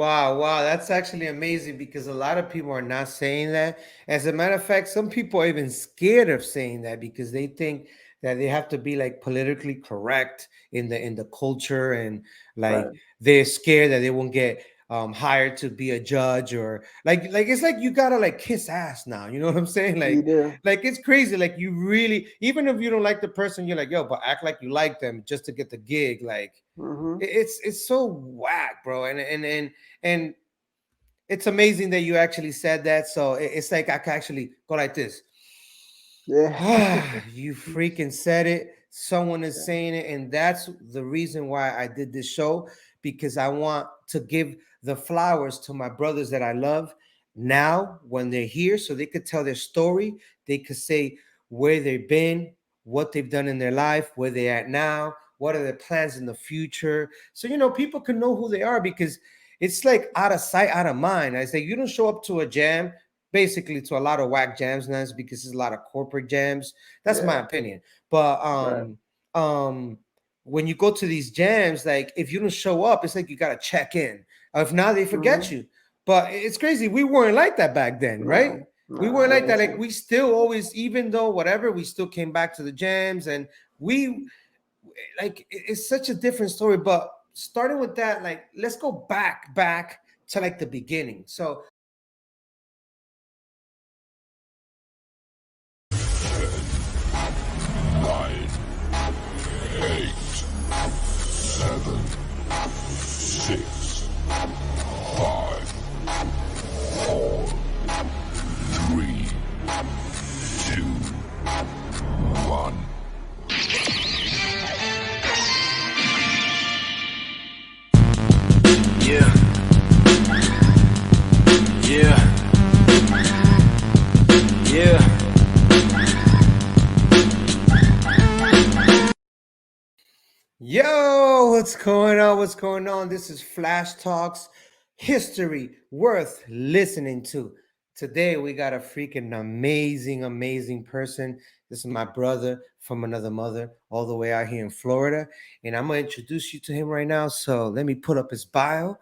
Wow, that's actually amazing because a lot of people are not saying that. As a matter of fact, some people are even scared of saying that because they think that they have to be like politically correct in the culture, and like Right. they're scared that they won't get hired to be a judge, or like it's like you gotta like kiss ass now. You know what I'm saying? You do. Like it's crazy. Like you really, even if you don't like the person, you're like, yo, but act like you like them just to get the gig. Like Mm-hmm. it's so whack, bro. And it's amazing that you actually said that. So it's like I can actually go like this. Yeah. Ah, you freaking said it. Someone is Yeah. saying it, and that's the reason why I did this show, because I want to give the flowers to my brothers that I love now when they're here, so they could tell their story. They could say where they've been, what they've done in their life, where they're at now, what are their plans in the future. So people can know who they are, because it's like out of sight, out of mind. I say you don't show up to a jam, basically to a lot of whack jams now, is because there's a lot of corporate jams. That's my Yeah. opinion. But Right. um when you go to these jams, like if you don't show up, it's like you gotta check in. If not, they forget Mm-hmm. you. But it's crazy. We weren't like that back then, right? No. We No, weren't it like that. Like wasn't. we still always, even though whatever, we still came back to the jams, and we like it's such a different story. But starting with that, like let's go back to like the beginning. So Nine, eight, seven, six, five, four, three, two, one. Yeah, yeah, yeah. yo, what's going on? What's going on? This is Flash Talks, history worth listening to. Today we got a freaking amazing person. This is my brother from another mother, all the way out here in Florida, and I'm gonna introduce you to him right now. So let me put up his bio.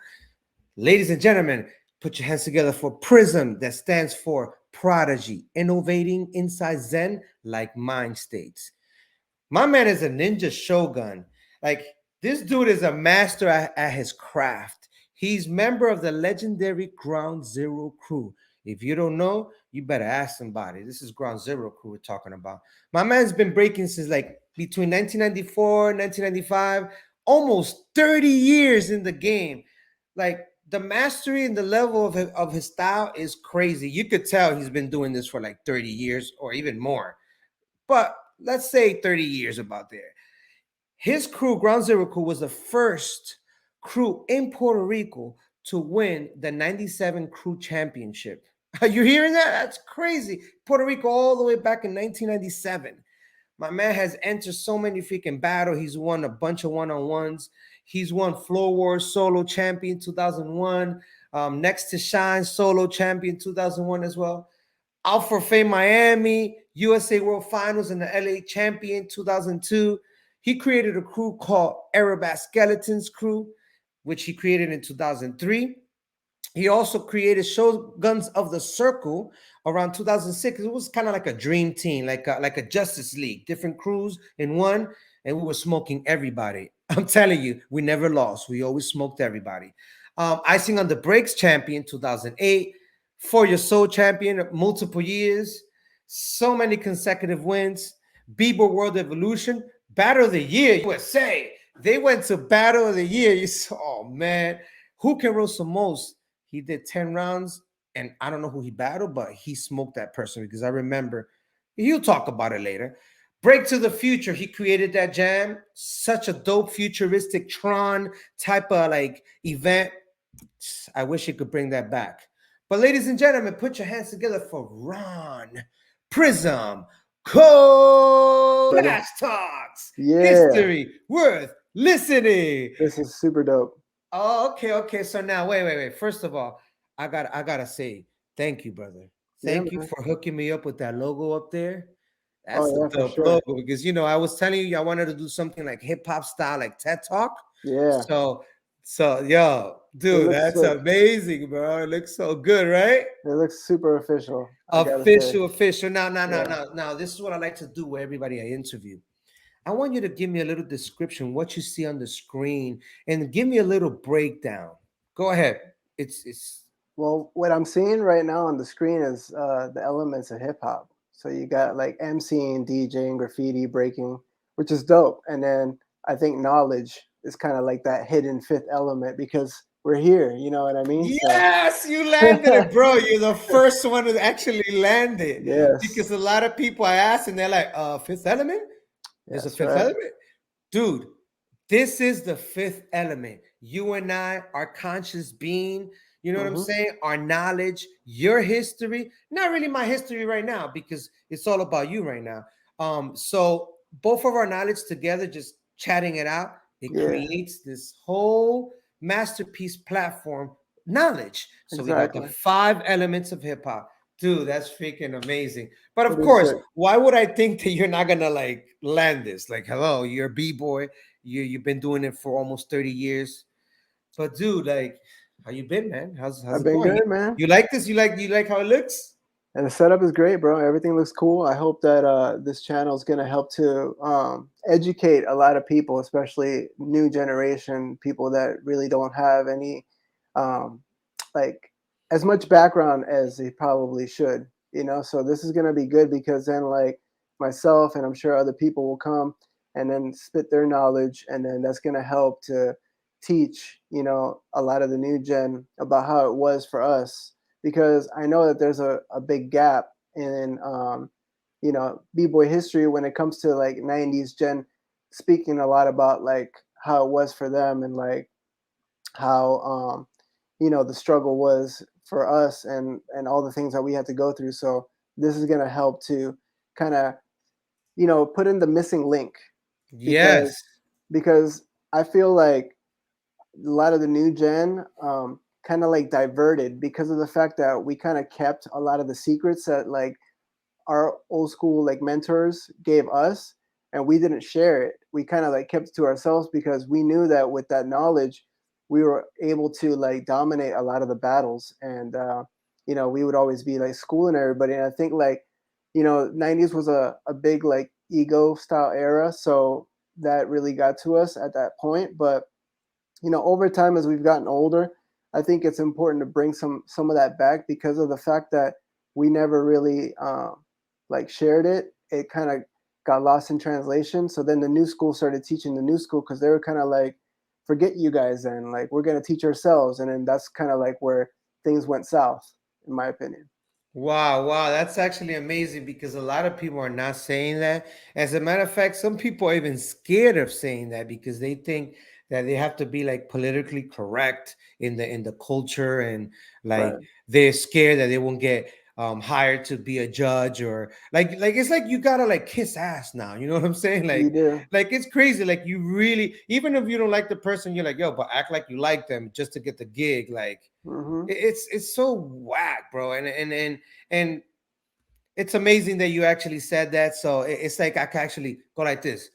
Ladies and gentlemen, put your hands together for Prism, that stands for Prodigy, innovating inside Zen like mind states. My man is a ninja shogun. Like this dude is a master at his craft. He's member of the legendary Ground Zero crew. If you don't know, you better ask somebody. This is Ground Zero crew we're talking about. My man's been breaking since like between 1994 and 1995, almost 30 years in the game. Like the mastery and the level of his style is crazy. You could tell he's been doing this for like 30 years or even more, but let's say 30 years about there. His crew, Ground Zero Crew, was the first crew in Puerto Rico to win the 97 Crew Championship. Are you hearing that? That's crazy. Puerto Rico all the way back in 1997. My man has entered so many freaking battles. He's won a bunch of one-on-ones. He's won Floor Wars Solo Champion 2001. Next to Shine Solo Champion 2001 as well. Out for Fame Miami, USA World Finals, and the LA Champion 2002. He created a crew called Arabat Skeletons Crew, which he created in 2003. He also created Shoguns of the Circle around 2006. It was kind of like a dream team, like a Justice League, different crews in one, and we were smoking everybody. I'm telling you, we never lost. We always smoked everybody. Icing on the Breaks champion 2008, For Your Soul champion multiple years, so many consecutive wins. Bboy World Evolution, Battle of the Year USA. They went to Battle of the Year. You saw, oh man, who can roast the most? He did 10 rounds, and I don't know who he battled, but he smoked that person because I remember. He'll talk about it later. Break to the Future, he created that jam. Such a dope futuristic Tron type of like event. I wish he could bring that back. But ladies and gentlemen, put your hands together for Ron Prism Brother. Flash Talks. Yeah. History worth listening. This is super dope. Oh, okay. So now, wait. First of all, I gotta say thank you, brother. Yeah, Thank you man. for hooking me up with that logo up there. Oh That's the yeah, for dope sure. logo because I was telling you I wanted to do something like hip hop style, like TED Talk. Yeah. So yo, It Dude, looks that's sick. amazing, bro. It looks so good, right? It looks super official. I gotta say. Official. Yeah. Now. This is what I like to do with everybody I interview. I want you to give me a little description, what you see on the screen, and give me a little breakdown. Go ahead. It's Well, what I'm seeing right now on the screen is the elements of hip hop. So you got like MCing, DJing, graffiti, breaking, which is dope. And then I think knowledge is kind of like that hidden fifth element because we're here. You know what I mean? So Yes, you landed it, bro. You're the first one to actually land it. Because yes, a lot of people I ask and they're like, Fifth Element? There's a that's fifth right. element? Dude, this is the fifth element. You and I, our conscious being, you know what I'm Hmm. saying? Our knowledge, your history, not really my history right now because it's all about you right now. So both of our knowledge together, just chatting it out, it Yeah, creates this whole masterpiece platform knowledge. So we got the exactly. five elements of hip hop. Dude, that's freaking amazing. But of It is course, sick. why would I think that you're not gonna like land this? Like, hello, you're a b-boy. You've been doing it for almost 30 years. But dude, like, how you been, man? How's I've it been going? good, man. You like this? You like how it looks? And the setup is great, bro. Everything looks cool. I hope that this channel is going to help to educate a lot of people, especially new generation people that really don't have any, um, like, as much background as they probably should. You know, so this is going to be good because then, like, myself and I'm sure other people will come and then spit their knowledge, and then that's going to help to teach, a lot of the new gen about how it was for us because I know that there's a big gap in b-boy history when it comes to like 90s gen speaking a lot about like how it was for them and like how the struggle was for us and all the things that we had to go through. So this is going to help to kind of put in the missing link Yes. because I feel like a lot of the new gen kind of like diverted because of the fact that we kind of kept a lot of the secrets that like our old school like mentors gave us, and we didn't share it. We kind of like kept it to ourselves because we knew that with that knowledge we were able to like dominate a lot of the battles, and we would always be like schooling everybody. And I think like 90s was a big like ego style era, so that really got to us at that point. But over time as we've gotten older, I think it's important to bring some of that back because of the fact that we never really like shared it. It kind of got lost in translation. So then the new school started teaching the new school because they were kind of like, forget you guys, and like we're gonna teach ourselves. And then that's kind of like where things went south, in my opinion. Wow, that's actually amazing because a lot of people are not saying that. As a matter of fact, some people are even scared of saying that because they think that they have to be like politically correct in the culture, and like Right. they're scared that they won't get hired to be a judge, or like it's like you gotta like kiss ass now. You know what I'm saying? You do. Like it's crazy. Like you really, even if you don't like the person, you're like, yo, but act like you like them just to get the gig. Like Hmm. it's so whack, bro. And it's amazing that you actually said that. So it's like I can actually go like this.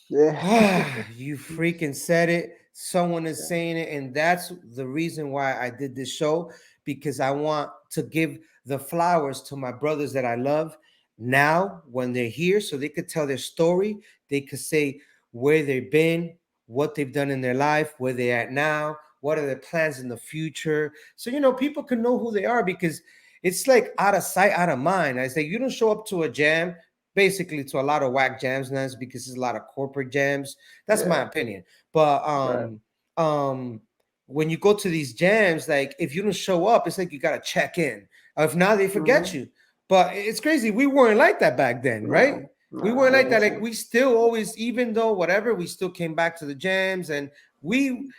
Yeah. Ah, you freaking said it. Someone is Yeah. saying it, and that's the reason why I did this show, because I want to give the flowers to my brothers that I love now when they're here, so they could tell their story. They could say where they've been, what they've done in their life, where they're at now, what are their plans in the future. So people can know who they are, because it's like out of sight, out of mind. I say you don't show up to a jam, basically to a lot of whack jams now, is because there's a lot of corporate jams. That's my Yeah. opinion. But Right. um when you go to these jams, like if you don't show up, it's like you gotta check in. If not, they forget Hmm. you. But it's crazy. We weren't like that back then, right? No. We No, weren't it like that. Like wasn't. we still always, even though whatever, we still came back to the jams, and we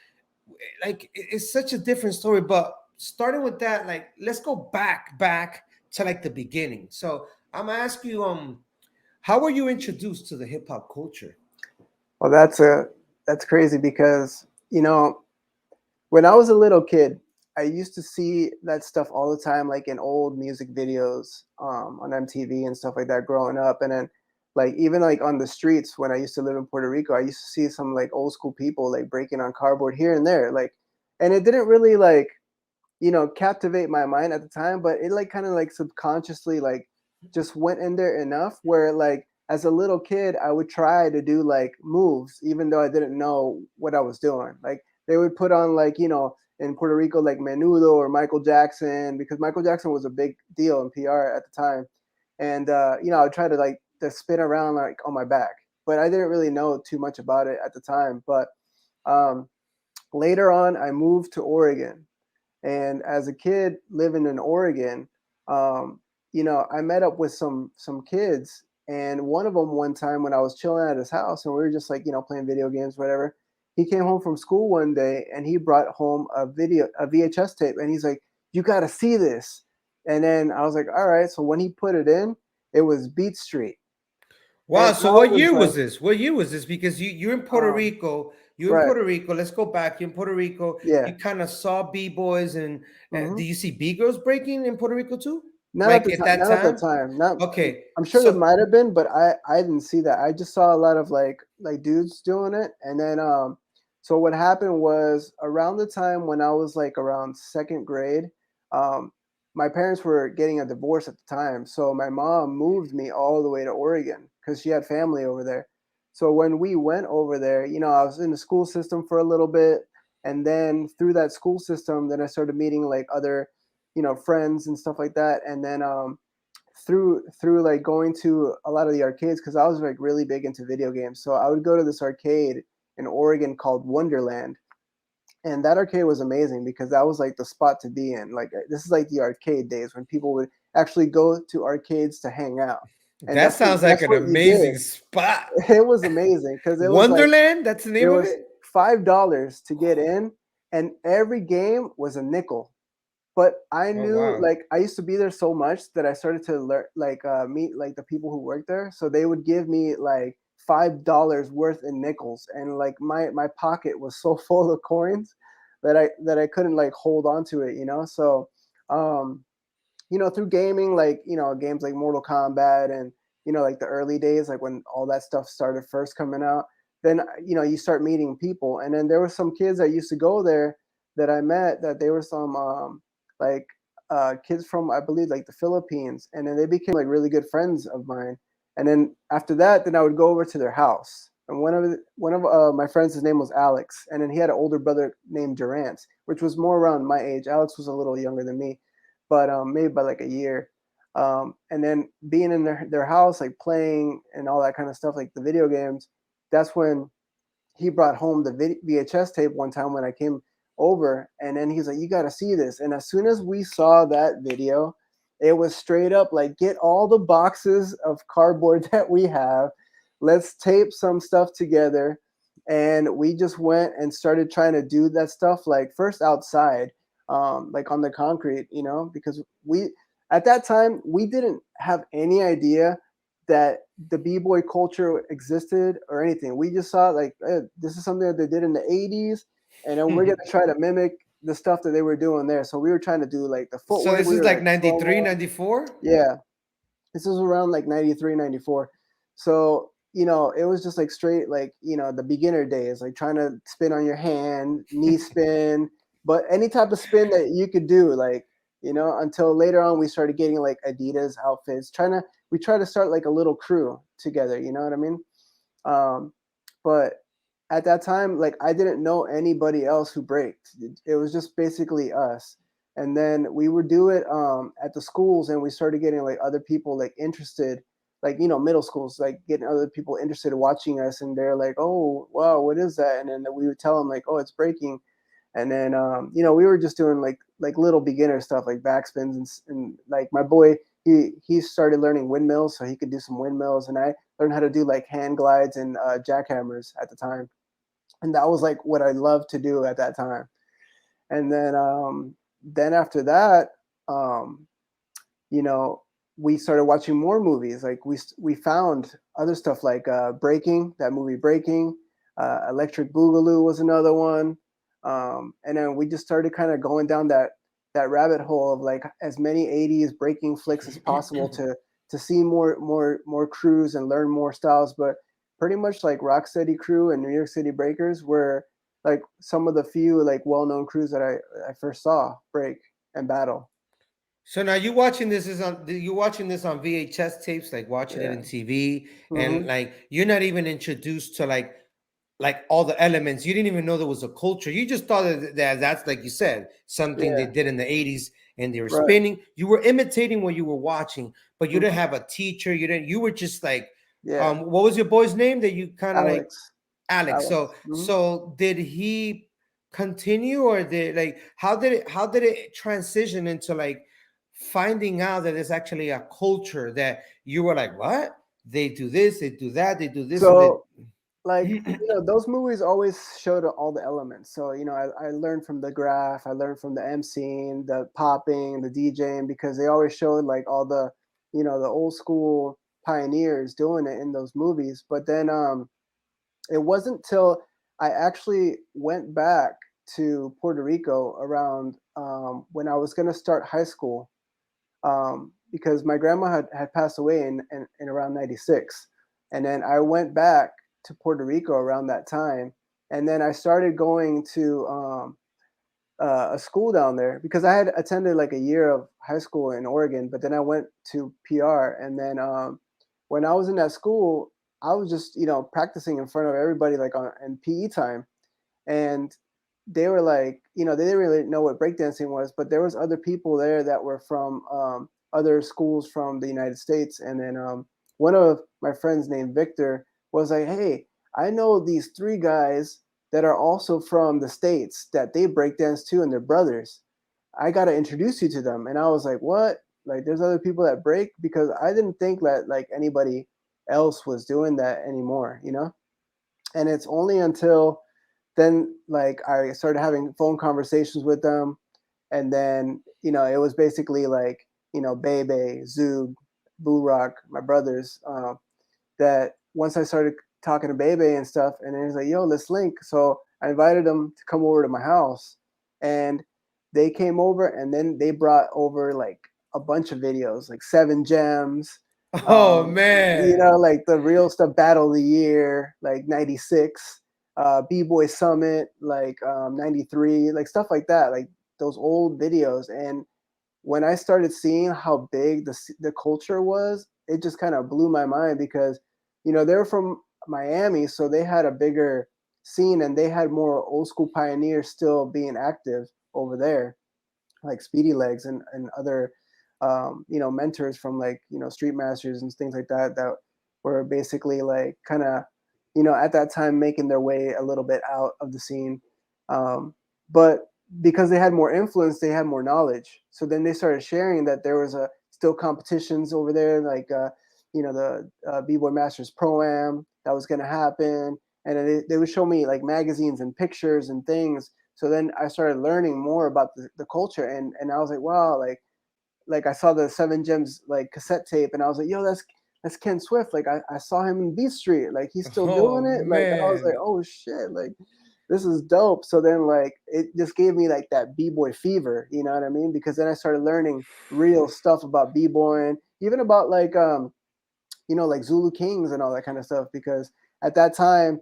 like it's such a different story. But starting with that, like let's go back to like the beginning. So I'm gonna ask you, how were you introduced to the hip hop culture? Well, that's crazy because when I was a little kid, I used to see that stuff all the time, like in old music videos on MTV and stuff like that growing up. And then, like, even like on the streets when I used to live in Puerto Rico, I used to see some like old school people like breaking on cardboard here and there. Like, and it didn't really like, captivate my mind at the time, but it like kind of like subconsciously like just went in there enough where like as a little kid I would try to do like moves even though I didn't know what I was doing. Like they would put on like, in Puerto Rico like Menudo or Michael Jackson, because Michael Jackson was a big deal in PR at the time. And I would try to like to spin around like on my back, but I didn't really know too much about it at the time. But um, later on I moved to Oregon, and as a kid living in Oregon, I met up with some kids, and one of them one time when I was chilling at his house and we were just like playing video games, whatever. He came home from school one day and he brought home a VHS tape, and he's like, "You got to see this." And then I was like, "All right." So when he put it in, it was Beat Street, and Wow. I So what was year like, was this? What year was this? Because you're in Puerto um, Rico. You're in right, Puerto Rico. Let's go back. You're in Puerto Rico. yeah. You kind of saw B-boys and do hmm you see B-girls breaking in Puerto Rico too? Not at Like the at time. that Not at that time? time. Not. Okay. I'm sure there So might have been, but I didn't see that. I just saw a lot of like dudes doing it, and then so what happened was around the time when I was like around second grade, um, my parents were getting a divorce at the time, so my mom moved me all the way to Oregon because she had family over there. So when we went over there, I was in the school system for a little bit, and then through that school system, then I started meeting like other friends and stuff like that. And then through like going to a lot of the arcades, because I was like really big into video games, so I would go to this arcade in Oregon called Wonderland. And that arcade was amazing because that was like the spot to be in. Like this is like the arcade days when people would actually go to arcades to hang out, and that sounds like that's an what you amazing did. spot. It was amazing because Wonderland, that's the it name of was it? $5 to get in, and every game was a nickel. But I Oh knew, wow. like, I used to be there so much that I started to learn, like, meet like the people who worked there. So they would give me like $5 worth in nickels, and like my pocket was so full of coins that I couldn't like hold on to it. So, um, through gaming, like games like Mortal Kombat and like the early days, like when all that stuff started first coming out, then you start meeting people, and then there were some kids that used to go there that I met that they were some like kids from, I believe, like the Philippines, and then they became like really good friends of mine. And then after that, then I would go over to their house. And one of my friends, his name was Alex, and then he had an older brother named Durant, which was more around my age. Alex was a little younger than me, but maybe by like a year. And then being in their house, like playing and all that kind of stuff, like the video games. That's when he brought home the VHS tape one time when I came over, and then he's like, "You got to see this." And as soon as we saw that video, it was straight up like, "Get all the boxes of cardboard that we have, let's tape some stuff together." And we just went and started trying to do that stuff, like first outside, like on the concrete, because we at that time we didn't have any idea that the b-boy culture existed or anything. We just saw like, this is something that they did in the 80s, and then we're gonna try to mimic the stuff that they were doing there. So we were trying to do like the So footwork. this We is were like like slow 93, mo. 94? Yeah, this was around like 93, 94. So it was just like straight like the beginner days, like trying to spin on your hand, knee spin, but any type of spin that you could do, like until later on we started getting like Adidas outfits, we try to start like a little crew together, you know what I mean? But at that time, like I didn't know anybody else who braked. It was just basically us. And then we would do it at the schools, and we started getting like other people like interested, like middle schools, like getting other people interested in watching us, and they're like, "Oh, wow, what is that?" And then we would tell them like, "Oh, it's breaking." And then we were just doing like little beginner stuff like backspins, and like my boy, he started learning windmills so he could do some windmills, and I learned how to do like hand glides and jackhammers at the time, and that was like what I loved to do at that time. And then after that, um, you know, we started watching more movies. Like we found other stuff like Breaking, that movie Breaking, Electric Boogaloo was another one, and then we just started kind of going down that rabbit hole of like as many 80s breaking flicks as possible to see more crews and learn more styles. But pretty much like Rocksteady Crew and New York City Breakers were like some of the few like well-known crews that I first saw break and battle. So now you watching this on VHS tapes, like watching it Yeah. in TV, and Hmm. like you're not even introduced to like all the elements. You didn't even know there was a culture. You just thought that that's, like you said, something they Yeah. did in the 80s and they were Right. spinning. You were imitating what you were watching, but you didn't Hmm. have a teacher. You were just like, Yeah. what was your boy's name that you kind of like? Alex. Alex. Alex. Hmm. So did he continue, or did like how did it transition into like finding out that there's actually a culture that you were like, what? They do this, they do that, they do this, and they So like those movies always showed all the elements. So I learned from the graph, I learned from the emceeing, the popping, the DJing, because they always showed like all the the old school pioneers doing it in those movies. But then it wasn't till I actually went back to Puerto Rico around when I was going to start high school, because my grandma had passed away in around 96. And then I went back to Puerto Rico around that time. And then I started going to a school down there because I had attended like a year of high school in Oregon, but then I went to PR. And then when I was in that school, I was just, practicing in front of everybody, like in PE time. And they were like, they didn't really know what breakdancing was, but there was other people there that were from other schools from the United States. And then one of my friends named Victor was like, hey, I know these three guys that are also from the States that they breakdance too, and they're brothers. I got to introduce you to them. And I was like, what? Like, there's other people that break? Because I didn't think that like anybody else was doing that anymore. And it's only until then like I started having phone conversations with them, and then it was basically like Bebe, Zoog, Boo Rock, my brothers. That once I started talking to Bebe and stuff, and then he's like, "Yo, let's link." So I invited them to come over to my house, and they came over, and then they brought over like a bunch of videos, like 7 gems. oh man. Like the real stuff, Battle of the Year, like '96, B-Boy Summit, like '93, like stuff like that, like those old videos. And when I started seeing how big the culture was, it just kind of blew my mind because, they're from Miami, so they had a bigger scene and they had more old school pioneers still being active over there, like Speedy Legs and other, mentors from like, Street Masters and things like that that were basically like kind of, at that time making their way a little bit out of the scene. But because they had more influence, they had more knowledge. So then they started sharing that there was a still competitions over there, like the B-Boy Masters Pro-Am that was going to happen, and then they would show me like magazines and pictures and things. So then I started learning more about the culture, and I was like, wow, like I saw the 7 Gems like cassette tape, and I was like, yo, that's Ken Swift. Like I saw him in B Street, like he's still Oh doing it. Like I was like, man. oh shit, like this is dope. So then like it just gave me like that b-boy fever, you know what I mean? Because then I started learning real stuff about b-boying, even about like like Zulu Kings and all that kind of stuff. Because at that time,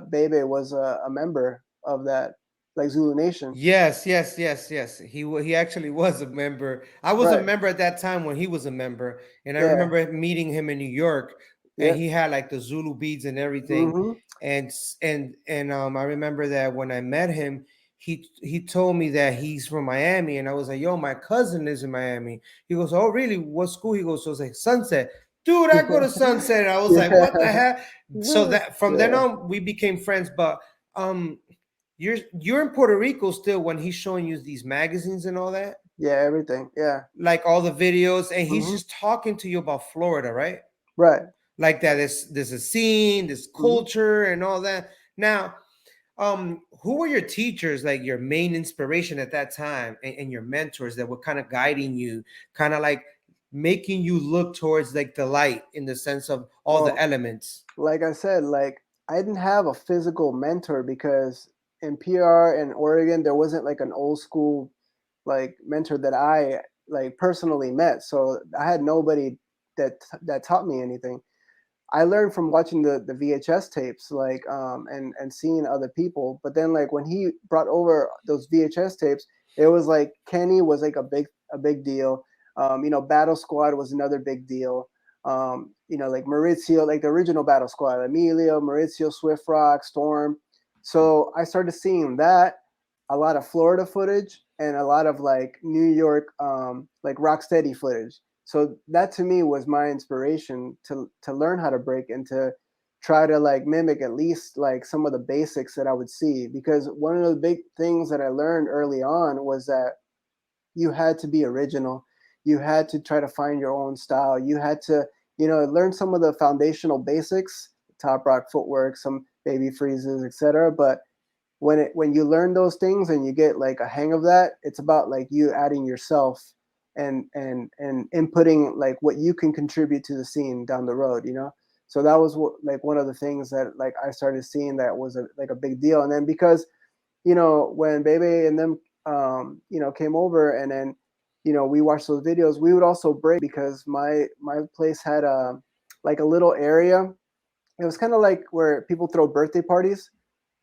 Bebe was a member of that, like Zulu Nation. Yes, yes, yes, yes. He actually was a member. I was a Right. member at that time when he was a member, and I Yeah. remember meeting him in New York, and Yep. he had like the Zulu beads and everything. Mm-hmm. And I remember that when I met him, he told me that he's from Miami, and I was like, "Yo, my cousin lives in Miami." He goes, "Oh, really? What school?" He goes, "So it's like Sunset." Dude, I go to Sunset, and I was like, "What the Yeah. heck?" So that from then Yeah. on, we became friends. But um, you're in Puerto Rico still when he's showing you these magazines and all that, Yeah. Everything. Yeah. like all the videos, and he's Mm-hmm. just talking to you about Florida, right? Right. Like that there's a scene, this Mm-hmm. culture, and all that. Now, who were your teachers, like your main inspiration at that time, and your mentors that were kind of guiding you, kind of like making you look towards like the light in the sense of all the Well, elements? like I said, like I didn't have a physical mentor because in PR and Oregon there wasn't like an old school like mentor that I like personally met. So I had nobody that taught me anything. I learned from watching the VHS tapes, like and seeing other people. But then like when he brought over those VHS tapes, it was like Kenny was like a big deal. You know, Battle Squad was another big deal. You know, like Maurizio, like the original Battle Squad, Emilio, Maurizio, Swift Rock, Storm. So I started seeing that, a lot of Florida footage, and a lot of like New York, like Rocksteady footage. So that to me was my inspiration to learn how to break and to try to like mimic at least like some of the basics that I would see. Because one of the big things that I learned early on was that you had to be original. You had to try to find your own style. You had to, you know, learn some of the foundational basics, top rock footwork, some baby freezes, etc. But when you learn those things and you get like a hang of that, it's about like you adding yourself and inputting like what you can contribute to the scene down the road, you know. So that was what, like one of the things that like I started seeing that was like a big deal. And then because you know when Bebe and them you know came over, and then you know we watched those videos, we would also break because my place had a like a little area. It was kind of like where people throw birthday parties,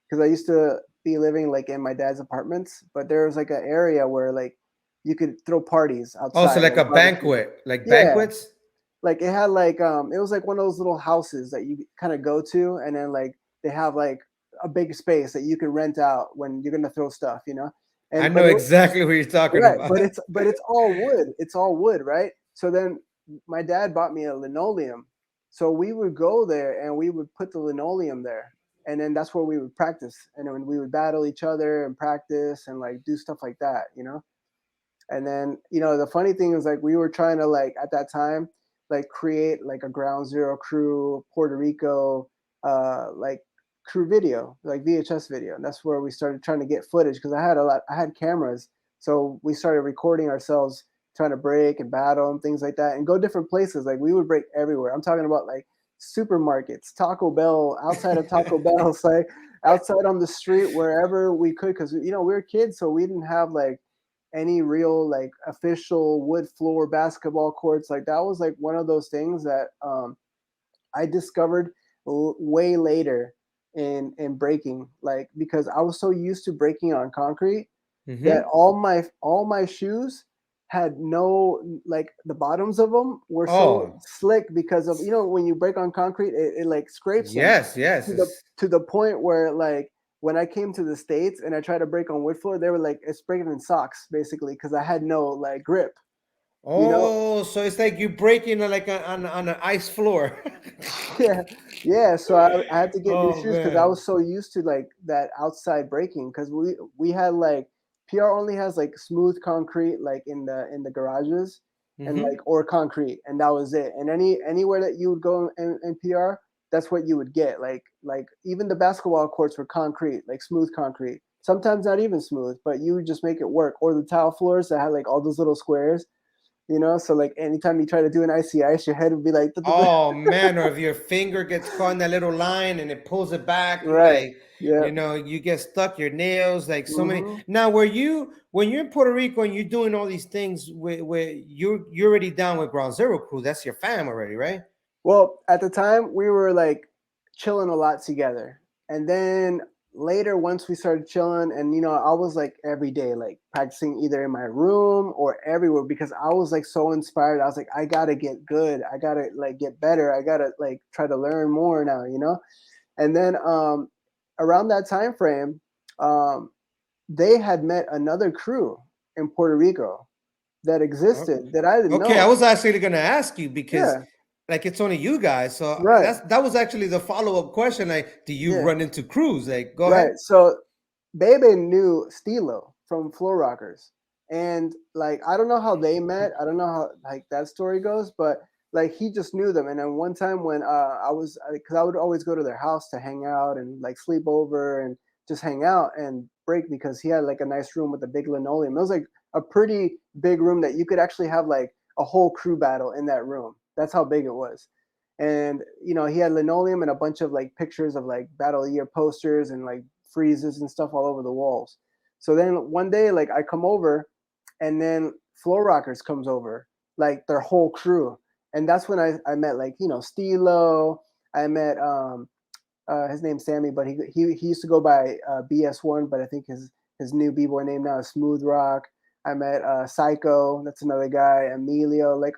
because I used to be living like in my dad's apartments, but there was like an area where like you could throw parties Also, outside, like like a barbecue. banquet, like Yeah, banquets. like it had like it was like one of those little houses that you kind of go to, and then like they have like a big space that you can rent out when you're gonna throw stuff, you know. I And know but it exactly what you're talking right, about. but it's all wood. It's all wood, right? So then my dad bought me a linoleum. So we would go there and we would put the linoleum there. And then that's where we would practice. And then we would battle each other and practice and like do stuff like that, you know? And then, you know, the funny thing is like we were trying to like at that time, like create like a ground zero crew, Puerto Rico, like crew video, like VHS video. And that's where we started trying to get footage because I had cameras. So we started recording ourselves trying to break and battle and things like that and go different places. Like we would break everywhere. I'm talking about like supermarkets, Taco Bell, outside of Taco Bell, like outside on the street, wherever we could. Cause you know, we were kids, so we didn't have like any real like official wood floor basketball courts. Like that was like one of those things that I discovered way later in breaking, like because I was so used to breaking on concrete that Hmm. all my shoes had no, like the bottoms of them were so Oh, slick because of, you know, when you break on concrete it like scrapes them yes, yes. to the point where like when I came to the States and I tried to break on wood floor, they were like it's breaking in socks basically because I had no like grip, you know. Oh, so it's like you breaking like on an ice floor. Yeah, yeah. So I had to get new Oh shoes because I man. was so used to like that outside breaking because we had like PR only has like smooth concrete like in the garages and like Hmm. or concrete, and that was it. And anywhere that you would go in PR, that's what you would get. Like even the basketball courts were concrete, like smooth concrete. Sometimes not even smooth, but you would just make it work. Or the tile floors that had like all those little squares, you know. So like anytime you try to do an icy ice, your head would be like Oh man, or if your finger gets caught in that little line and it pulls it back, you right. like, Yeah. you get stuck, your nails, like so many. Hmm. Now, were you when you're in Puerto Rico and you're doing all these things where you're already down with Ground Zero Crew, that's your fam already, right? Well, at the time we were like chilling a lot together. And then later once we started chilling and you know, I was like every day like practicing either in my room or everywhere because I was like so inspired. I was like I got to get good. I got to like get better. I got to like try to learn more now, you know? And then around that time frame, um they had met another crew in Puerto Rico that Oh, existed that I didn't okay, I know. was actually gonna ask you because Yeah, like it's only you guys, so right. that was actually the follow up question. Like, do you Yeah. run into crews? Like, go ahead. Right. So Bebe knew Stilo from Floor Rockers. And like I don't know how they met. I don't know how like that story goes, but like he just knew them. And then one time when I was because I would always go to their house to hang out and like sleep over and just hang out and break because he had like a nice room with a big linoleum. It was like a pretty big room that you could actually have like a whole crew battle in that room. That's how big it was. And you know, he had linoleum and a bunch of like pictures of like battle of the year posters and like freezes and stuff all over the walls. So then one day, like I come over, and then Floor Rockers comes over, like their whole crew, and that's when I met like you know Stilo, I met his name's Sammy, but he used to go by BS1, but I think his new b-boy name now is Smooth Rock. I met Psycho, that's another guy, Emilio, like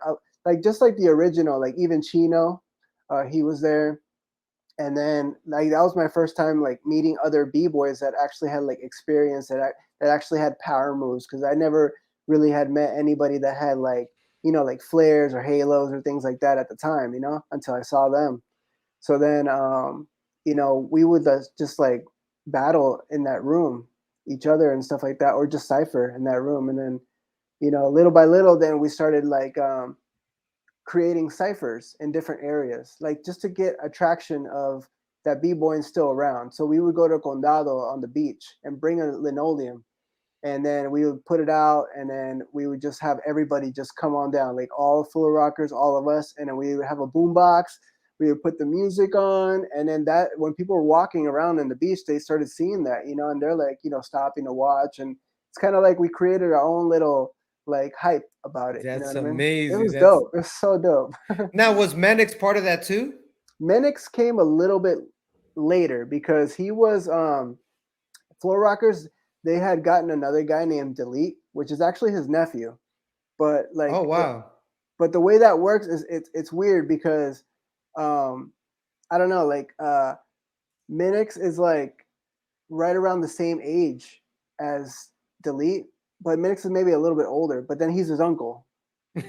just like the original, like even Chino, he was there. And then like that was my first time like meeting other b-boys that actually had like experience that actually had power moves, because I never really had met anybody that had like, like flares or halos or things like that at the time, until I saw them. So then, we would just like battle in that room, each other and stuff like that, or just cipher in that room. And then, little by little, then we started like creating ciphers in different areas, like just to get attraction of that b-boy still around. So we would go to Condado on the beach and bring a linoleum, and then we would put it out, and then we would just have everybody just come on down, like all full rockers, all of us, and then we would have a boom box. We would put the music on, and then that when people were walking around in the beach, they started seeing that, and they're like, stopping to watch, and it's kind of like we created our own little like hype about it. You know That's what I mean? It amazing. was That's dope. It was so dope. now, was Mannix part of that too? Menix came a little bit later because he was Floor Rockers. They had gotten another guy named Delete, which is actually his nephew. But Oh wow. but the way that works is it's weird because um I don't know, like Minix is like right around the same age as Delete, but Minix is maybe a little bit older, but then he's his uncle.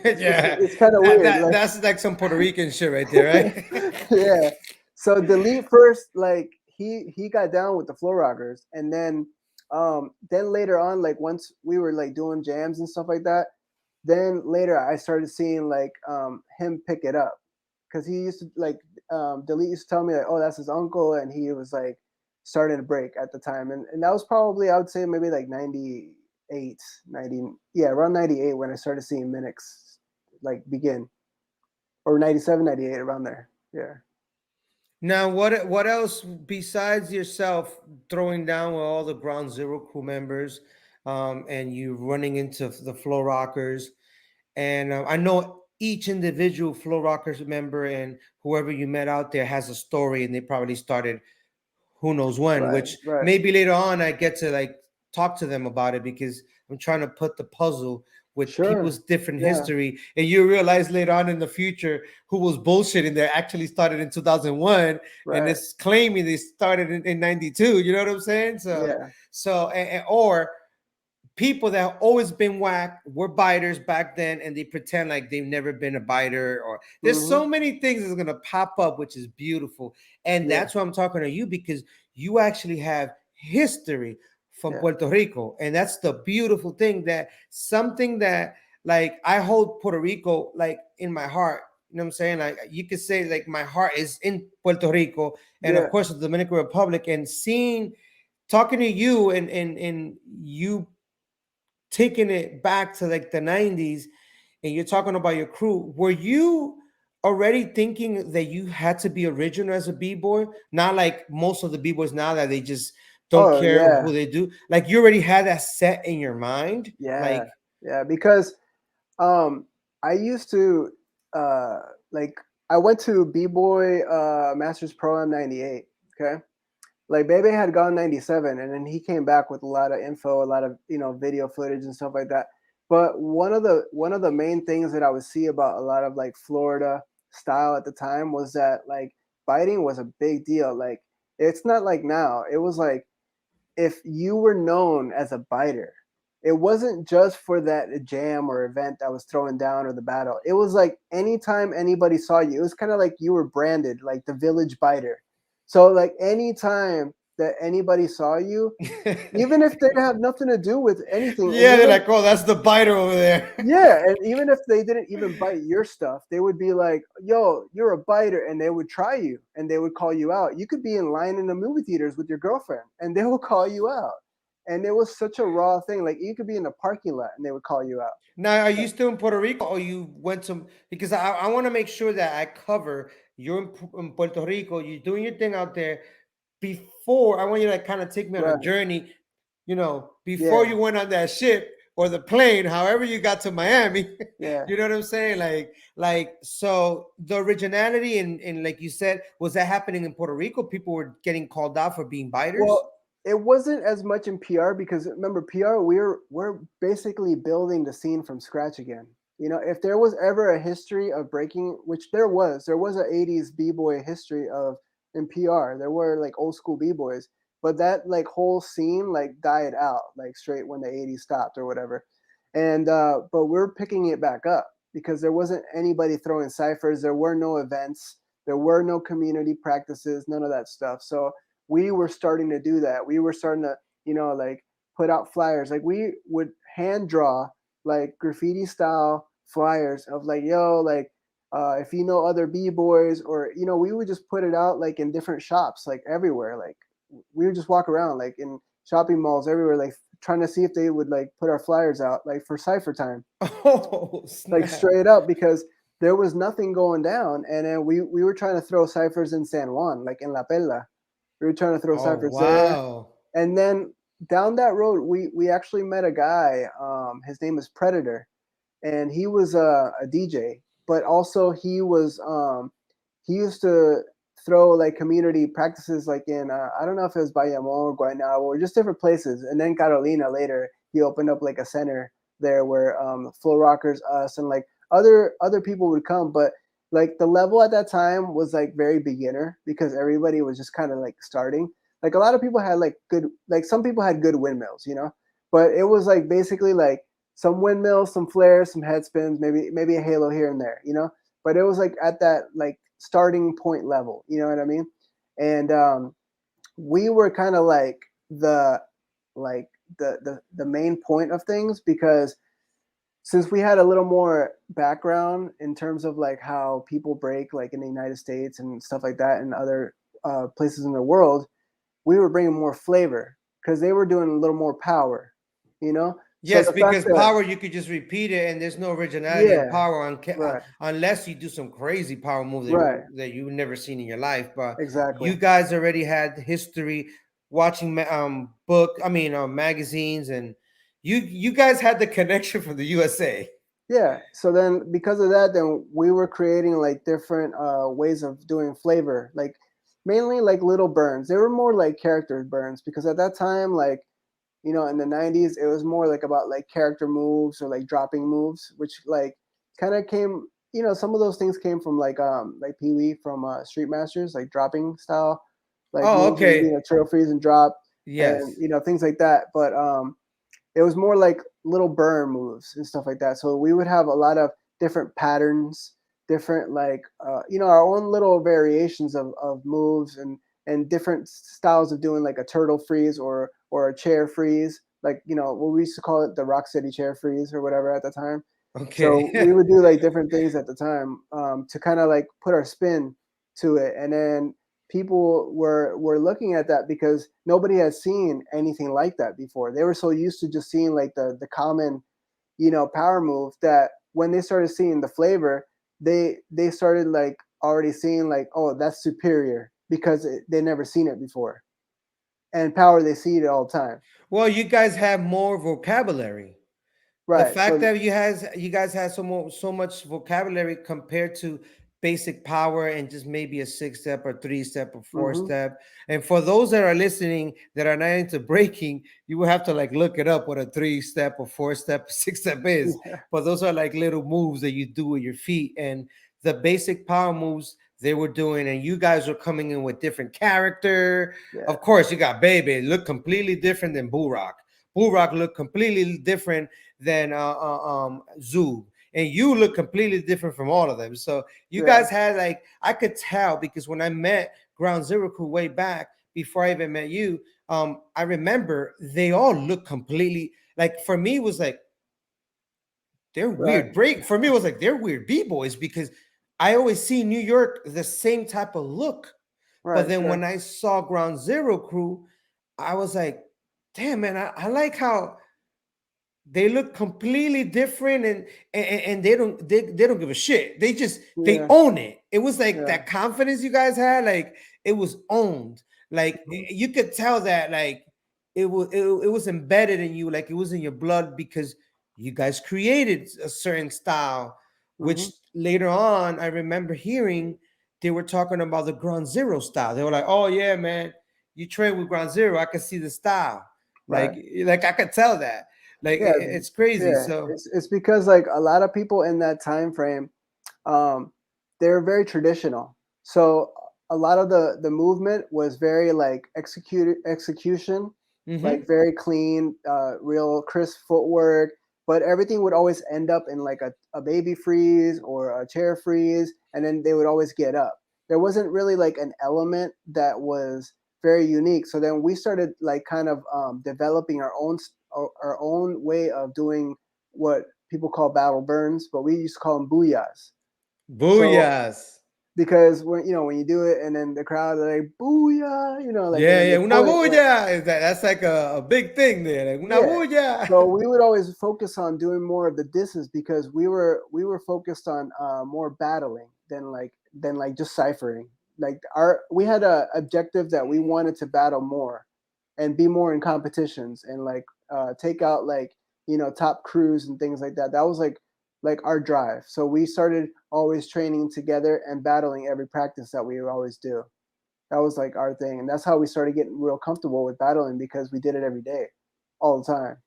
Yeah, It's kind of weird. Like that's like some Puerto Rican shit right there, right? yeah. So Delete first, like he got down with the Flow Rockers, and then later on, like once we were like doing jams and stuff like that, then later I started seeing like him pick it up, because he used to like Delete used to tell me like, oh, that's his uncle, and he was like starting to break at the time, and that was probably, I would say, maybe like 98, 90, yeah, around 98 when I started seeing Minix like begin, or 97, 98, around there. Yeah. Now, what else besides yourself throwing down with all the Ground Zero crew members, and you running into the Flow Rockers, and I know each individual Flow Rockers member and whoever you met out there has a story, and they probably started who knows when, Right, which right. maybe later on I get to like talk to them about it, because I'm trying to put the puzzle with people's Sure. different Yeah. history, and you realize later on in the future who was bullshitting there actually started in 2001, and Right. it's claiming they started in 92. You know what I'm saying? So Yeah. or people that have always been whack were biters back then, and they pretend like they've never been a biter, or there's Mm-hmm. so many things that's going to pop up, which is beautiful. And Yeah. that's why I'm talking to you, because you actually have history from Yeah. Puerto Rico, and that's the beautiful thing, that something that, like, I hold Puerto Rico like in my heart. You know what I'm saying? Like, you could say like my heart is in Puerto Rico, and of Yeah. course the Dominican Republic, and seeing, talking to you, and you taking it back to like the 90s, and you're talking about your crew, were you already thinking that you had to be original as a b-boy, not like most of the b-boys now that they just don't Oh care who yeah. they do, like you already had that set in your mind, Yeah. like? Yeah. Because um I used to uh like I went to B-Boy Masters Pro M 98. Okay. Like Bebe had gone 97, and then he came back with a lot of info, a lot of video footage and stuff like that. But one of the main things that I would see about a lot of like Florida style at the time was that like biting was a big deal. Like it's not like now. It was like if you were known as a biter, it wasn't just for that jam or event that was throwing down or the battle. It was like anytime anybody saw you, it was kind of like you were branded like the village biter. So like anytime that anybody saw you, even if they have nothing to do with anything, and Yeah, they're even like, oh, that's the biter over there. yeah, and even if they didn't even bite your stuff, they would be like, "Yo, you're a biter," and they would try you and they would call you out. You could be in line in the movie theaters with your girlfriend, and they will call you out. And it was such a raw thing. Like you could be in a parking lot and they would call you out. Now, are you Like, still in Puerto Rico, or you went to? Because I want to make sure that I cover. You're in Puerto Rico. You're doing your thing out there. Before, I want you to kind of take me on a right? journey. Before Yeah. you went on that ship, or the plane, however you got to Miami. Yeah. You know what I'm saying? So the originality and like you said, was that happening in Puerto Rico? People were getting called out for being biters. Well, it wasn't as much in PR because remember PR, we're basically building the scene from scratch again. You know, if there was ever a history of breaking, which there was a '80s b-boy history of in PR. There were like old school b-boys, but that like whole scene like died out like straight when the '80s stopped or whatever. And but we're picking it back up because there wasn't anybody throwing ciphers. There were no events. There were no community practices. None of that stuff. So we were starting to do that. We were starting to, you know, like put out flyers. Like we would hand draw like graffiti style flyers of like, yo, like if you know other b-boys, or you know, we would just put it out like in different shops, like everywhere. Like we would just walk around like in shopping malls everywhere, like trying to see if they would like put our flyers out like for cipher time, Oh like snap! straight up, because there was nothing going down. And then we were trying to throw ciphers in San Juan, like in La Pela. We were trying to throw Oh ciphers there. wow! And then down that road, we actually met a guy. His name is Predator, and he was a DJ, but also he used to throw like community practices like in I don't know if it was Bayamon or Guaynabo or just different places. And then Carolina later, he opened up like a center there where Flow Rockers, us, and like other people would come, but like the level at that time was like very beginner because everybody was just kind of like starting. Like a lot of people had like good, like some people had good windmills, you know, but it was like basically like some windmills, some flares, some head spins, maybe a halo here and there, you know. But it was like at that like starting point level, you know what I mean? And we were kind of like the main point of things because since we had a little more background in terms of like how people break like in the United States and stuff like that and other places in the world, we were bringing more flavor because they were doing a little more power, you know. So Yes, the fact because that power you could just repeat it, and there's no originality in yeah, power right, unless you do some crazy power move right, that you've never seen in your life. But exactly. you guys already had history watching magazines, and you guys had the connection from the USA. Yeah. So then because of that, then we were creating like different ways of doing flavor, like mainly like little burns. They were more like character burns because at that time, like, you know, in the '90s, it was more like about like character moves or like dropping moves, which like kind of came, you know, some of those things came from like Pee Wee from Street Masters, like dropping style, like Oh, moves where you okay. know trail freeze and drop and Yes. you know things like that. But it was more like little burn moves and stuff like that. So we would have a lot of different patterns, different like you know, our own little variations of moves and different styles of doing like a turtle freeze or a chair freeze, like you know what we used to call it, the Rock City chair freeze or whatever at the time. So Okay. we would do like different things at the time to kind of like put our spin to it, and then people were looking at that because nobody had seen anything like that before. They were so used to just seeing like the common, you know, power move that when they started seeing the flavor, they started like already seeing like, oh, that's superior because they never seen it before. And power, they see it all the time. Well, you guys have more vocabulary. The Right. fact So that you guys have so much vocabulary compared to basic power and just maybe a 6-step or 3-step or four mhm. step. And for those that are listening that are not into breaking, you will have to like look it up what a 3-step or 4-step, 6-step is. Yeah. But those are like little moves that you do with your feet. And the basic power moves they were doing, and you guys were coming in with different character. Yeah. Of course, you got Baby, it looked completely different than Boo Rock. Boo Rock looked completely different than Zoog. And you look completely different from all of them. So you Yeah. guys had like, I could tell because when I met Ground Zero Crew way back before I even met you, I remember they all look completely like, for me it was like they're Right. weird. Break for me it was like they're weird b-boys because I always see New York the same type of look. But Right. then Sure. when I saw Ground Zero Crew, I was like, damn man, I like how they look completely different and they don't give a shit. They just they Yeah. own it. It was like Yeah. that confidence you guys had, like it was owned. Like Mhm. you could tell that like it was embedded in you, like it was in your blood, because you guys created a certain style, which Hmm. later on I remember hearing they were talking about the Ground Zero style. They were like, "Oh yeah, man, you train with Ground Zero. I could see the style, Right. like I could tell that. Like Yeah. it's crazy." Yeah. So It's because like a lot of people in that time frame, um, they're very traditional. So a lot of the movement was very like execution, like mhm. very clean, real crisp footwork. But everything would always end up in like a baby freeze or a chair freeze, and then they would always get up. There wasn't really like an element that was very unique. So then we started like kind of developing our own way of doing what people call battle burns, but we used to call them booyahs. So Booyahs. because when when you do it and then the crowd are like booyah, like and Yeah, then yeah. they Una point like bulla. That's like a big thing there. Like una yeah. bulla. So we would always focus on doing more of the disses because we were focused on more battling than like just ciphering. Like we had a objective that we wanted to battle more and be more in competitions and like take out like top crews and things like that. That was like our drive. So we started always training together and battling every practice that we would always do. That was like our thing, and that's how we started getting real comfortable with battling because we did it every day, all the time,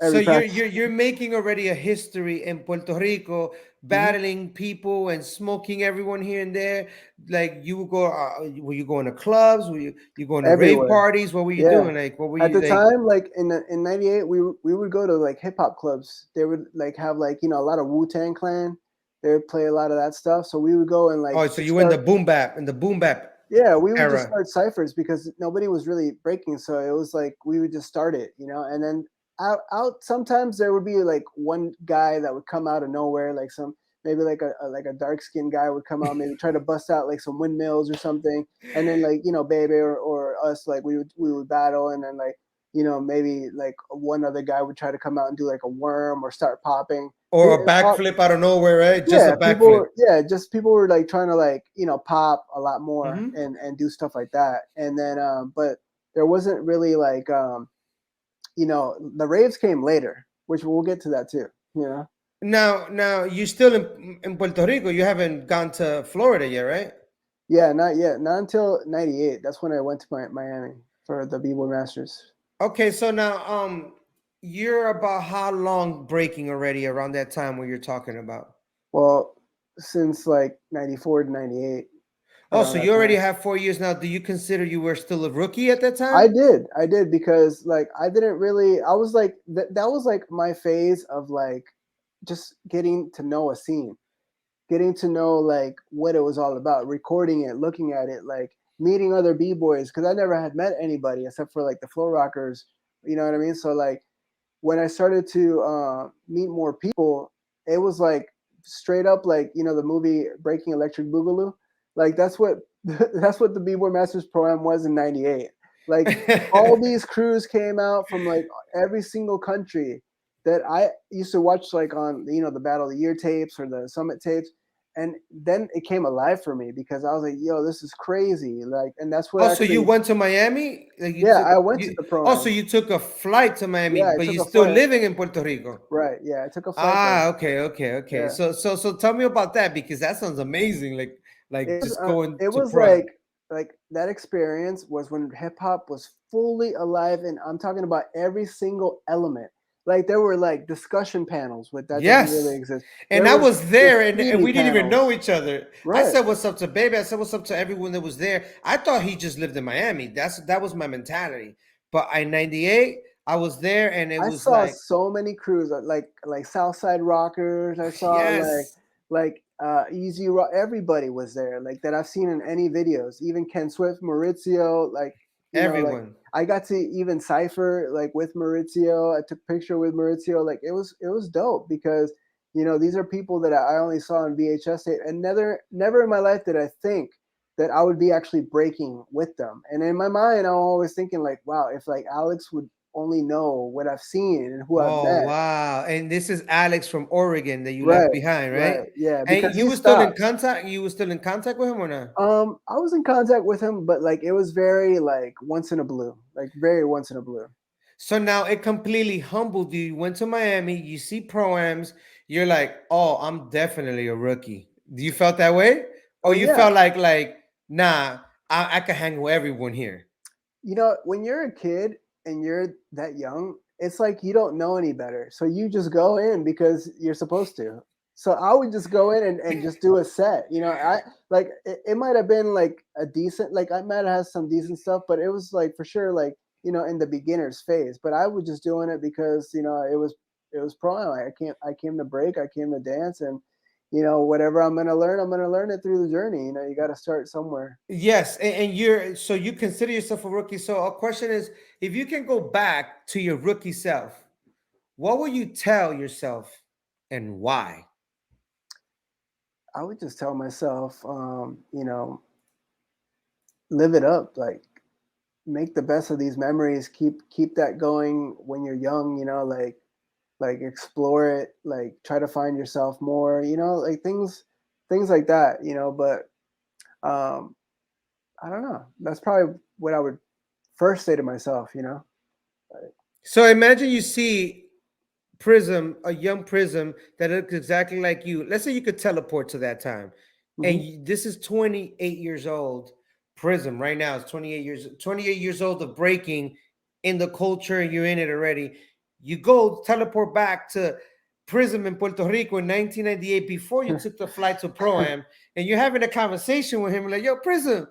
So every practice. you're making already a history in Puerto Rico, Hmm. battling people and smoking everyone here and there. Like you would go, were you going to clubs? Were you going to rave Everywhere. parties? What were you Yeah. doing? Like what were At you the like? time, like in '98, we would go to like hip hop clubs. They would like have like a lot of Wu Tang Clan. They would play a lot of that stuff. So we would go and like Oh, so just you in the start. boom bap, Yeah, we would just era. start ciphers because nobody was really breaking. So it was like we would just start it, and then out sometimes there would be like one guy that would come out of nowhere, like some maybe like a dark skinned guy would come out, maybe try to bust out like some windmills or something, and then like baby or us like we would battle, and then like maybe like one other guy would try to come out and do like a worm or start popping. Or a backflip out of nowhere, right? Just a Yeah, backflip. just people were like trying to like pop a lot more Hmm. and do stuff like that, and then but there wasn't really like the raves came later, which we'll get to that too. Now you still in Puerto Rico. You haven't gone to Florida yet, right? Yeah, not yet, not until '98. That's when I went to Miami for the B-Boy Masters. Okay, so now you're about how long breaking already around that time where you're talking about? Well, since like '94 to '98, Oh, around so that you already time. have 4 years now. Do you consider you were still a rookie at that I time? did. I did because like I didn't really I was like that was like my phase of like just getting to know a scene, getting to know like what it was all about, recording it, looking at it, like meeting other b-boys because I never had met anybody except for like the floor rockers, you know what I mean? So like when I started to meet more people, it was like straight up like the movie Breaking Electric Boogaloo. Like that's what that's what the B-Boy Masters Pro-Am was in '98. Like all these crews came out from like every single country that I used to watch like on the Battle of the Year tapes or the Summit tapes. And then it came alive for me because I was like, "Yo, this is crazy!" Like, and that's what Oh, so you actually, went to Miami? Like you yeah, took I went to you? the Oh, so pro-am. you took a flight to Miami, Yeah, I but took you a still flight. living in Puerto Rico? Right. Yeah, I took a flight there. Ah, okay. Yeah. So tell me about that because that sounds amazing. Like It was just going it to was pro. like that experience was when hip hop was fully alive, and I'm talking about every single element. Like there were like discussion panels, but that doesn't really Yes. exist. And There I was was there and graffiti we didn't even know panels. each other. I Right. said what's up to baby. I said what's up to everyone that was there. I thought he just lived in Miami. That was my mentality. But in 98, I was there and it I was saw like, so many crews like Southside Rockers. I saw yes, Easy Rock. Everybody was there, like that I've seen in any videos. Even Ken Swift, Maurizio, like everyone. I got to even cipher like with Maurizio. I took a picture with Maurizio. Like it was dope because these are people that I only saw on VHS tape, and never in my life did I think that I would be actually breaking with them. And in my mind, I'm always thinking like, wow, if like Alex would only know what I've seen and who I've Oh met. wow. And this is Alex from Oregon that you left Right, behind, right? right, yeah, And because you he were still in stopped. contact? You were still in contact with him or not? I was in contact with him, but like it was very like once in a blue, like very once in a blue. So now it completely humbled you. You went to Miami, you see proams, you're like, oh, I'm definitely a rookie. Do you felt that way? Oh Or you yeah. felt like, nah, I can hang with everyone here. When you're a kid and you're that young, it's like you don't know any better. So you just go in because you're supposed to. So I would just go in and just do a set. I like it might have been like a decent, like I might have had some decent stuff, but it was like for sure like, in the beginner's phase. But I was just doing it because, it was pro. I came to break, I came to dance, and whatever I'm gonna learn it through the journey. You gotta start somewhere. Yes, and you consider yourself a rookie. So a question is, if you can go back to your rookie self, what will you tell yourself and why? I would just tell myself, live it up, like make the best of these memories, keep that going when you're young, like explore it, like try to find yourself more, like things like that, but um I don't know, that's probably what I would first say to myself, like, So imagine you see Prism, a young Prism that looks exactly like you. Let's say you could teleport to that time, and mhm. this is 28 years old. Prism right now is 28 years old of breaking in the culture, and you're in it already. You go teleport back to Prism in Puerto Rico in 1998 before you took the flight to Pro Am, and you're having a conversation with him like, "Yo, Prism,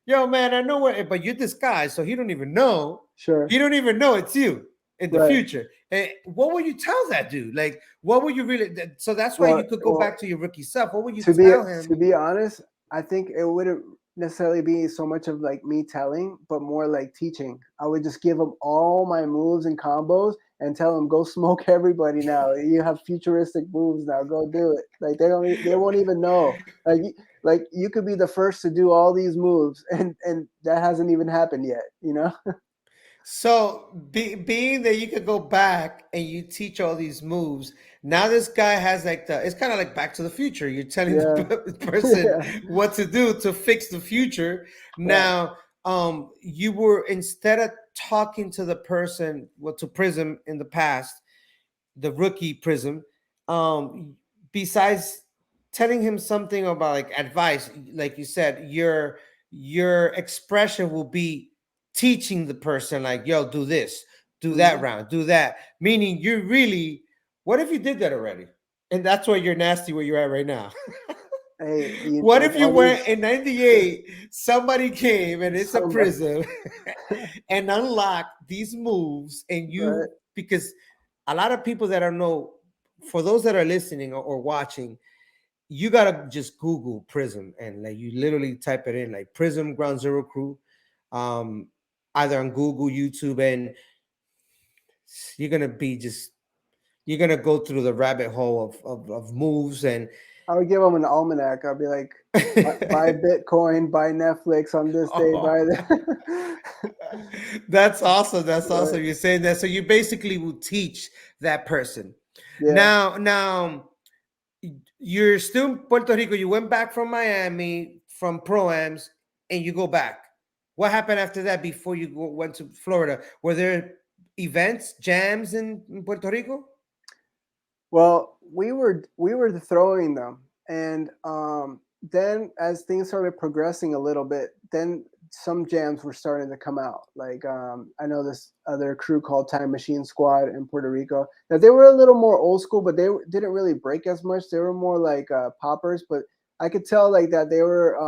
yo, man, I know what," but you're disguised, so he don't even know. Sure. He don't even know it's you in the Right. future. And what would you tell that dude? Like, what would you really? So that's why well you could go back well to your rookie self. What would you to be tell him? to be honest, I think it wouldn't necessarily be so much of like me telling, but more like teaching. I would just give them all my moves and combos and tell them, go smoke everybody now. You have futuristic moves now. Go do it. Like they won't even know. Like you could be the first to do all these moves, and that hasn't even happened yet. So, being that you could go back and you teach all these moves, now this guy has like it's kind of like Back to the Future. You're telling the Yeah. person Yeah. what to do to fix the future. Right. Now, you were, instead of talking to the person, well, to Prism in the past, the rookie Prism, um besides telling him something about like advice, like you said, your expression will be teaching the person like, yo, do this, do that Mhm. round, do that, meaning you really, what if you did that already and that's why you're nasty where you're at right now? Hey, What if you all went these in 98, somebody came and it's a somebody. Prism and unlocked these moves, and Right. you, because a lot of people that don't know, for those that are listening or watching, you gotta just Google Prism and like you literally type it in like Prism Ground Zero Crew, um, either on Google, YouTube, and you're gonna be just, you're gonna go through the rabbit hole of moves and I would give them an almanac. I'd be like, buy Bitcoin, buy Netflix on this day, buy oh, that. that's awesome. That's Right. awesome. You're saying that. So you basically will teach that person. Yeah. Now, you're still in Puerto Rico. You went back from Miami from Proams, and you go back. What happened after that? Before you went to Florida, were there events, jams in Puerto Rico? Well, we were throwing them, and then as things started progressing a little bit, then some jams were starting to come out. Like I know this other crew called Time Machine Squad in Puerto Rico. Now they were a little more old school, but they didn't really break as much. They were more like poppers, but I could tell like that they were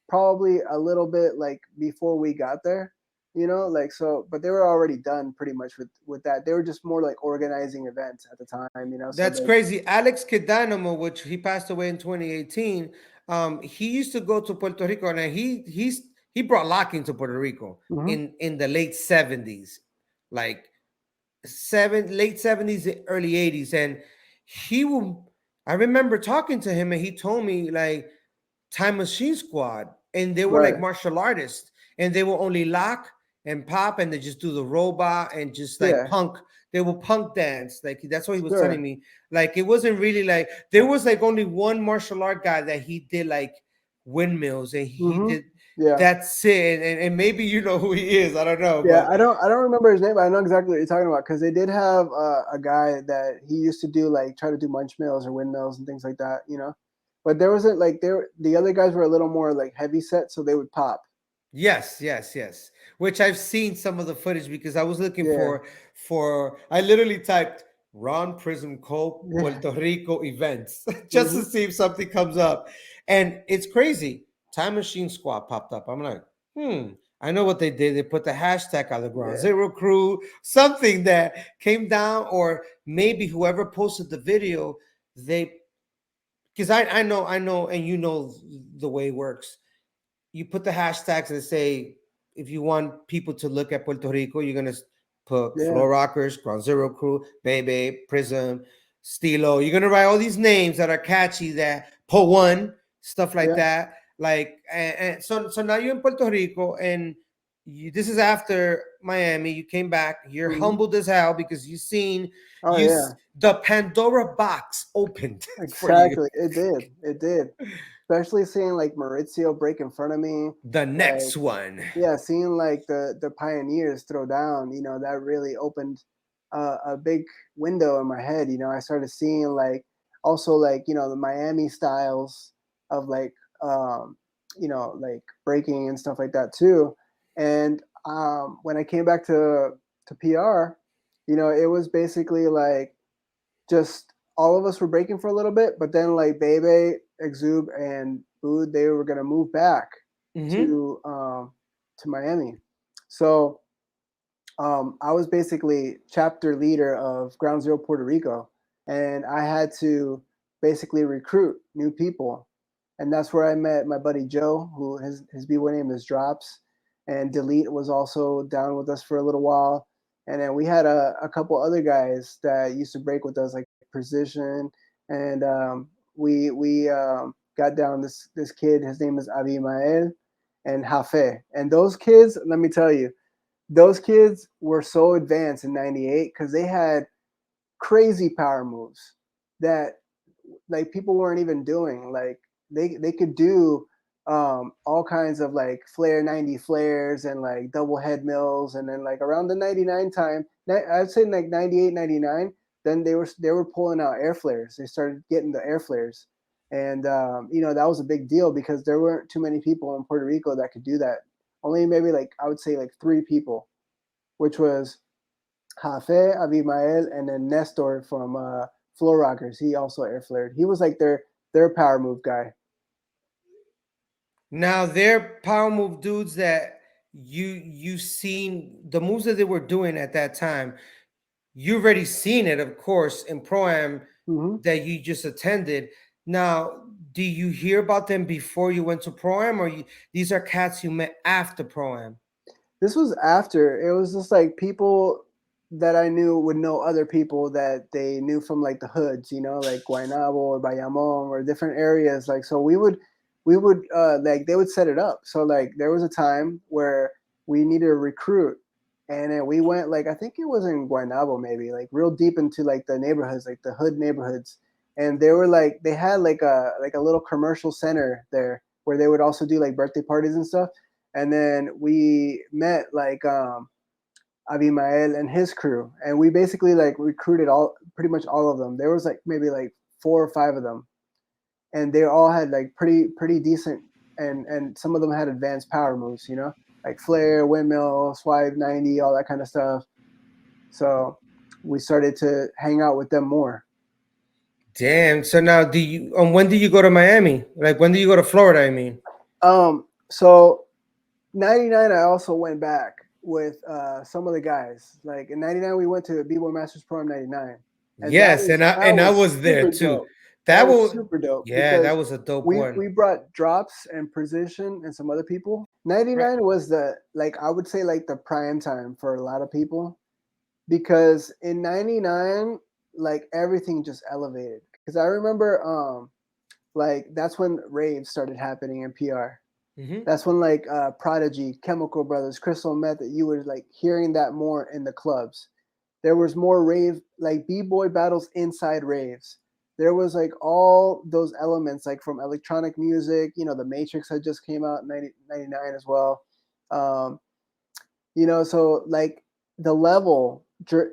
probably a little bit like before we got there. Like so, but they were already done pretty much with that. They were just more like organizing events at the time. So That's they. crazy. Alex Kidynamo, which he passed away in 2018, he used to go to Puerto Rico, and he brought locking to Puerto Rico Mhm. in the late 70s, like late 70s, early 80s, and he will. I remember talking to him, and he told me like Time Machine Squad, and they were like Right. martial artists, and they will only lock and pop, and they just do the robot and just like Yeah. punk. They will punk dance. Like that's what he was telling Sure. me. Like it wasn't really like there was like only one martial art guy that he did like windmills, and he Mhm. did Yeah. That's it. And maybe you know who he is. I don't know, Yeah, but I don't remember his name, but I know exactly what you're talking about because they did have a guy that he used to do like try to do munch mills or windmills and things like that, you know. But there wasn't like there the other guys were a little more like heavy set, so they would pop. yes, yes, yes. Which I've seen some of the footage because I was looking Yeah, for I literally typed Ron Prism Co. yeah, Puerto Rico events just to hmm see if something comes up. And it's crazy. Time Machine Squad popped up. I'm like, I know what they did. They put the hashtag on the Ground yeah, Zero crew, something that came down, or maybe whoever posted the video, they because I know, and you know the way it works. You put the hashtags and say if you want people to look at Puerto Rico, you're gonna put yeah, Floor Rockers, Ground Zero Crew, Bboy, Prism, Stilo. You're gonna write all these names that are catchy, that Po One, stuff like yeah. that. Like and so now you're in Puerto Rico, and this is after Miami. You came back. You're hmm humbled as hell because you've seen Oh yeah, the Pandora box opened for you. exactly. It did. It did. Especially seeing like Maurizio break in front of me, The like next one. yeah, seeing like the pioneers throw down, you know, that really opened a big window in my head. You know, I started seeing like also like you know the Miami styles of like you know like breaking and stuff like that too. And when I came back to PR, you know, it was basically like just all of us were breaking for a little bit, but then like Bebe, Exub, and Boo, they were gonna move back Hmm. to Miami. So I was basically chapter leader of Ground Zero Puerto Rico, and I had to basically recruit new people, and that's where I met my buddy Joe, who his b-boy name is Drops, and Delete was also down with us for a little while, and then we had a couple other guys that used to break with us, like Precision, and we got down this kid. His name is Abimael and Hafe, and those kids, let me tell you, those kids were so advanced in 98 because they had crazy power moves that like people weren't even doing. Like they could do all kinds of like flare 90 flares and like double head mills, and then like around the 99 time, I'd say like 98 99, then they were pulling out air flares. They started getting the air flares, and you know that was a big deal because there weren't too many people in Puerto Rico that could do that. Only maybe like I would say like three people, which was Hafe, Abimael, and then Nestor from Floor Rockers. He also air flared. He was like their power move guy. Now they're power move dudes that you've seen the moves that they were doing at that time. You've already seen it, of course, in Pro-Am hmm that you just attended. Now, do you hear about them before you went to Pro-Am, or these are cats you met after Pro-Am? This was after. It was just like people that I knew would know other people that they knew from like the hoods, you know, like Guaynabo or Bayamon or different areas. Like so we would like they would set it up. So like there was a time where we needed a recruit, and then we went like I think it was in Guaynabo maybe, like real deep into like the neighborhoods, like the hood neighborhoods. And they were like they had like a little commercial center there where they would also do like birthday parties and stuff. And then we met like Abimael and his crew, and we basically like recruited all pretty much all of them. There was like maybe like four or five of them, and they all had like pretty decent, and some of them had advanced power moves, you know, like flare, windmill, swipe 90, all that kind of stuff. So we started to hang out with them more. Damn. So now, do you? When do you go to Miami? Like, when do you go to Florida? I mean, So 99 I also went back with some of the guys. Like in 99 we went to B-Boy Masters Pro 99. And yes, and I was there super too. dope. That That was was, super dope yeah, that because was a dope we one. brought Drops and Precision and some other people. Right. 99 was the like I would say like the prime time for a lot of people because in 99 like everything just elevated. Cuz I remember like that's when raves started happening in PR. Hmm. That's when like Prodigy, Chemical Brothers, Crystal Method, you were like hearing that more in the clubs. There was more rave, like b-boy battles inside raves. there was like all those elements, like from electronic music. You know, the Matrix had just came out in 1999 as well. Um, you know, so like the level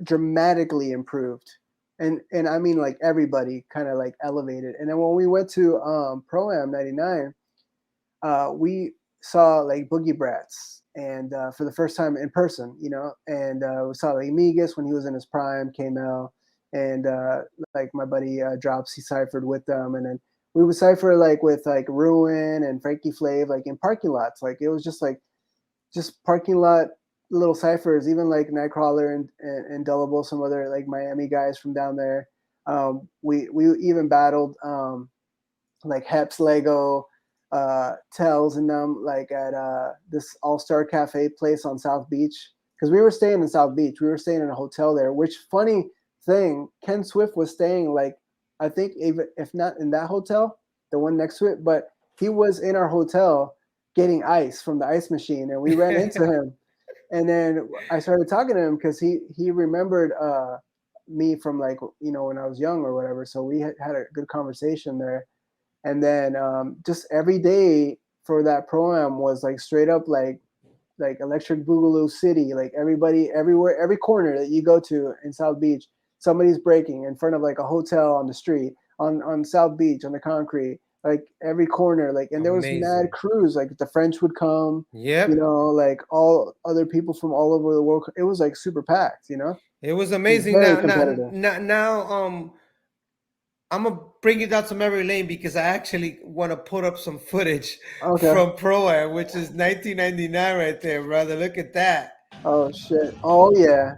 dramatically improved, and I mean like everybody kind of like elevated. And then when we went to Pro Am '99, we saw like Boogie Brats, and for the first time in person, you know, and we saw like Migas when he was in his prime came out, and like my buddy Drops, he ciphered with them, and then we would cipher like with like Ruin and Frankie Flav, like in parking lots. Like it was just like just parking lot little ciphers, even like Nightcrawler and Indelible, some other like Miami guys from down there. We even battled like Heps Lego, Tells and them like at this All Star Cafe place on South Beach, because we were staying in South Beach. We were staying in a hotel there. Which funny thing, Ken Swift was staying like I think even if not in that hotel, the one next to it, but he was in our hotel getting ice from the ice machine, and we ran into him. And then I started talking to him because he remembered me from like you know when I was young or whatever. So we had a good conversation there. And then just every day for that pro-am was like straight up like Electric Boogaloo City. Like everybody everywhere, every corner that you go to in South Beach, somebody's breaking in front of like a hotel on the street, on South Beach on the concrete, like every corner. Like, and there was mad Amazing. crews. Like the French would come, you Yep. know, like all other people from all over the world. It was like super packed, you know. It was It was amazing. very Now, competitive. I'm gonna bring you down to memory lane because I actually want to put up some footage Okay. from Pro Am, which is 1999 right there, brother. Look at that. Oh shit. Oh yeah.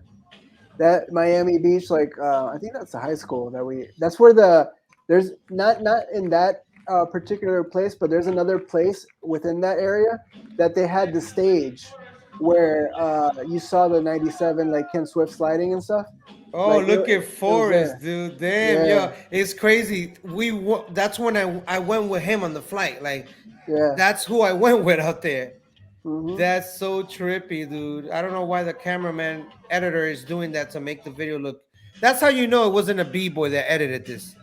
That Miami Beach, like I think that's the high school that we. That's where there's not in that particular place, but there's another place within that area that they had the stage where you saw the '97 like Ken Swift sliding and stuff. Oh, Like look at it was Forrest, there. dude. Damn, Yeah, yo, it's crazy. That's when I went with him on the flight. Like, yeah. that's who I went with out there. Hmm. That's so trippy, dude. I don't know why the cameraman editor is doing that to make the video look. That's how you know it wasn't a b-boy that edited this.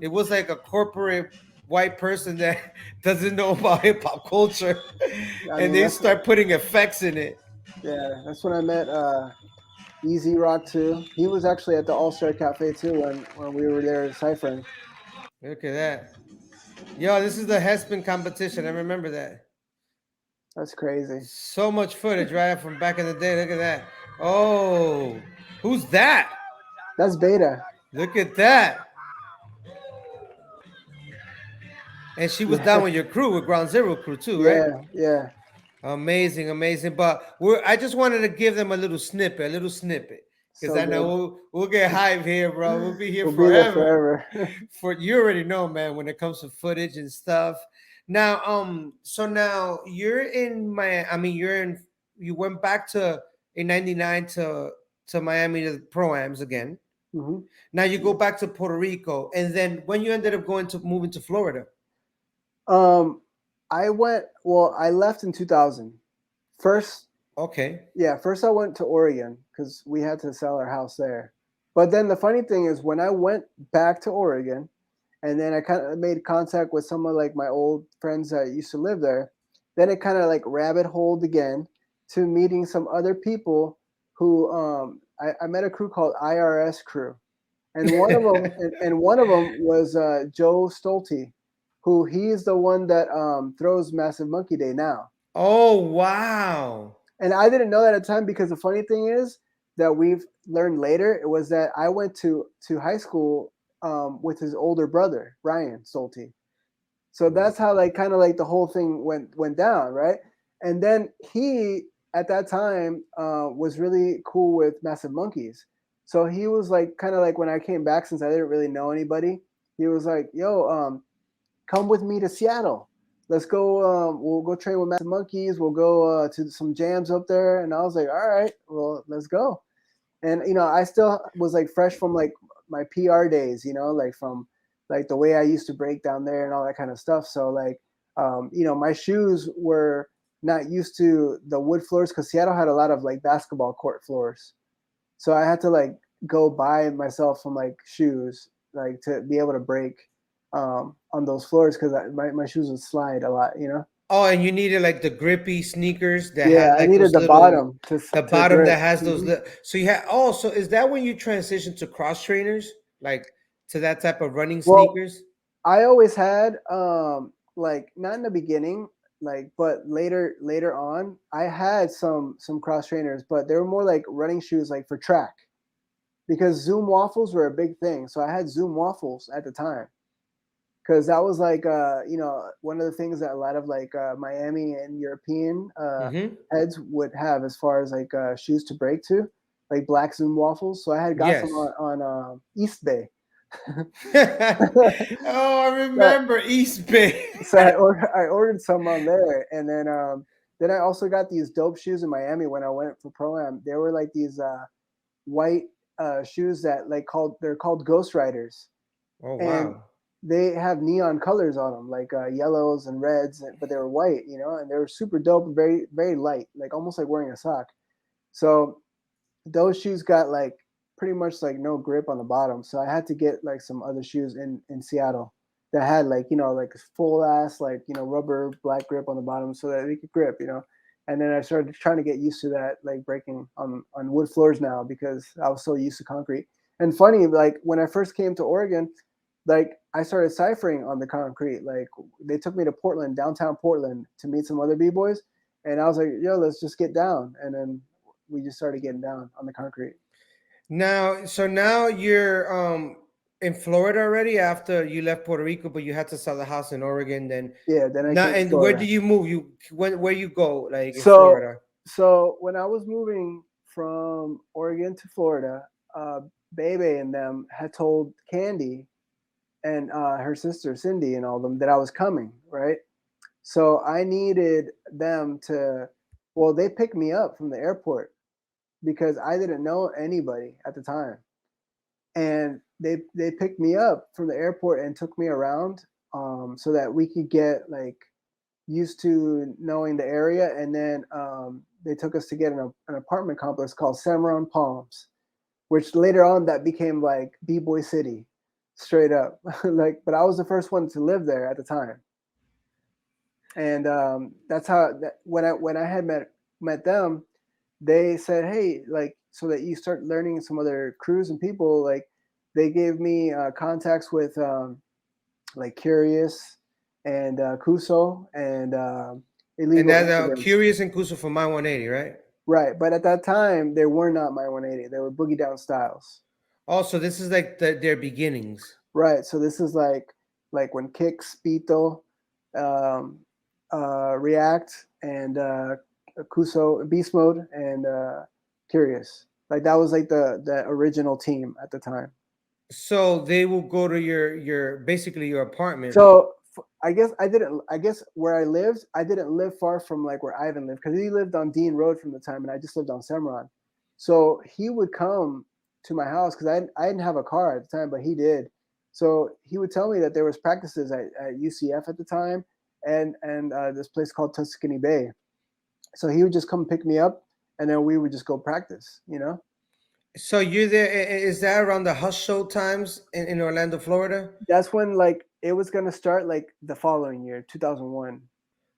It was like a corporate white person that doesn't know about hip hop culture, I and mean they that's start putting effects in it. yeah. That's when I met Easy Rock too. He was actually at the All Star Cafe too when we were there ciphering. Look at that. Yo, this is the Hespin competition. I remember that. That's crazy. So much footage, right, from back in the day. Look at that. Oh, who's that? That's Beta. Look at that. And she was down Yeah, with your crew, with Ground Zero crew too, right? yeah, yeah. Amazing, amazing. But I just wanted to give them a little snippet, because So I know good. we'll get hype here, bro. We'll be here We'll be there forever. forever. For you already know, man, when it comes to footage and stuff. Now, so now you're in my. I mean, you went back to in '99 to Miami to the pro-ams again. Hmm. Now you go Yeah. back to Puerto Rico, and then when you ended up moving to Florida. Um, I went. Well, I left in 2000. First, Okay. yeah. First, I went to Oregon because we had to sell our house there. But then the funny thing is, when I went back to Oregon, and then I kind of made contact with some of like my old friends that used to live there. Then it kind of like rabbit holed again to meeting some other people who I met a crew called IRS crew, and one of them and one of them was Joe Stolte, who he's the one that throws Massive Monkey Day now. Oh, wow. And I didn't know that at the time because the funny thing is that we've learned later it was that I went to high school with his older brother Ryan Stolte. So that's how like kind of like the whole thing went down, right? And then he at that time was really cool with Massive Monkeys. So he was like kind of like when I came back since I didn't really know anybody, he was like, "Yo, come with me to Seattle. Let's go. We'll go train with Massive Monkeys. We'll go to some jams up there." And I was like, "All right, well, let's go." And you know, I still was like fresh from like my PR days, you know, like from like the way I used to break down there and all that kind of stuff. So like, you know, my shoes were not used to the wood floors because Seattle had a lot of like basketball court floors. So I had to like go buy myself some like shoes like to be able to break on those floors because my shoes would slide a lot, you know. Oh, and you needed like the grippy sneakers that Yeah, had I like needed those the little, bottom to the to bottom grip. that has those little. So you had. Oh, so is that when you transitioned to cross trainers, like to that type of running Well, sneakers? I always had like not in the beginning, like but later on, I had some cross trainers, but they were more like running shoes like for track because Zoom waffles were a big thing. So I had Zoom waffles at the time because that was like you know, one of the things that a lot of like Miami and European Mm-hmm. heads would have as far as like shoes to break to, like black Zoom waffles. So I had got some Yes. on East Bay. Oh, I So remember East Bay. so I ordered some on there, and then I also got these dope shoes in Miami when I went for pro am. They were like these white shoes that like they're called Ghost Riders, Oh and wow. they have neon colors on them, like yellows and reds, but they were white, you know, and they were super dope, very very light, like almost like wearing a sock. So those shoes got like pretty much like no grip on the bottom. So I had to get like some other shoes in Seattle that had like, you know, like full ass like, you know, rubber black grip on the bottom so that they could grip, you know. And then I started trying to get used to that, like breaking on wood floors now because I was so used to concrete. And funny, like when I first came to Oregon, like I started ciphering on the concrete. Like they took me to Portland, downtown Portland, to meet some other b-boys, and I was like, "Yo, let's just get down." And then we just started getting down on the concrete. Now, so now you're in Florida already after you left Puerto Rico, but you had to sell the house in Oregon. Then Yeah, then I now, came to and where do Florida. you move? You where you go like in So, Florida? so when I was moving from Oregon to Florida, Bebe and them had told Candy and her sister Cindy and all them that I was coming, right? So I needed them to, well, they picked me up from the airport because I didn't know anybody at the time, and they picked me up from the airport and took me around, so that we could get like used to knowing the area, and then they took us to get an apartment complex called Cimarron Palms, which later on that became like Bboy City, straight up. Like, but I was the first one to live there at the time, and that's how that when I had met them, they said, hey, like so that you start learning some other crews and people, like they gave me contacts with like Curious and Kuso and And illegal that immigrants. Curious inclusive for my 180, right? Right, but at that time they were not my 180. They were Boogie Down Styles. Also, this is like their beginnings. Right, so this is like when Kicks, Pito, um, React, and Kuso, Beast Mode, and Curious. Like that was like the original team at the time. So they will go to your basically your apartment. So I guess I didn't. I guess where I lived, I didn't live far from like where Ivan lived because he lived on Dean Road from the time, and I just lived on Cimarron. So he would come to my house because I didn't have a car at the time, but he did. So he would tell me that there was practices at UCF at the time, and this place called Tuscany Bay. So he would just come pick me up, and then we would just go practice. You know, So you're there. Is that around the Hush Show times in Orlando, Florida? that's when like it was gonna start like the following year, 2001.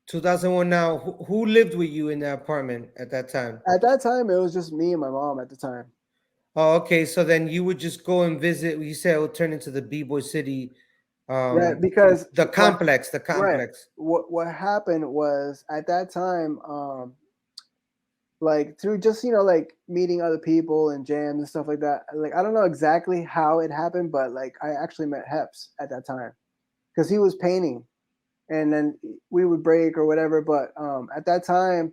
2001. Now, who lived with you in the apartment at that time? At that time, it was just me and my mom at the time. Oh, okay. So then you would just go and visit. You said it would turn into the B-Boy City, Right, um, because the complex, the right, complex. what happened was at that time, like through just like meeting other people and jams and stuff like that. Like I don't know exactly how it happened, but like I actually met Heps at that time because he was painting, and then we would break or whatever. But at that time,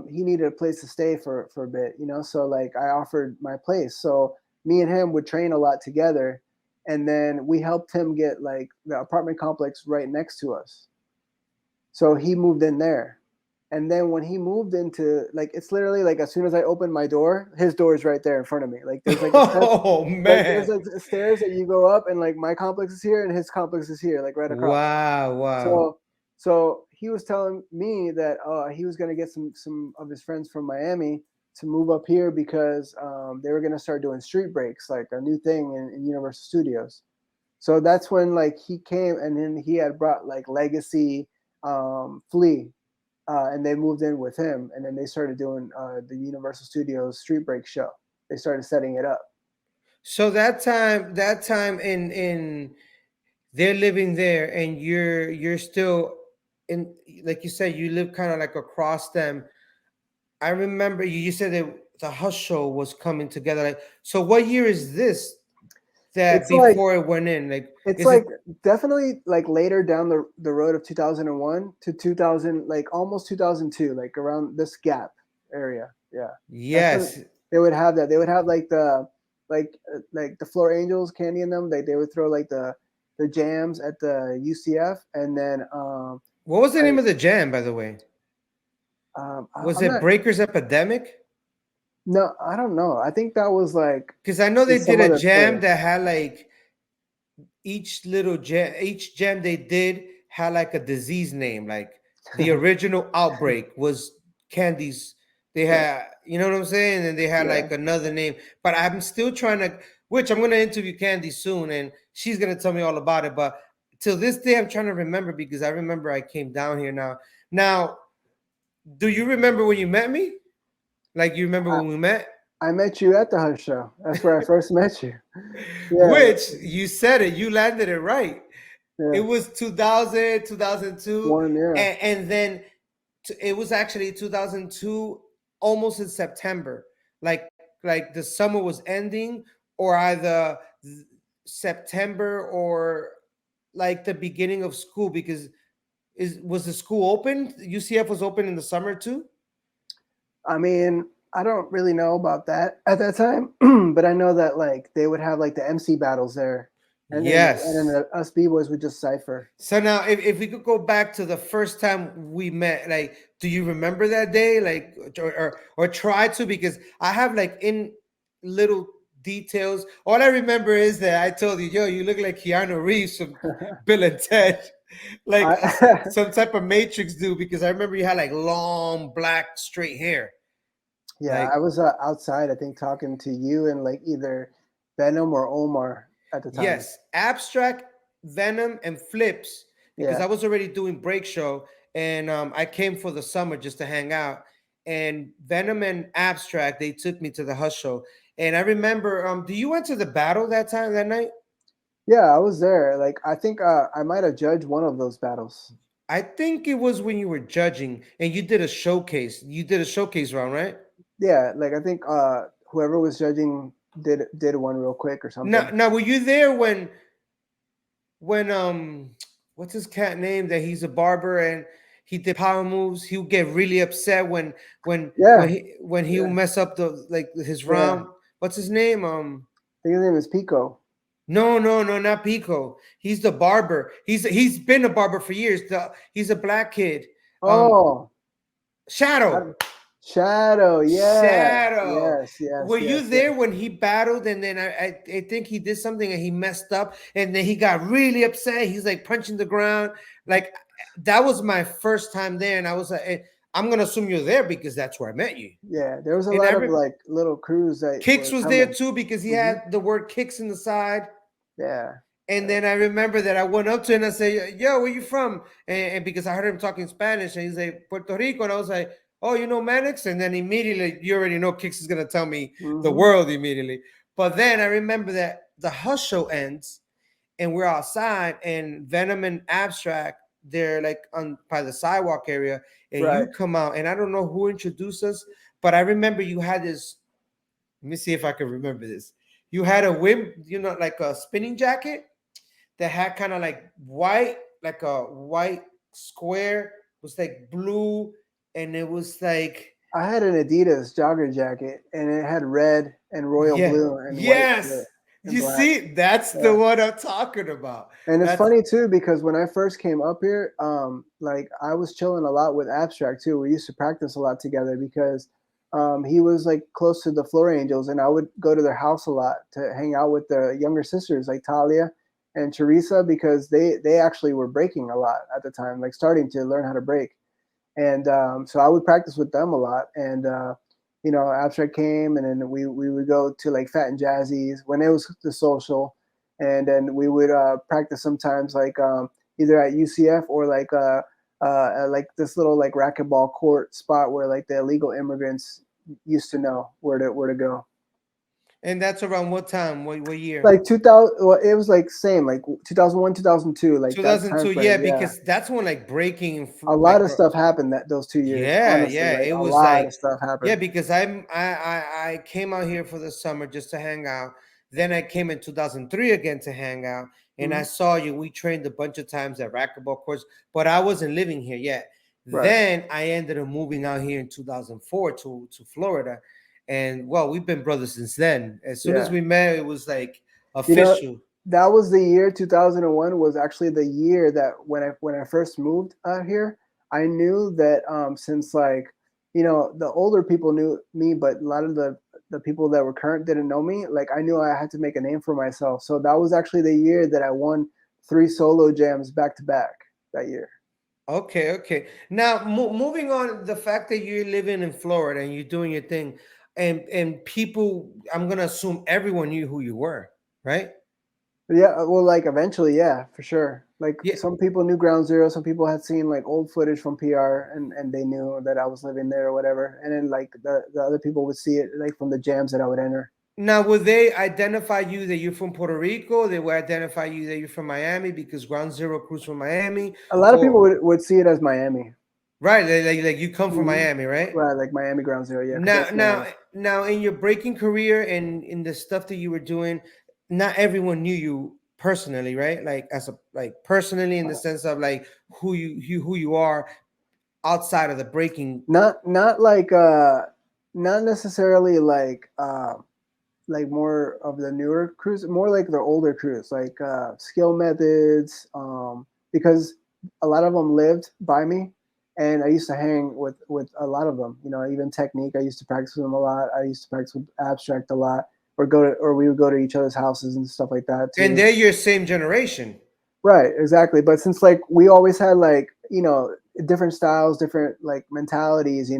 he needed a place to stay for a bit, So like I offered my place, so me and him would train a lot together, and then we helped him get like the apartment complex right next to us. So he moved in there. And then when he moved into like it's literally like as soon as I opened my door, his door is right there in front of me. Like there's like a step, Oh like there's man! like stairs that you go up, and like my complex is here and his complex is here, like right across. Wow, wow. So he was telling me that he was gonna get some of his friends from Miami move up here because they were gonna start doing street breaks, like a new thing in Universal Studios. So that's when like he came, and then he had brought like Legacy, Flea, and they moved in with him, and then they started doing the Universal Studios Street Break show. They started setting it up. So that time in they're living there, and you're still in, like you said, you live kind of like across them. I remember you said that the Hush Show was coming together. Like, so what year is this? That It's like before it went in, like, it's is it? like definitely like later down the road of 2001 to 2000, like almost 2002, like around this gap area. Yeah, that's when Yes. they would have that. They would have like the Floor Angels, Candy and them. They would throw like the jams at the UCF, and then What was the I name of the jam, by the way? Was I'm it not. Breakers Epidemic? No, I don't know. I think that was like Because I know in they did some a other jam place. that had like each jam they did had like a disease name. Like the original outbreak was Candy's. They Yeah, had, you know what I'm saying, and they had yeah. like another name. But I'm still trying to. Which I'm gonna interview Candy soon, and she's gonna tell me all about it. But till this day, I'm trying to remember because I remember I came down here now. Now, do you remember when you met me? Like you remember I, when we met? I met you at the Hush Show. That's where I first met you. Yeah, Which you said it, you landed it right. It yeah. was 2000, 2002, One, yeah. and then it was actually 2002, almost in September. Like the summer was ending, or either September or like the beginning of school, because is was the school open? UCF was open in the summer too? I mean, I don't really know about that at that time, but I know that like they would have like the MC battles there, and then Yes. us B boys would just cipher. So now, if we could go back to the first time we met, like, do you remember that day? Like, or try to, because I have like in little details. All I remember is that I told you, yo, you look like Keanu Reeves from Bill and Ted, like I some type of Matrix dude, because I remember you had like long black straight hair. yeah, I Like, was outside, I think, talking to you and like either Venom or Omar at the time. yes, Abstract, Venom, and Flips, because Yeah, I was already doing break show, and I came for the summer just to hang out. And Venom and Abstract, they took me to the Hush show. And I remember, do you went to the battle that time that night? yeah, I was there. Like I think I might have judged one of those battles. I think it was when you were judging and you did a showcase. You did a showcase round, right? Yeah, like I think whoever was judging did one real quick or Now, something. now were you there when what's his cat name, that he's a barber and he did power moves? He would get really upset Yeah, when he would yeah, mess up the like his yeah. round. What's his name? I think his name is Pico. No, no, no, not Pico. He's the barber. He's been a barber for years. He's a black kid. Um Oh, Shadow. Shadow. Yeah. Shadow. Yes, yes, Were you yes, there yes. when he battled, and then I think he did something and he messed up, and then he got really upset. He's like punching the ground. Like, that was my first time there, and I was like, I'm gonna assume you're there because that's where I met you. Yeah, there was a And lot of like little crews that Kicks were was there coming. too because he Hmm. had the word kicks in the side. Yeah. And then I remember that I went up to him and I said, yo, where you from? And because I heard him talking Spanish, and he's like, Puerto Rico. And I was like, oh, you know Mannix? And then immediately, you already know Kicks is going to tell me the Hmm. world immediately. But then I remember that the Hush show ends and we're outside, and Venom and Abstract, they're like on by the sidewalk area, and Right. you come out, and I don't know who introduced us, but I remember you had this. Let me see if I can remember this. You had a whip, like a spinning jacket that had kind of like white, like a white square, was like blue, and it was like, I had an Adidas jogger jacket, and it had red and royal yeah, blue and white yes. and You black. see, that's the Yeah. one I'm talking about. And it's That's funny too because when I first came up here, like I was chilling a lot with Abstract too. We used to practice a lot together because he was like close to the Floor Angels, and I would go to their house a lot to hang out with the younger sisters like Talia and Teresa because they actually were breaking a lot at the time, like starting to learn how to break. And so I would practice with them a lot. And Abstract came, and then we would go to like Fat and Jazzy's when it was the social, and then we would practice sometimes like either at UCF or like this little like racquetball court spot where like the illegal immigrants used to know where to go. And that's around what time? What year? Like 2000, well, it was like same like 2001, 2002, like that time 2002. Yeah, frame. Yeah, because that's when like breaking a lot of stuff happened that those 2 years. yeah, Honestly, yeah. like It a was lot like of stuff yeah, happened. because I came out here for the summer just to hang out. Then I came in 2003 again to hang out, and I Mhm. saw you. We trained a bunch of times at racquetball courts, but I wasn't living here yet. Right. Then I ended up moving out here in 2004 to Florida, and well, we've been brothers since then. As soon as Yeah. we met, it was like You know, official. that was the year 2001 was actually the year that when I first moved out here, I knew that since like the older people knew me, but a lot of the people that were current didn't know me. Like I knew I had to make a name for myself. So that was actually the year that I won 3 solo jams back to back that year. Okay, okay. Now, moving on, the fact that you're living in Florida and you're doing your thing, and people, I'm gonna assume everyone knew who you were, right? Yeah, well, like eventually, yeah, for sure. Like Yeah. some people knew Ground Zero, some people had seen like old footage from PR, and they knew that I was living there or whatever. And then like the other people would see it like from the jams that I would enter. Now, would they identify you that you're from Puerto Rico? They would identify you that you're from Miami because Ground Zero crew's from Miami, A lot of people or would see it as Miami. right? Like you come from Hmm. Miami, right? Right, like Miami Ground Zero, yeah, because Now, that's now, Miami. now, in your breaking career and in the stuff that you were doing, not everyone knew you personally, right? Like as a like personally in the sense of like who you are outside of the breaking. Not like not necessarily like more of the newer crews, more like the older crews, like skill methods, because a lot of them lived by me, and I used to hang with a lot of them. Even technique, I used to practice with them a lot. I used to practice with abstract a lot, or we would go to each other's houses and stuff like that And too. they're your same generation. Right, exactly. But since like we always had like different styles, different like mentalities,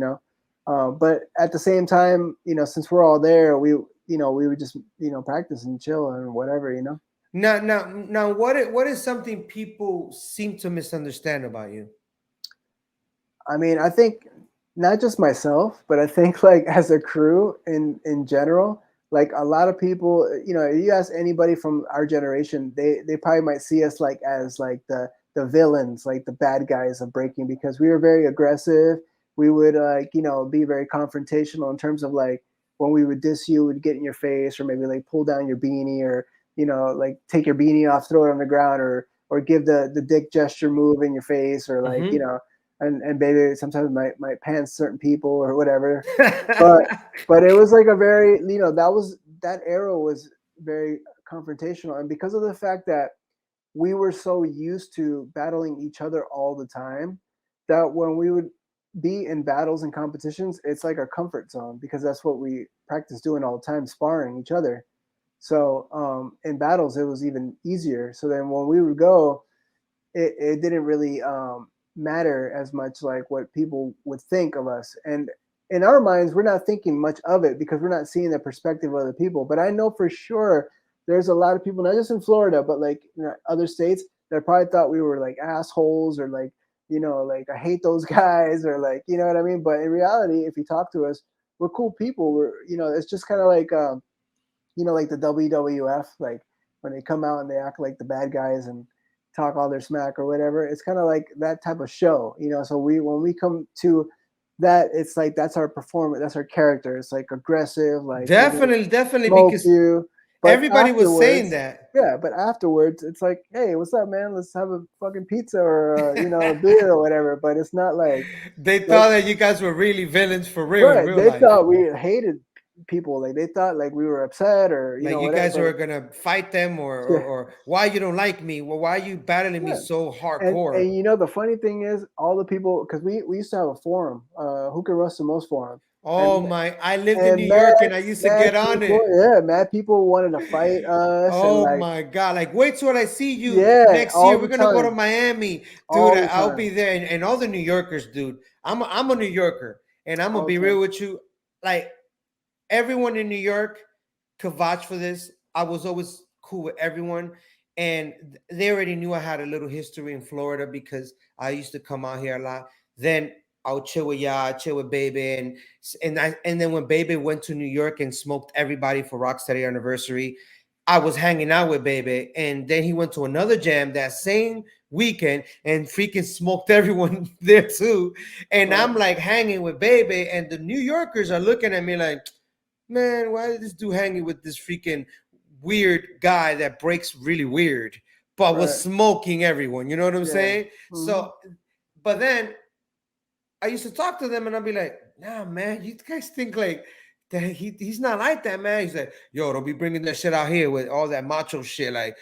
but at the same time, since we're all there, we would just practice and chill and whatever. Now, what is something people seem to misunderstand about you? I mean, I think not just myself, but I think like as a crew in general, like a lot of people, if you ask anybody from our generation, they probably might see us like as like the villains, like the bad guys of breaking, because we were very aggressive. We would like be very confrontational in terms of like when we would diss you, would get in your face, or maybe like pull down your beanie, or like take your beanie off, throw it on the ground, or give the dick gesture move in your face, or like Hmm. and maybe sometimes might pan certain people or whatever. But but it was like a very that era was very confrontational, and because of the fact that we were so used to battling each other all the time, that when we would be in battles and competitions, it's like a comfort zone because that's what we practice doing all the time, sparring each other. So in battles, it was even easier. So then when we would go, it didn't really matter as much like what people would think of us. And in our minds, we're not thinking much of it because we're not seeing the perspective of other people. But I know for sure there's a lot of people, not just in Florida, but like other states that probably thought we were like assholes, or like, like I hate those guys, or like, you know what I mean? But in reality, if you talk to us, we're cool people. It's just kind of like, like the WWF, like when they come out and they act like the bad guys and talk all their smack or whatever. It's kind of like that type of show. So when we come to that, it's like that's our performance, that's our character. It's like aggressive, like we're gonna Definitely, smoke because you. But everybody was saying afterwards, that. yeah, but afterwards, it's like, hey, what's up, man? Let's have a fucking pizza or a beer or whatever. But it's not They like thought that you guys were really villains for real in right. real They life. thought we hated people. Like they thought like we were upset or Like you guys were whatever. gonna fight them, or, or Yeah, or why you don't like me? Well, why are you battling me yeah. so And hardcore? the funny thing is, all the people, because we used to have a forum, who can rush the most forum, Oh and my! I lived in New and York and I used to mad get on people, it. yeah, mad people wanted to fight us, and Oh like, my God! Like, wait till I see you yeah, next year. all We're the gonna go to time, Miami, dude. all the I'll be time, there, and all the New Yorkers, dude. I'm a New Yorker, and I'm gonna all be the real time. with you. Like, everyone in New York could vouch for this. I was always cool with everyone, and they already knew I had a little history in Florida because I used to come out here a lot. Then I would chill with y'all, chill with Baby, and then when Baby went to New York and smoked everybody for Rocksteady anniversary, I was hanging out with Baby, and then he went to another jam that same weekend and freaking smoked everyone there too. And Right. I'm like hanging with Baby, and the New Yorkers are looking at me like, man, why is this dude hanging with this freaking weird guy that breaks really weird, but was Right. smoking everyone? You know what I'm Yeah. saying? Hmm. So, but then I used to talk to them and I'd be like, nah, man, you guys think like that he's not like that, man. He's like, yo, don't be bringing that shit out here with all that macho shit. Like,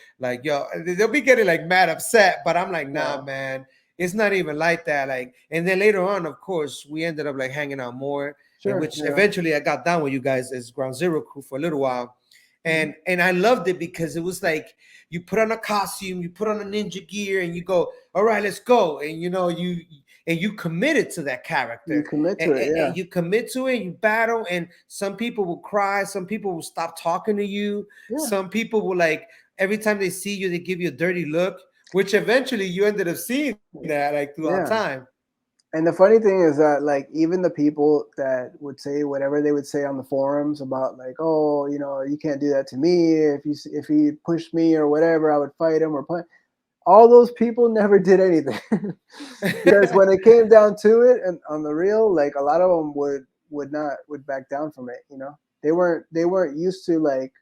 yo, they'll be getting like mad upset. But I'm like, nah, Yeah. man, it's not even like that. Like, and then later on, of course, we ended up like hanging out more, and Sure. which Yeah. eventually I got down with you guys as Ground Zero crew for a little while. Hmm. And I loved it because it was like you put on a costume, you put on a ninja gear, and you go, all right, let's go. And you committed to that You character, commit and, to it. Yeah. and you commit to it, you battle, and some people will cry, some people will stop talking to you, Yeah. some people will like every time they see you they give you a dirty look, which eventually you ended up seeing that like throughout Yeah. time. And the funny thing is that like even the people that would say whatever they would say on the forums about like, oh, you can't do that to me, if he pushed me or whatever, I would fight him or put all those people never did anything. Because when it came down to it and on the real, like a lot of them would back down from it. They weren't used to like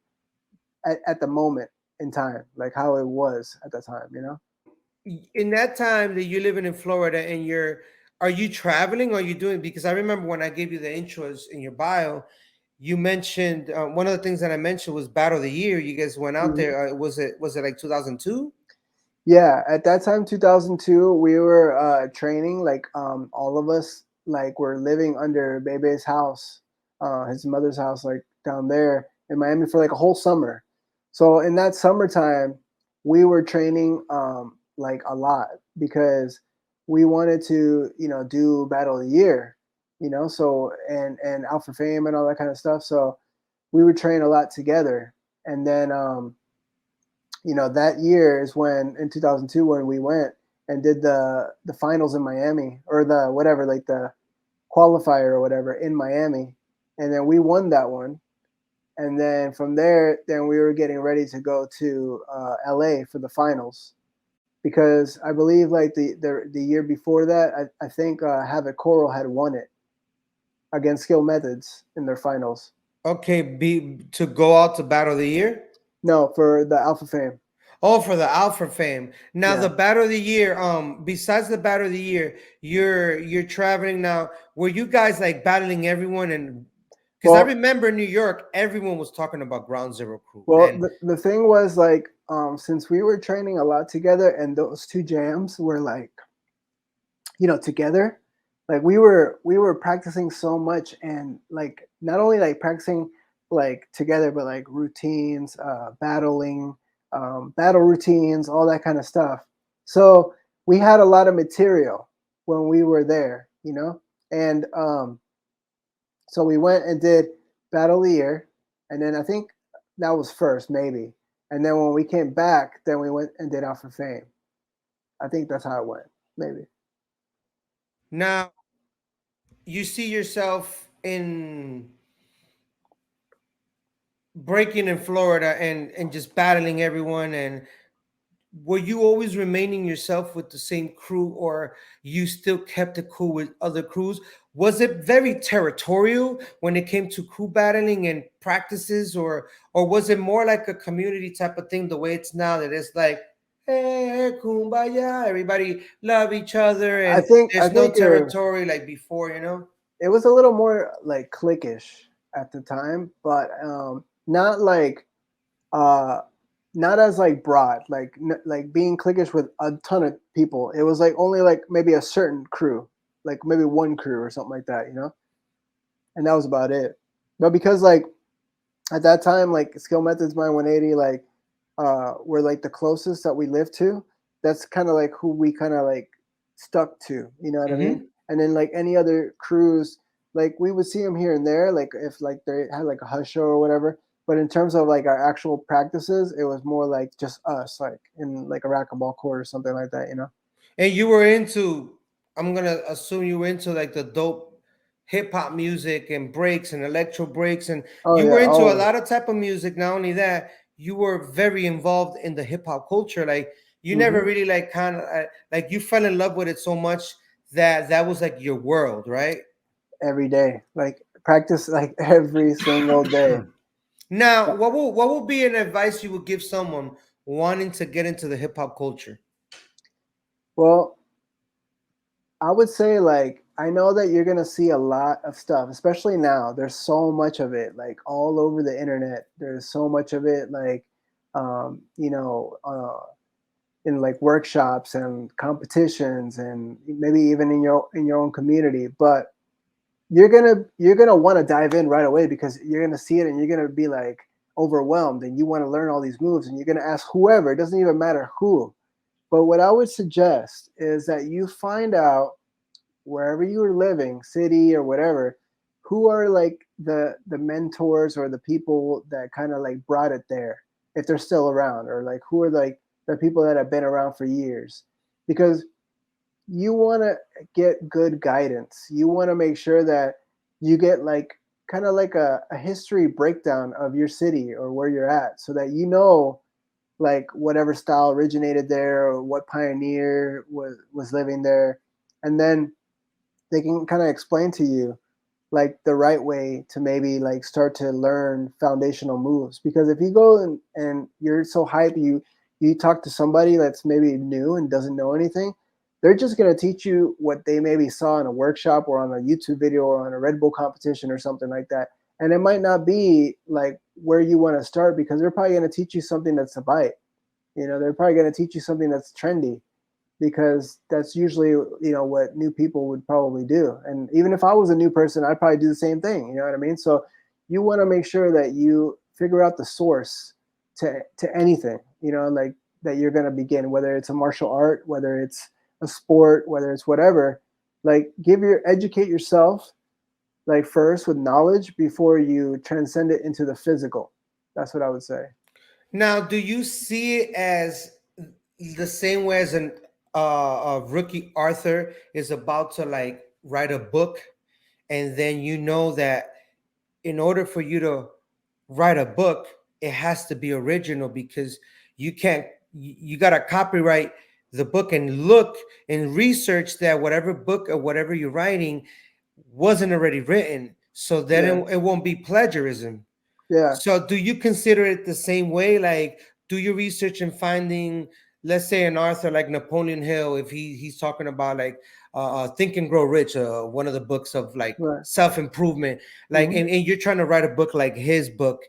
at the moment in time, like how it was at the time. In that time that you're living in Florida and are you traveling or are you doing, because I remember when I gave you the intros in your bio, you mentioned one of the things that I mentioned was Battle of the Year. You guys went out Mhm. there. Was it like 2002? Yeah, at that time, 2002, we were training. Like all of us, like were living under Bebe's house, his mother's house, like down there in Miami for like a whole summer. So in that summertime, we were training like a lot because we wanted to, do Battle of the Year, So and Out for Fame and all that kind of stuff. So we would train a lot together, and then that year is when in 2002 when we went and did the finals in Miami, or the whatever, like the qualifier or whatever in Miami, and then we won that one. And then from there, then we were getting ready to go to LA for the finals, because I believe like the year before that, I think Havoc Coral had won it against Skill Methods in their finals. Okay, be to go out to Battle of the Year. No, for the Alpha Fame. Oh, for the Alpha Fame. Now Yeah. the Battle of the Year. Besides the Battle of the Year, you're traveling now. Were you guys like battling everyone? And because I Well, remember in New York, everyone was talking about Ground Zero Crew. Well, And the thing was like, since we were training a lot together, and those two jams were like, together, like we were practicing so much, and like not only like practicing like together, but like routines, battling, battle routines, all that kind of stuff. So we had a lot of material when we were there, and so we went and did Battle of the Year, and then I think that was first, maybe. And then when we came back, then we went and did Out for Fame. I think that's how it went, maybe. now you see yourself in breaking in Florida and just battling everyone. And were you always remaining yourself with the same crew, or you still kept it cool with other crews? Was it very territorial when it came to crew battling and practices, or was it more like a community type of thing the way it's now, that it's like, hey, kumbaya, everybody love each other I and think I there's no think territory like before? it was a little more like cliquish at the time, but not like uh, not as like broad, like like being cliquish with a ton of people. It was like only like maybe a certain crew, like maybe one crew or something like that, and that was about it. But because like at that time, like Skill Methods, My 180, like were like the closest that we lived to. That's kind of like who we kind of like stuck to, you know what I mean? Hmm. And then like any other crews, Like we would see them here and there, like if like they had like a hush show or whatever. But in terms of like our actual practices, it was more like just us, like in like a racquetball court or something like that, you know? And you were into, I'm gonna assume you were into like the dope hip hop music and breaks and electro breaks, and Oh you yeah, were into a always. lot of type of music. Not only that, you were very involved in the hip hop culture. Like you never Hmm. really like kind of like you fell in love with it so much that that was like your world, right? Every day, like practice like every single day. Now, what will be an advice you would give someone wanting to get into the hip hop culture? Well, I would say like I know that you're gonna see a lot of stuff, especially now. There's so much of it, like all over the internet. There's so much of it, like you know, in like workshops and competitions, and maybe even in your own community. But you're gonna want to dive in right away because you're gonna see it and you're gonna be like overwhelmed, and you want to learn all these moves, and you're gonna ask whoever. It doesn't even matter who. But what I would suggest is that you find out wherever you are living, city or whatever, who are like the mentors or the people that kind of like brought it there, if they're still around, or like who are like the people that have been around for years, because you want to get good guidance. You want to make sure that you get like kind of like a history breakdown of your city or where you're at, so that you know like whatever style originated there or what pioneer was living there, and then they can kind of explain to you like the right way to maybe like start to learn foundational moves. Because if you go and you're so hype, you talk to somebody that's maybe new and doesn't know anything, they're just going to teach you what they maybe saw in a workshop or on a YouTube video or on a Red Bull competition or something like that, and it might not be like where you want to start, because they're probably going to teach you something that's a bite. You know, they're probably going to teach you something that's trendy, because that's usually, what new people would probably do. And even if I was a new person, I'd probably do the same thing. You know what I mean? So you want to make sure that you figure out the source to anything, like that you're going to begin, whether it's a martial art, whether it's a sport, whether it's whatever. Like educate yourself like first with knowledge before you transcend it into the physical. That's what I would say. Now, do you see it as the same way as a rookie Arthur is about to like write a book, and then you know that in order for you to write a book, it has to be original because you can't, you got to copyright the book and look and research that whatever book or whatever you're writing wasn't already written, so then Yeah. it won't be plagiarism. Yeah. So do you consider it the same way? Like, do your research and finding, let's say an author like Napoleon Hill, if he's talking about like Think and Grow Rich, one of the books of like Right. self-improvement, like, Hmm. and you're trying to write a book like his book,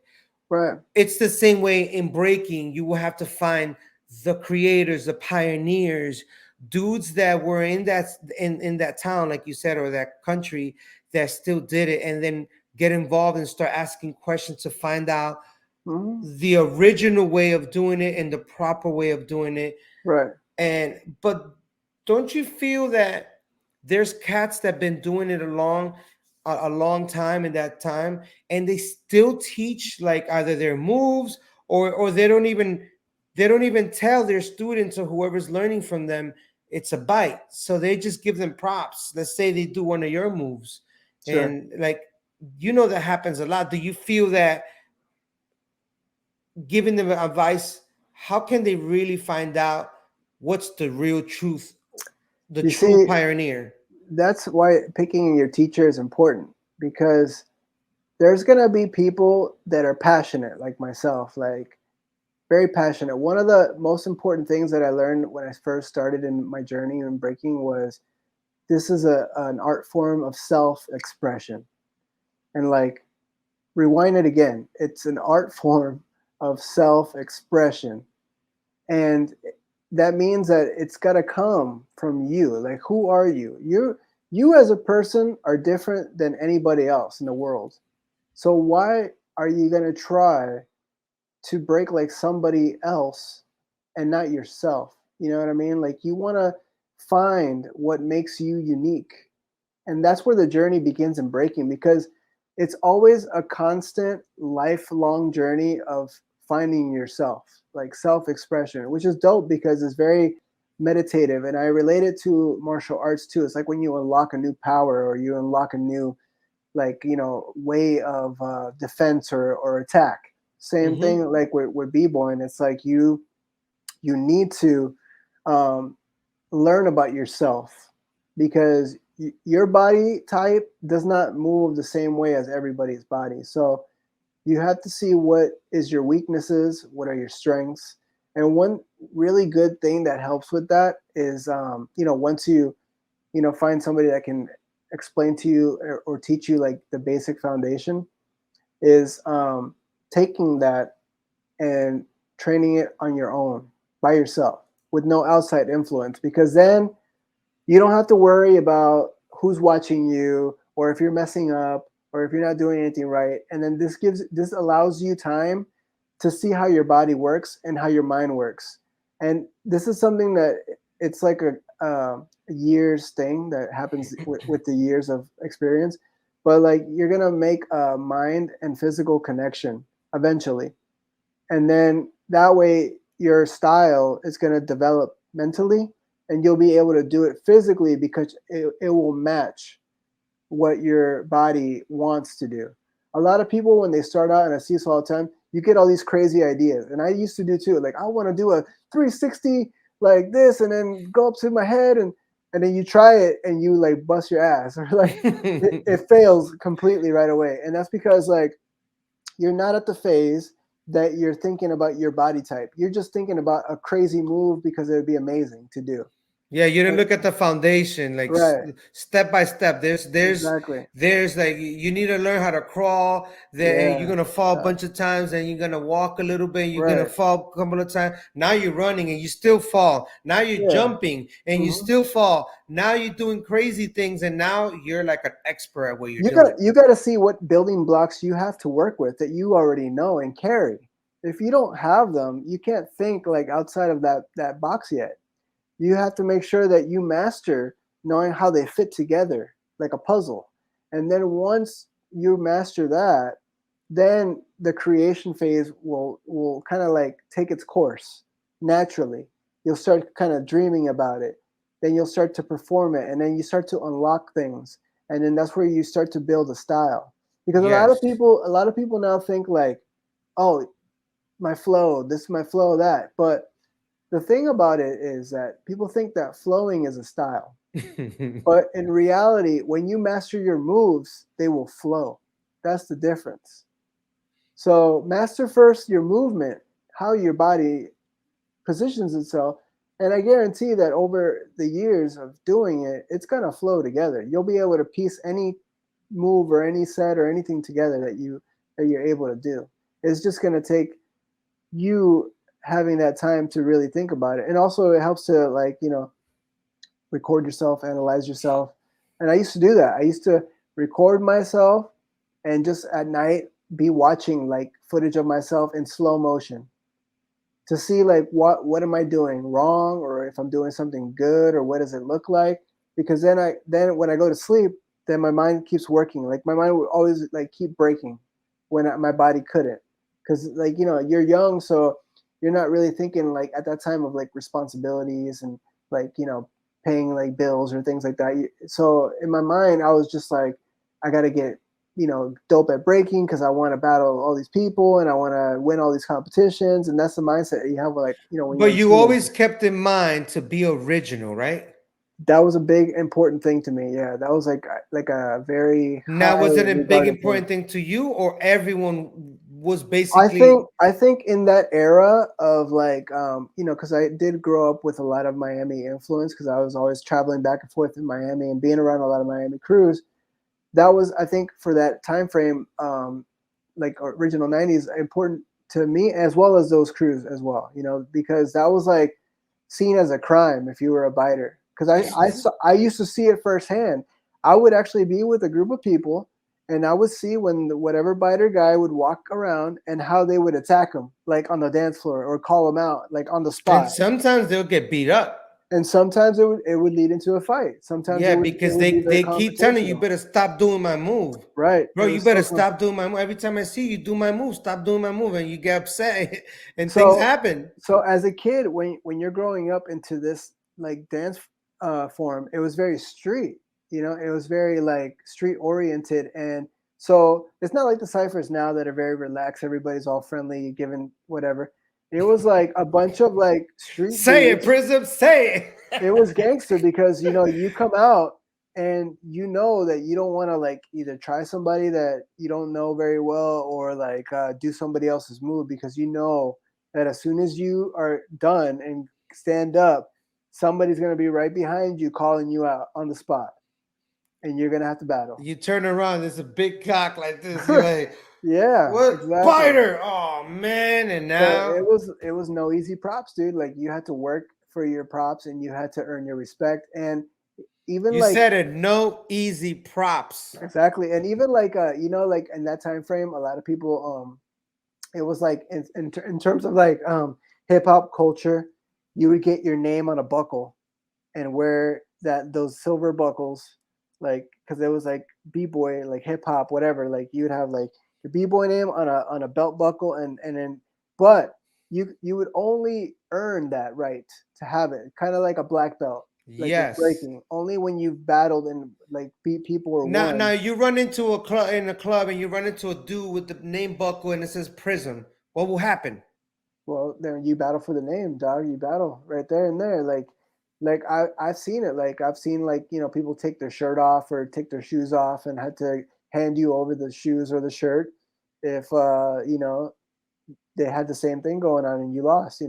Right. it's the same way in breaking. You will have to find the creators, the pioneers, dudes that were in that town, like you said, or that country that still did it, and then get involved and start asking questions to find out Hmm. the original way of doing it and the proper way of doing it. Right. And but don't you feel that there's cats that been doing it a long time in that time, and they still teach like either their moves, or they don't even tell their students or whoever's learning from them it's a bite, so they just give them props. Let's say they do one of your moves, Sure. and like, that happens a lot. Do you feel that giving them advice, how can they really find out what's the real truth, the You true see, pioneer? that's why picking your teacher is important, because there's going to be people that are passionate like myself, like very passionate. One of the most important things that I learned when I first started in my journey in breaking was this is an art form of self expression. And like, rewind it again, it's an art form of self expression. And that means that it's got to come from you. Like, who are you? You as a person are different than anybody else in the world. So why are you going to try to break like somebody else and not yourself? You know what I mean? Like, you want to find what makes you unique. And that's where the journey begins in breaking, because it's always a constant lifelong journey of finding yourself, like self-expression, which is dope because it's very meditative. And I relate it to martial arts too. It's like when you unlock a new power, or you unlock a new, like, way of defense or attack. Same Mm-hmm. thing like with b-boying. It's like you need to um, learn about yourself, because your body type does not move the same way as everybody's body. So you have to see what is your weaknesses, what are your strengths. And one really good thing that helps with that is, once you find somebody that can explain to you, or teach you like the basic foundation, is taking that and training it on your own, by yourself, with no outside influence, because then you don't have to worry about who's watching you, or if you're messing up, or if you're not doing anything right. And then this allows you time to see how your body works and how your mind works. And this is something that it's like a years thing that happens with the years of experience. But like, you're gonna make a mind and physical connection eventually, and then that way your style is going to develop mentally, and you'll be able to do it physically, because it will match what your body wants to do. A lot of people, when they start out, and I see this all the time, you get all these crazy ideas, and I used to do too. Like, I want to do a 360 like this, and then go up to my head, and then you try it, and you like bust your ass, or like it fails completely right away. And that's because, like, you're not at the phase that you're thinking about your body type. You're just thinking about a crazy move because it would be amazing to do. Yeah, you didn't And- look at the foundation, like right. step by step. Exactly. There's like you need to learn how to crawl. There, you're Yeah. gonna fall a Yeah. bunch of times, and you're gonna walk a little bit. You're gonna Right. fall a couple of times. Now you're running, and you still fall. Now you're Yeah. jumping, and you hmm still fall. Now you're doing crazy things, and now you're like an expert at what you're You got doing. you got to see what building blocks you have to work with that you already know and carry. If you don't have them, you can't think like outside of that box yet. You have to make sure that you master knowing how they fit together like a puzzle. And then once you master that, then the creation phase will kind of like take its course naturally. You'll start kind of dreaming about it. Then you'll start to perform it, and then you start to unlock things. And then that's where you start to build a style. Because Yes. a lot of people now think like, oh, my flow, this is my flow, that. But the thing about it is that people think that flowing is a style. But in reality, when you master your moves, they will flow. That's the difference. So master first your movement, how your body positions itself. And I guarantee that over the years of doing it, it's going to flow together. You'll be able to piece any move or any set or anything together that you're able to do. It's just going to take you having that time to really think about it. And also it helps to, like, record yourself, analyze yourself. And I used to do that. I used to record myself and just at night be watching like footage of myself in slow motion to see like what am I doing wrong, or if I'm doing something good, or what does it look like. Because then when I go to sleep, then my mind keeps working. Like, my mind would always like keep breaking when my body couldn't. Because, like, you're young, so you're not really thinking like at that time of like responsibilities and like paying like bills or things like that. So in my mind, I was just like, I got to get dope at breaking because I want to battle all these people and I want to win all these competitions. And that's the mindset you have, like, when you're But in you school. always kept in mind to be original, right? That was a big important thing to me. Yeah, that was like a very Now, was high it a big regarded thing. important thing to you, or everyone was I basically? think I think in that era of like because I did grow up with a lot of Miami influence because I was always traveling back and forth in Miami and being around a lot of Miami crews. That was, I think, for that time frame, like original '90s, important to me as well as those crews as well. Because that was like seen as a crime if you were a biter. Because I used to see it firsthand. I would actually be with a group of people, and I would see when whatever biter guy would walk around and how they would attack him, like on the dance floor, or call him out, like on the And spot. sometimes they'll get beat up. And sometimes it would lead into a fight. Sometimes Yeah, it because would be very they keep telling you confrontational. better stop doing my move. Right. Bro, It you was so better stop doing my move. Every time I see you do my move, stop doing my move, and you get upset and things so happen. so as a kid, when you're growing up into this like dance form, it was very street. It was very like street oriented, and so it's not like the ciphers now that are very relaxed. Everybody's all friendly, giving whatever. It was like a bunch of like street Say it, dudes. Prism, say It was it. gangster because you come out and you know that you don't want to like either try somebody that you don't know very well or like do somebody else's move, because you know that as soon as you are done and stand up, somebody's going to be right behind you calling you out on the spot, and you're going to have to battle. You turn around, there's a big cock like this. You're like, Yeah, what? exactly. Biter! Oh man! And So now it was no easy props, dude. Like you had to work for your props and you had to earn your respect. And even you like said it. No easy props. exactly, and even like like in that time frame, a lot of people it was like in terms of like hip hop culture, you would get your name on a buckle and wear those silver buckles, like because it was like b-boy, like hip hop, whatever. Like you would have like your b-boy name on a belt buckle, and then but you would only earn that right to have it, kind of like a black belt, like with Yes. breaking, only when you've battled and like beat people or Now won. you run into a club in a club and you run into a dude with the name buckle and it says Prism. What will happen? Well, then you battle for the name, dog. You battle right there and there. Like I've seen it. Like I've seen like people take their shirt off or take their shoes off and had to hand you over the shoes or the shirt if they had the same thing going on and you lost.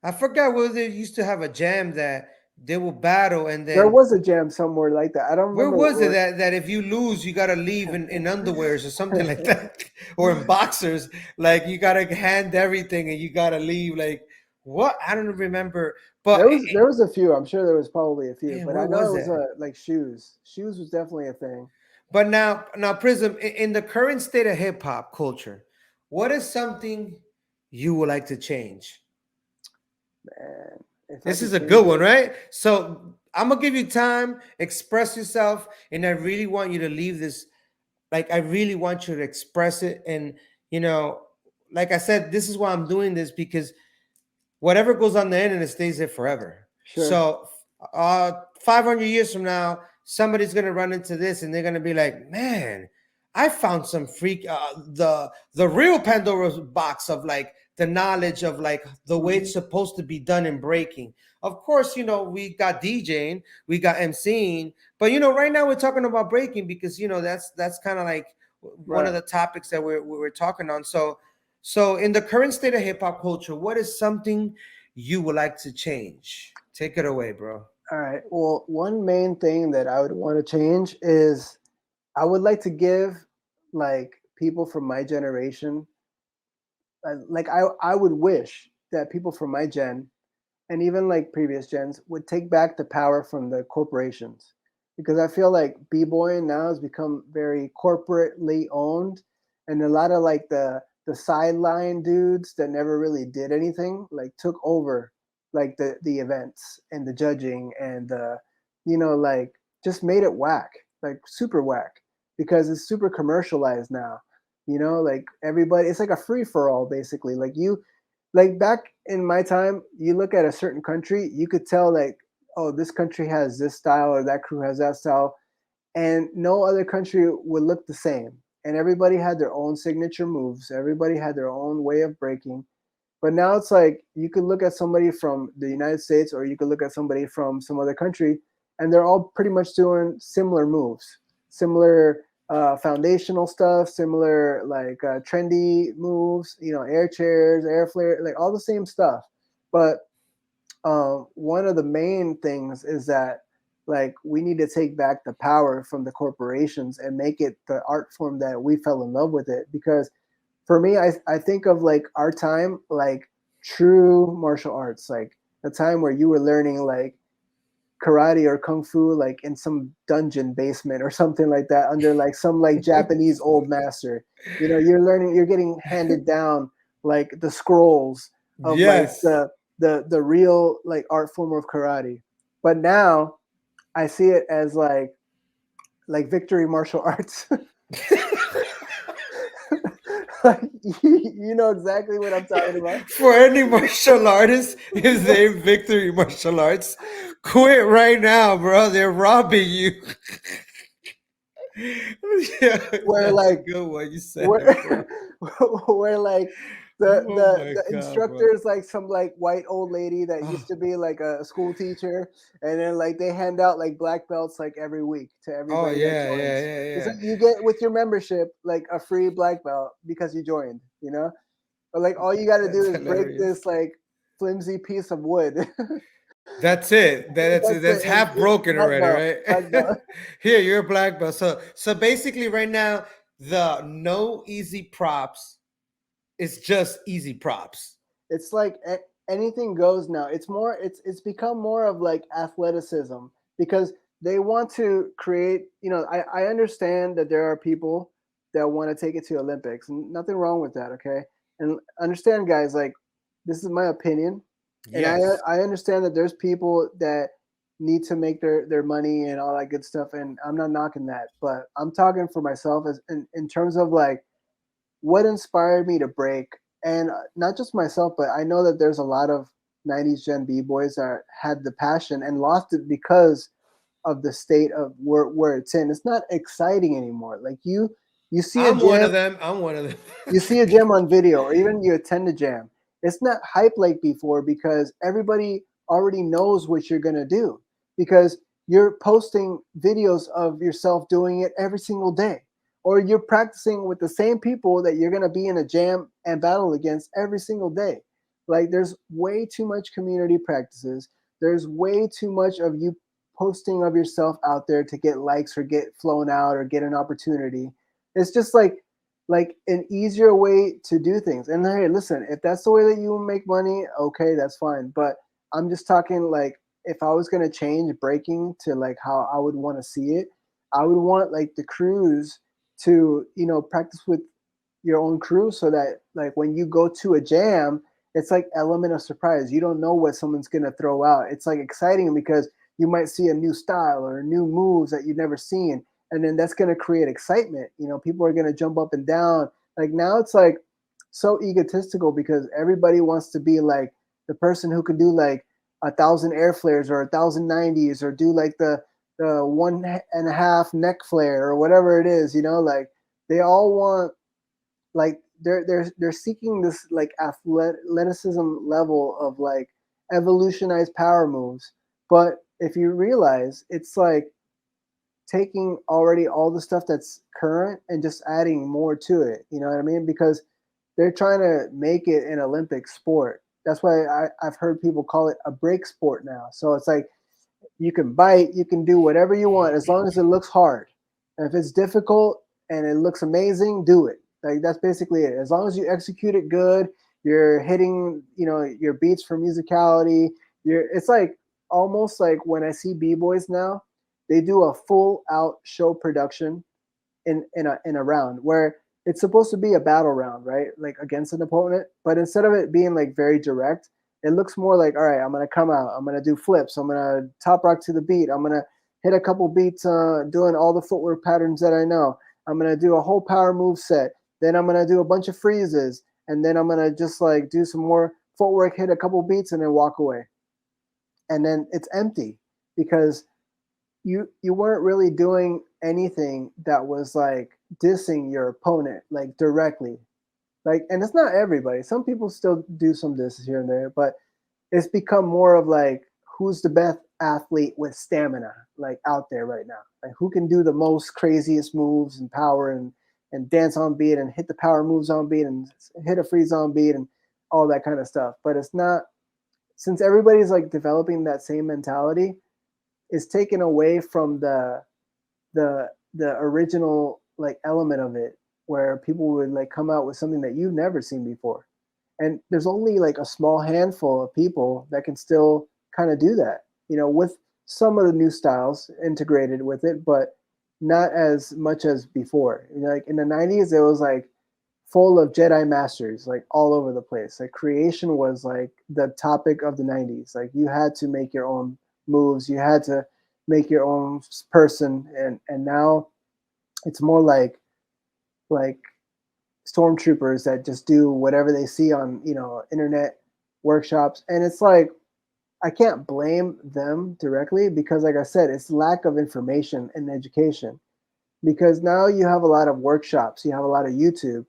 I forgot whether they used to have a jam that they will battle and There then was a jam somewhere like that. I don't where remember was it where. that if you lose you gotta leave in underwears or something like that or in boxers, like you gotta hand everything and you gotta leave, like what? I don't remember, but There was a few. I'm sure there was probably a few, man, but where I know was it was that? like shoes. Shoes was definitely a thing. But now Prism, in the current state of hip hop culture, what is something you would like to change? Man, if I This is could a change good one, it. right? So I'm gonna give you time, express yourself, and I really want you to leave this. Like I really want you to express it, and you know, like I said, this is why I'm doing this because whatever goes on the internet stays there forever. Sure. So, 500 years from now, somebody's gonna run into this and they're gonna be like, "Man, I found some freak the real Pandora's box of like the knowledge of like the way Mhm. it's supposed to be done in breaking." Of course, we got DJing, we got MCing, but right now we're talking about breaking because that's kind of like one of Right. the topics that we're talking on. So, in the current state of hip hop culture, what is something you would like to change? Take it away, bro. All right. Well, one main thing that I would want to change is I would like to give like people from my generation, like I would wish that people from my gen and even like previous gens would take back the power from the corporations, because I feel like b-boy now has become very corporately owned, and a lot of like the sideline dudes that never really did anything like took over like the events and the judging and the like just made it whack, like super whack, because it's super commercialized now. Like everybody, it's like a free for all basically. Like back in my time, you look at a certain country, you could tell like, oh, this country has this style or that crew has that style, and no other country would look the same. And everybody had their own signature moves. Everybody had their own way of breaking. But now it's like you could look at somebody from the United States or you could look at somebody from some other country, and they're all pretty much doing similar moves, similar foundational stuff, similar like trendy moves, air chairs, air flare, like all the same stuff. But one of the main things is that like we need to take back the power from the corporations and make it the art form that we fell in love with it. Because for me, I think of like our time, like true martial arts, like the time where you were learning like karate or kung fu like in some dungeon basement or something like that under like some like Japanese old master. You're learning, you're getting handed down like the scrolls of like Yes. the real like art form of karate. But now I see it as like victory martial arts. Like, you know exactly what I'm talking about. For any martial artist, his name Victory Martial Arts. Quit right now, bro. They're robbing you. Yeah, Where that's a like good one. You said where it, bro. where like the Oh the my the god, bro. instructor is like some like white old lady that Oh, used to be like a school teacher, and then like they hand out like black belts like every week to oh everybody that yeah, yeah, joins. yeah, It's yeah. like you get with your membership like a free black belt because you joined, you know? But like all you got to do That's is break hilarious. this like flimsy piece of wood. That's it. That's That's it. And half broken black already, belt, right? black belt. Here, you're a black belt. So basically, right now, the no easy props is just easy props. It's like anything goes now. It's become more of like athleticism because they want to create. I understand that there are people that want to take it to Olympics, and nothing wrong with that. Okay, and understand, guys. Like this is my opinion, and Yes. I understand that there's people that need to make their money and all that good stuff, and I'm not knocking that, but I'm talking for myself as in terms of like what inspired me to break, and not just myself, but I know that there's a lot of 90s gen b-boys that had the passion and lost it because of the state of where it's in. It's not exciting anymore. Like you see a I'm one of jam, them. I'm one of them. you see a jam on video, or even you attend a jam. It's not hype like before because everybody already knows what you're gonna do because you're posting videos of yourself doing it every single day, or you're practicing with the same people that you're gonna be in a jam and battle against every single day. Like there's way too much community practices. There's way too much of you posting of yourself out there to get likes or get flown out or get an opportunity. It's just like an easier way to do things. And hey, listen, if that's the way that you make money, okay, that's fine. But I'm just talking like if I was gonna change breaking to like how I would want to see it, I would want like the crews to practice with your own crew so that like when you go to a jam, it's like element of surprise. You don't know what someone's gonna throw out. It's like exciting because you might see a new style or new moves that you've never seen, and then that's gonna create excitement. People are gonna jump up and down. Like now, it's like so egotistical because everybody wants to be like the person who can do like 1,000 air flares or 1,090s or do like the 1.5 neck flare or whatever it is. Like they all want like they're seeking this like athleticism level of like evolutionized power moves. But if you realize, it's like taking already all the stuff that's current and just adding more to it. You know what I mean? Because they're trying to make it an Olympic sport. That's why I've heard people call it a break sport now. So it's like you can bite, you can do whatever you want as long as it looks hard. And if it's difficult and it looks amazing, do it. Like that's basically it. As long as you execute it good, you're hitting, your beats for musicality. It's like almost like when I see b-boys now, they do a full out show production in a round where it's supposed to be a battle round, right? Like against an opponent, but instead of it being like very direct, it looks more like, all right, I'm gonna come out, I'm gonna do flips, I'm gonna top rock to the beat, I'm gonna hit a couple beats, doing all the footwork patterns that I know. I'm gonna do a whole power move set. Then I'm gonna do a bunch of freezes, and then I'm gonna just like do some more footwork, hit a couple beats, and then walk away. And then it's empty because you weren't really doing anything that was like dissing your opponent like directly. Like, and it's not everybody, some people still do some disses here and there, but it's become more of like who's the best athlete with stamina like out there right now, like who can do the most craziest moves and power and dance on beat and hit the power moves on beat and hit a freeze on beat and all that kind of stuff. But it's not, since everybody's like developing that same mentality, is taken away from the original like element of it, where people would like come out with something that you've never seen before. And there's only like a small handful of people that can still kind of do that, with some of the new styles integrated with it, but not as much as before. Like in the 90s, it was like full of Jedi masters like all over the place. Like creation was like the topic of the 90s. Like you had to make your own moves. You had to make your own person, and now it's more like stormtroopers that just do whatever they see on internet workshops, and it's like I can't blame them directly because, like I said, it's lack of information and education. Because now you have a lot of workshops, you have a lot of YouTube,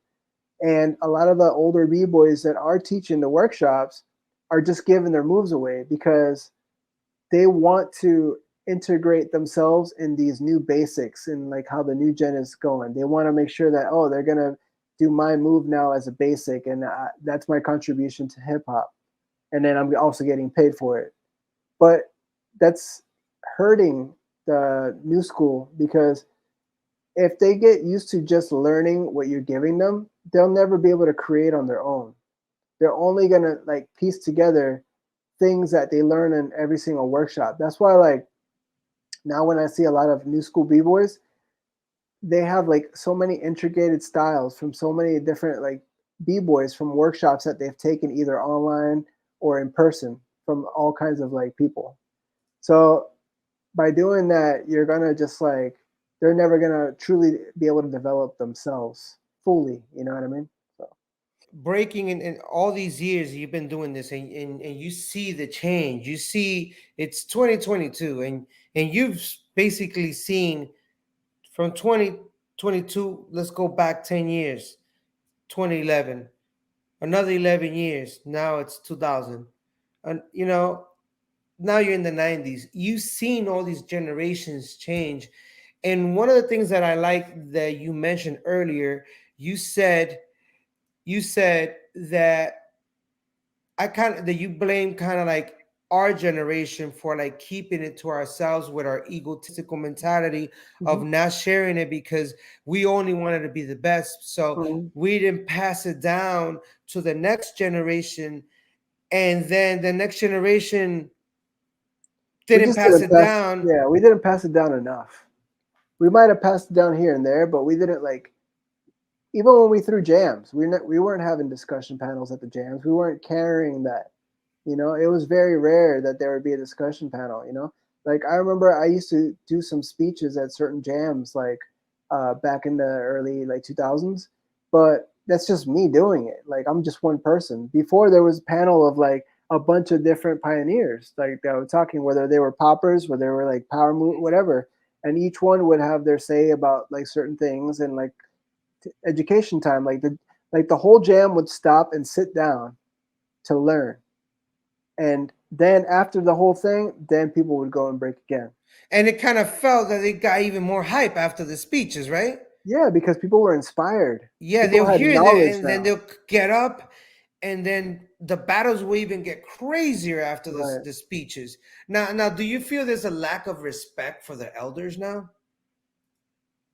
and a lot of the older b-boys that are teaching the workshops are just giving their moves away because they want to integrate themselves in these new basics and like how the new gen is going. They want to make sure that, oh, they're gonna do my move now as a basic, and that's my contribution to hip hop, and then I'm also getting paid for it. But that's hurting the new school because if they get used to just learning what you're giving them, they'll never be able to create on their own. They're only gonna like piece together things that they learn in every single workshop. That's why like now when I see a lot of new school b-boys, they have like so many intricated styles from so many different like b-boys from workshops that they've taken either online or in person from all kinds of like people. So by doing that, you're gonna just like they're never gonna truly be able to develop themselves fully. You know what I mean? So Breaking in all these years you've been doing this, and you see the change. You see it's 2022, and you've basically seen from 2022, let's go back 10 years, 2011, another 11 years, now it's 2000. And now you're in the 90s. You've seen all these generations change. And one of the things that I like that you mentioned earlier, you said that I kind of that you blame kind of like our generation for like keeping it to ourselves with our egotistical mentality mhm, of not sharing it because we only wanted to be the best. So mhm. we didn't pass it down to the next generation, and then the next generation We didn't just pass didn't it pass. down. Yeah, we didn't pass it down enough. We might have passed it down here and there, but we didn't like even when we threw jams. We weren't having discussion panels at the jams. We weren't carrying that. It was very rare that there would be a discussion panel. Like I remember I used to do some speeches at certain jams, like back in the early like 2000s. But that's just me doing it. Like I'm just one person. Before there was a panel of like a bunch of different pioneers, like that were talking whether they were poppers, whether they were like power move, whatever, and each one would have their say about like certain things and like education time. Like the whole jam would stop and sit down to learn, and then after the whole thing, then people would go and break again. And it kind of felt that they got even more hype after the speeches, right? Yeah, because people were inspired. Yeah, People they'll had hear that knowledge and then now. they'll get up, and then the battles will even get crazier after Right. the speeches. Now, do you feel there's a lack of respect for the elders now?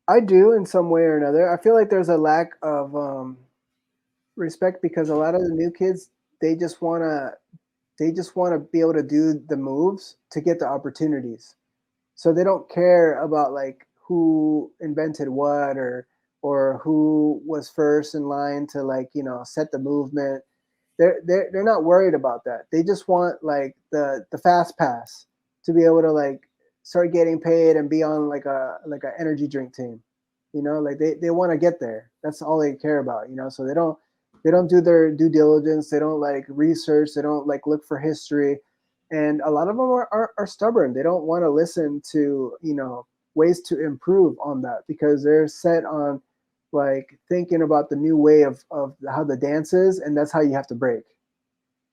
I do in some way or another. I feel like there's a lack of respect because a lot of the new kids they just wanna they just wanna be able to do the moves to get the opportunities. So they don't care about like who invented what or who was first in line to like set the movement. They're not worried about that. They just want like the fast pass to be able to like start getting paid and be on like a energy drink team. Like they want to get there. That's all they care about. So they don't do their due diligence. They don't like research. They don't like look for history, and a lot of them are stubborn. They don't want to listen to ways to improve on that because they're set on like thinking about the new way of how the dance is, and that's how you have to break.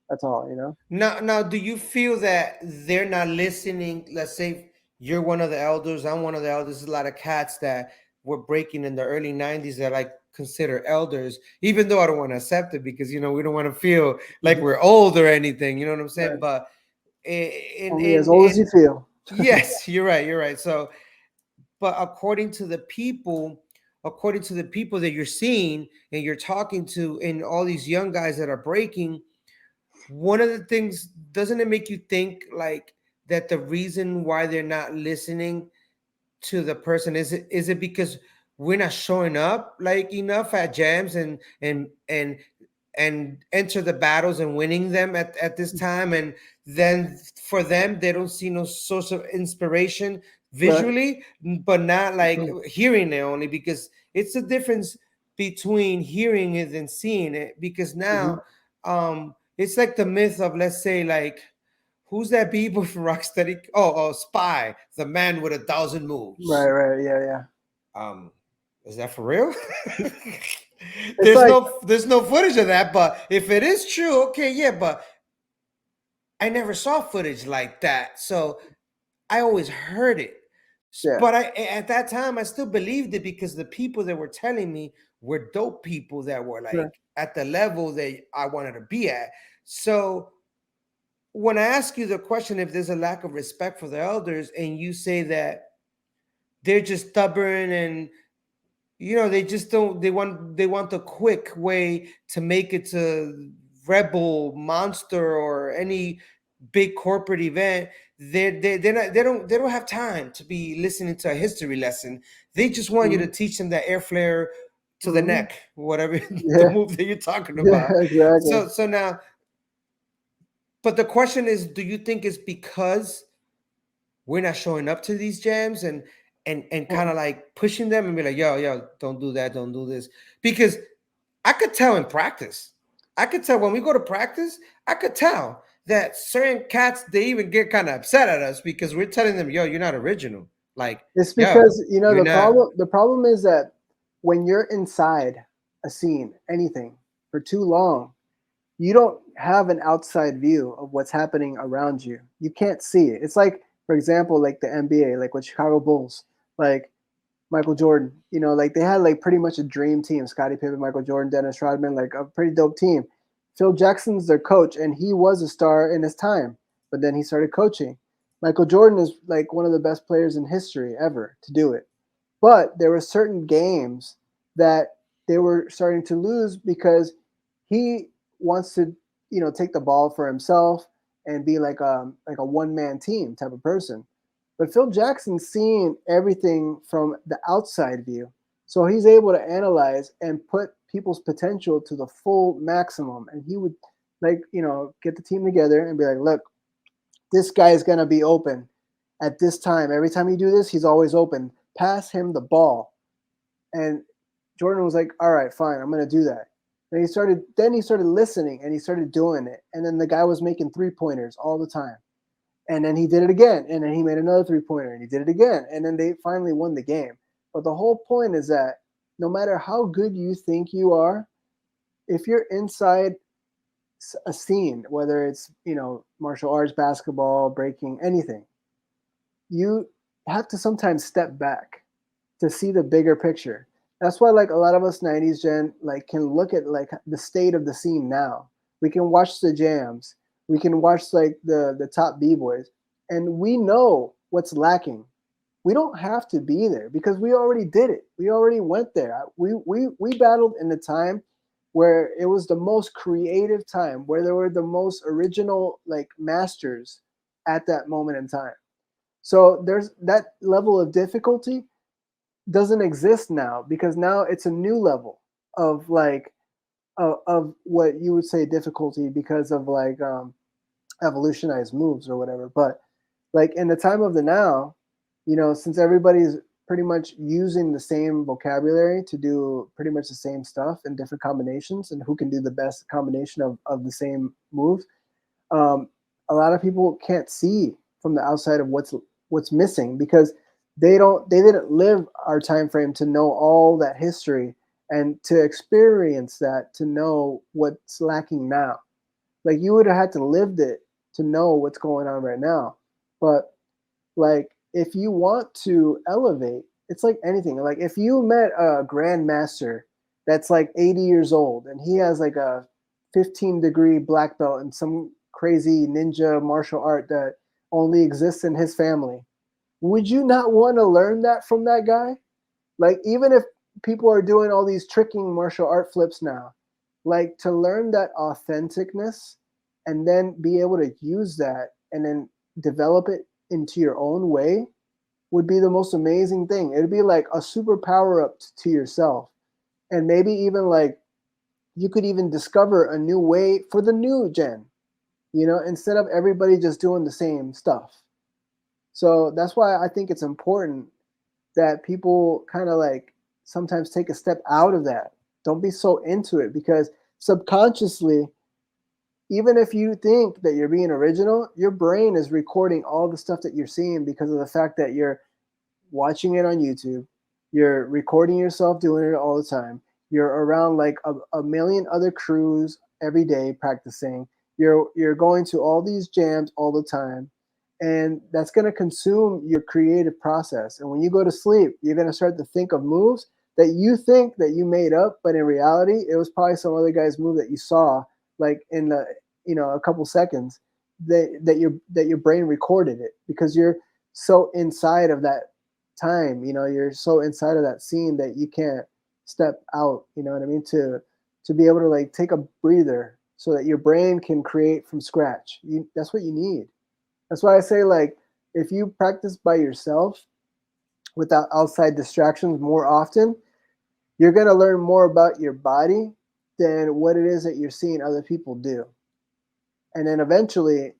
That's all. Now, do you feel that they're not listening? Let's say you're one of the elders, I'm one of the elders. There's a lot of cats that were breaking in the early 90s that I consider elders, even though I don't want to accept it because, we don't want to feel like Mhm. we're old or anything. You know what I'm saying? Right. But in, Only as in, old as you in, feel. yes, you're right. You're right. So, but according to the people that you're seeing and you're talking to, and all these young guys that are breaking, one of the things, doesn't it make you think like that the reason why they're not listening to the person, is it because we're not showing up like enough at jams, and enter the battles and winning them at this time, and then for them they don't see no source of inspiration Right. visually, but not like Mhm. hearing it only, because it's the difference between hearing it and seeing it. Because Mhm. now it's like the myth of, let's say, like, who's that b-boy from Rocksteady? Oh, Spy, the man with 1,000 moves. Right. Right. Yeah. Yeah. um is that for real? It's like There's no footage of that, but if it is true, okay, yeah, but I never saw footage like that. So I always heard it. yeah. But at that time I still believed it, because the people that were telling me were dope people that were Sure. like at the level that I wanted to be at. So when I ask you the question, if there's a lack of respect for the elders, and you say that they're just stubborn, and they just don't, they want the quick way to make it to Rebel, Monster, or any big corporate event. They're not, they don't have time to be listening to a history lesson. They just want you to Mhm. teach them that air flare to the Mhm. neck, whatever the Yeah. move that you're talking Yeah. about. Exactly. So now, but the question is, do you think it's because we're not showing up to these jams, and kind Well, of like pushing them and be like, yo, don't do that, don't do this? Because I could tell in practice. I could tell when we go to practice, I could tell that certain cats, they even get kind of upset at us because we're telling them, yo, you're not original. Like, it's yo, because you're the not. problem is that when you're inside a scene, anything for too long, you don't have an outside view of what's happening around you. You can't see it. It's like, for example, like the NBA, like with Chicago Bulls, like Michael Jordan. Like they had like pretty much a dream team: Scottie Pippen, Michael Jordan, Dennis Rodman, like a pretty dope team. Phil Jackson's their coach, and he was a star in his time, but then he started coaching. Michael Jordan is like one of the best players in history ever to do it. But there were certain games that they were starting to lose because he wants to, take the ball for himself and be like a one man team type of person. But Phil Jackson's seeing everything from the outside view. So he's able to analyze and put people's potential to the full maximum. And he would get the team together and be like, look, this guy is going to be open at this time. Every time you do this, he's always open. Pass him the ball. And Jordan was like, all right, fine, I'm going to do that. And he started listening and he started doing it. And then the guy was making 3-pointers all the time. And then he did it again. And then he made another 3-pointer and he did it again. And then they finally won the game. But the whole point is that no matter how good you think you are, if you're inside a scene, whether it's, martial arts, basketball, breaking, anything, you have to sometimes step back to see the bigger picture. That's why like a lot of us 90s gen like can look at like the state of the scene now. We can watch the jams. We can watch like the top b-boys and we know what's lacking. We don't have to be there because we already did it. We already went there. We battled in the time where it was the most creative time, where there were the most original like masters at that moment in time. So there's that level of difficulty doesn't exist now because now it's a new level of like of what you would say difficulty because of like evolutionized moves or whatever. But like in the time of the now, since everybody's pretty much using the same vocabulary to do pretty much the same stuff in different combinations and who can do the best combination of the same move, um, a lot of people can't see from the outside of what's missing because they didn't live our time frame to know all that history and to experience that to know what's lacking now. Like you would have had to lived it to know what's going on right now. But like if you want to elevate, it's like anything. Like if you met a grandmaster that's like 80 years old and he has like a 15-degree black belt in some crazy ninja martial art that only exists in his family, would you not want to learn that from that guy? Like even if people are doing all these tricking martial art flips now, like to learn that authenticness and then be able to use that and then develop it into your own way would be the most amazing thing. It'd be like a super power up to yourself. And maybe even like you could even discover a new way for the new gen, instead of everybody just doing the same stuff. So that's why I think it's important that people kind of like sometimes take a step out of that. Don't be so into it, because subconsciously, even if you think that you're being original, your brain is recording all the stuff that you're seeing because of the fact that you're watching it on YouTube, you're recording yourself doing it all the time, you're around like a million other crews every day practicing, you're going to all these jams all the time, and that's going to consume your creative process. And when you go to sleep, you're going to start to think of moves that you think that you made up, but in reality it was probably some other guy's move that you saw, like in the a couple seconds, that your brain recorded it because you're so inside of that time. You're so inside of that scene that you can't step out, you know what I mean, to be able to like take a breather so that your brain can create from scratch. That's what you need. That's why I say, like, if you practice by yourself without outside distractions more often, you're going to learn more about your body than what it is that you're seeing other people do. And then eventually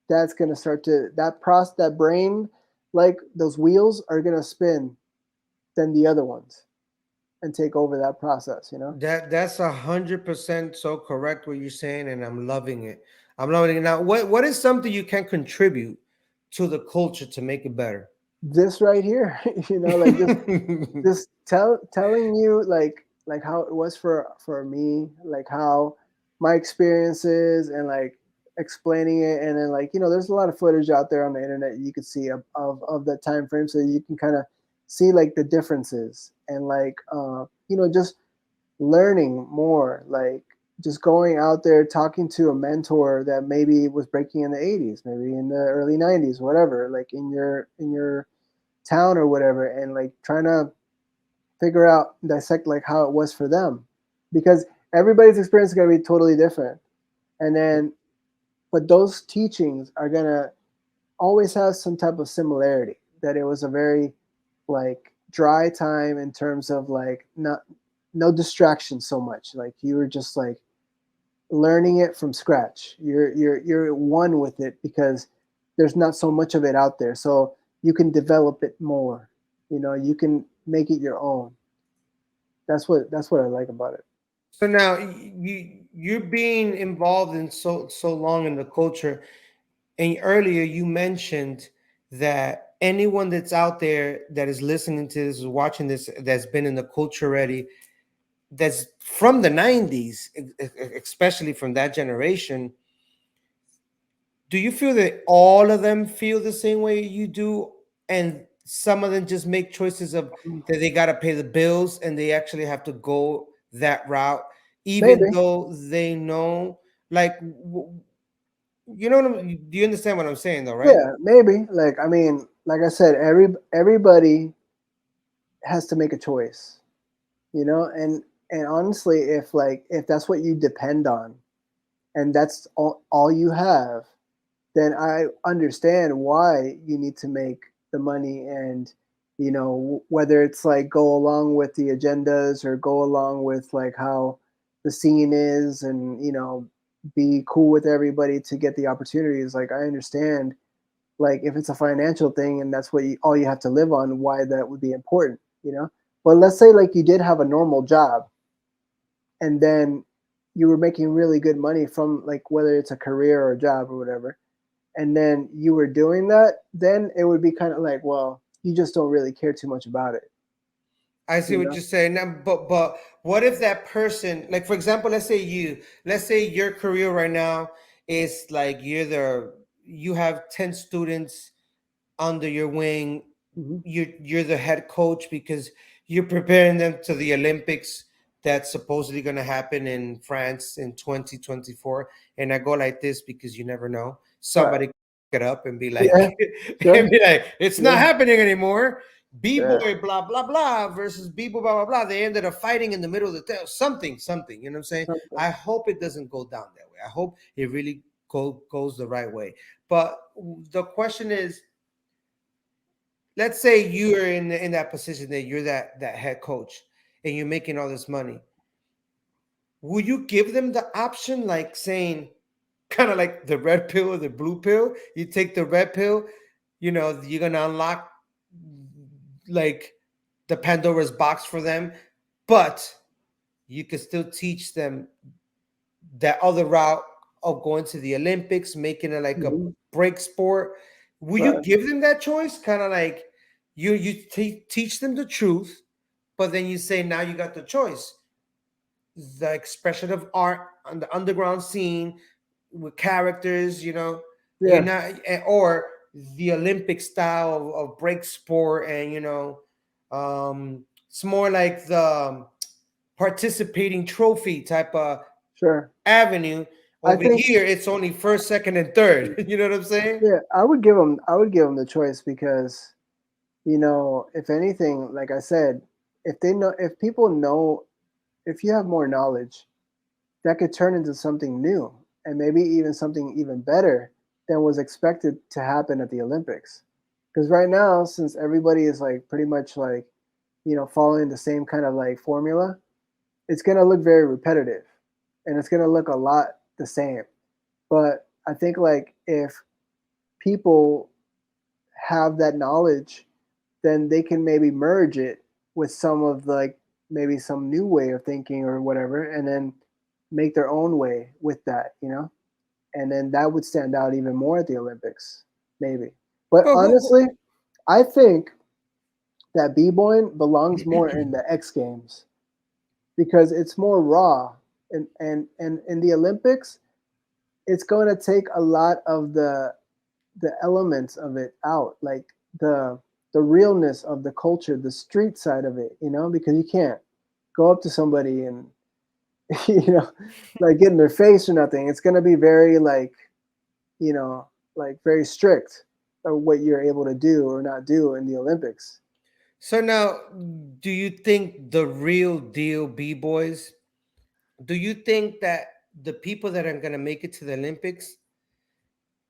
that's going to start to that brain, like those wheels are going to spin than the other ones and take over that process. That's 100% so correct what you're saying, and I'm loving it. I'm loving it. Now, what is something you can contribute to the culture to make it better? This right here, like just telling you like how it was for me, like how my experiences, and like explaining it. And then, like, there's a lot of footage out there on the internet you could see of that time frame, so you can kind of see like the differences, and like just learning more, like just going out there talking to a mentor that maybe was breaking in the 80s, maybe in the early 90s, whatever, like in your town or whatever, and like trying to figure out, dissect like how it was for them, because everybody's experience is going to be totally different. And then, but those teachings are going to always have some type of similarity, that it was a very like dry time in terms of like not no distraction so much, like you were just like learning it from scratch. You're one with it because there's not so much of it out there, so you can develop it more. You can make it your own. That's what I like about it. So now you're being involved in so long in the culture, and earlier you mentioned that anyone that's out there that is listening to this, is watching this, that's been in the culture already, that's from the 90s, especially from that generation, do you feel that all of them feel the same way you do, and some of them just make choices of that they got to pay the bills and they actually have to go that route, even Maybe. though they know, like, you know what do you understand what I'm saying though, right? Yeah, maybe. Like, I mean, like I said, everybody has to make a choice, and honestly, if that's what you depend on, and that's all you have, then I understand why you need to make the money. And whether it's like go along with the agendas or go along with like how the scene is, and be cool with everybody to get the opportunities. Like, I understand, like, if it's a financial thing and that's what all you have to live on, why that would be important. But let's say like you did have a normal job, and then you were making really good money from, like, whether it's a career or a job or whatever, and then you were doing that, then it would be kind of like, well, you just don't really care too much about it, I see you what know? you're saying now, but what if that person, like for example, let's say your career right now is like you have 10 students under your wing. Hmm. You're the head coach because you're preparing them to the Olympics that's supposedly going to happen in France in 2024. And I go like this because you never know. Right. Somebody pick it up and be like, Yeah. Sure. and be like, it's not Yeah. happening anymore. Yeah. B-boy blah blah blah versus B-boy blah blah blah. They ended up fighting in the middle of the tail. Something. You know what I'm saying? Something. I hope it doesn't go down that way. I hope it really goes the right way. But the question is, let's say you're in that position, that you're that head coach and you're making all this money. would you give them the option, like saying, kind of like the red pill or the blue pill? You take the red pill, you're gonna unlock like the Pandora's box for them, but you can still teach them that other route of going to the Olympics, making it like a Mhm. break sport. Will you Right. give them that choice? Kind of like you teach them the truth, but then you say now you got the choice. The expression of art on the underground scene with characters, you're Yeah. not, or the Olympic style of break sport, and it's more like the participating trophy type of Sure. avenue. I Over think. here, it's only first, second, and third. You know what I'm saying? Yeah, I would give them. I would give them the choice because, if anything, like I said, if they know, if people know, if you have more knowledge, that could turn into something new and maybe even something even better than was expected to happen at the Olympics. Because right now, since everybody is like pretty much like, following the same kind of like formula, it's gonna look very repetitive, and it's gonna look a lot the same. But I think like if people have that knowledge, then they can maybe merge it with some of like maybe some new way of thinking or whatever, and then make their own way with that. And then that would stand out even more at the Olympics, maybe. But But honestly, I think that b-boying belongs more in the X Games because it's more raw, and in the Olympics, it's going to take a lot of the elements of it out, like the the realness of the culture, the street side of it, because you can't go up to somebody and you know like get in their face or nothing. It's going to be very like, you know like very strict of what you're able to do or not do in the Olympics. so now, do you think the real deal B-boys, do you think that the people that are going to make it to the Olympics,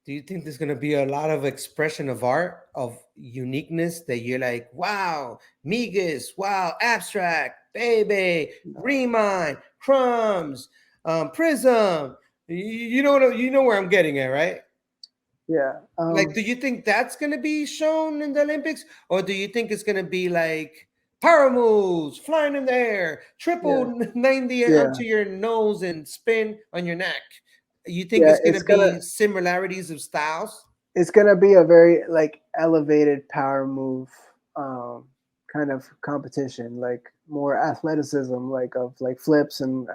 do you think there's going to be a lot of expression of art, of uniqueness that you're like, wow, Migas, wow, Abstract, Baby, Remind, Crumbs, Prism? You know where I'm getting at, right? Yeah. Like, do you think that's going to be shown in the Olympics, or do you think it's going to be like power moves, flying in the air, Yeah. triple 90 Yeah. onto your nose and spin on your neck? You think Yeah. it's going to be similarities of styles? It's gonna be a very like elevated power move, um, kind of competition, like more athleticism, like of like flips and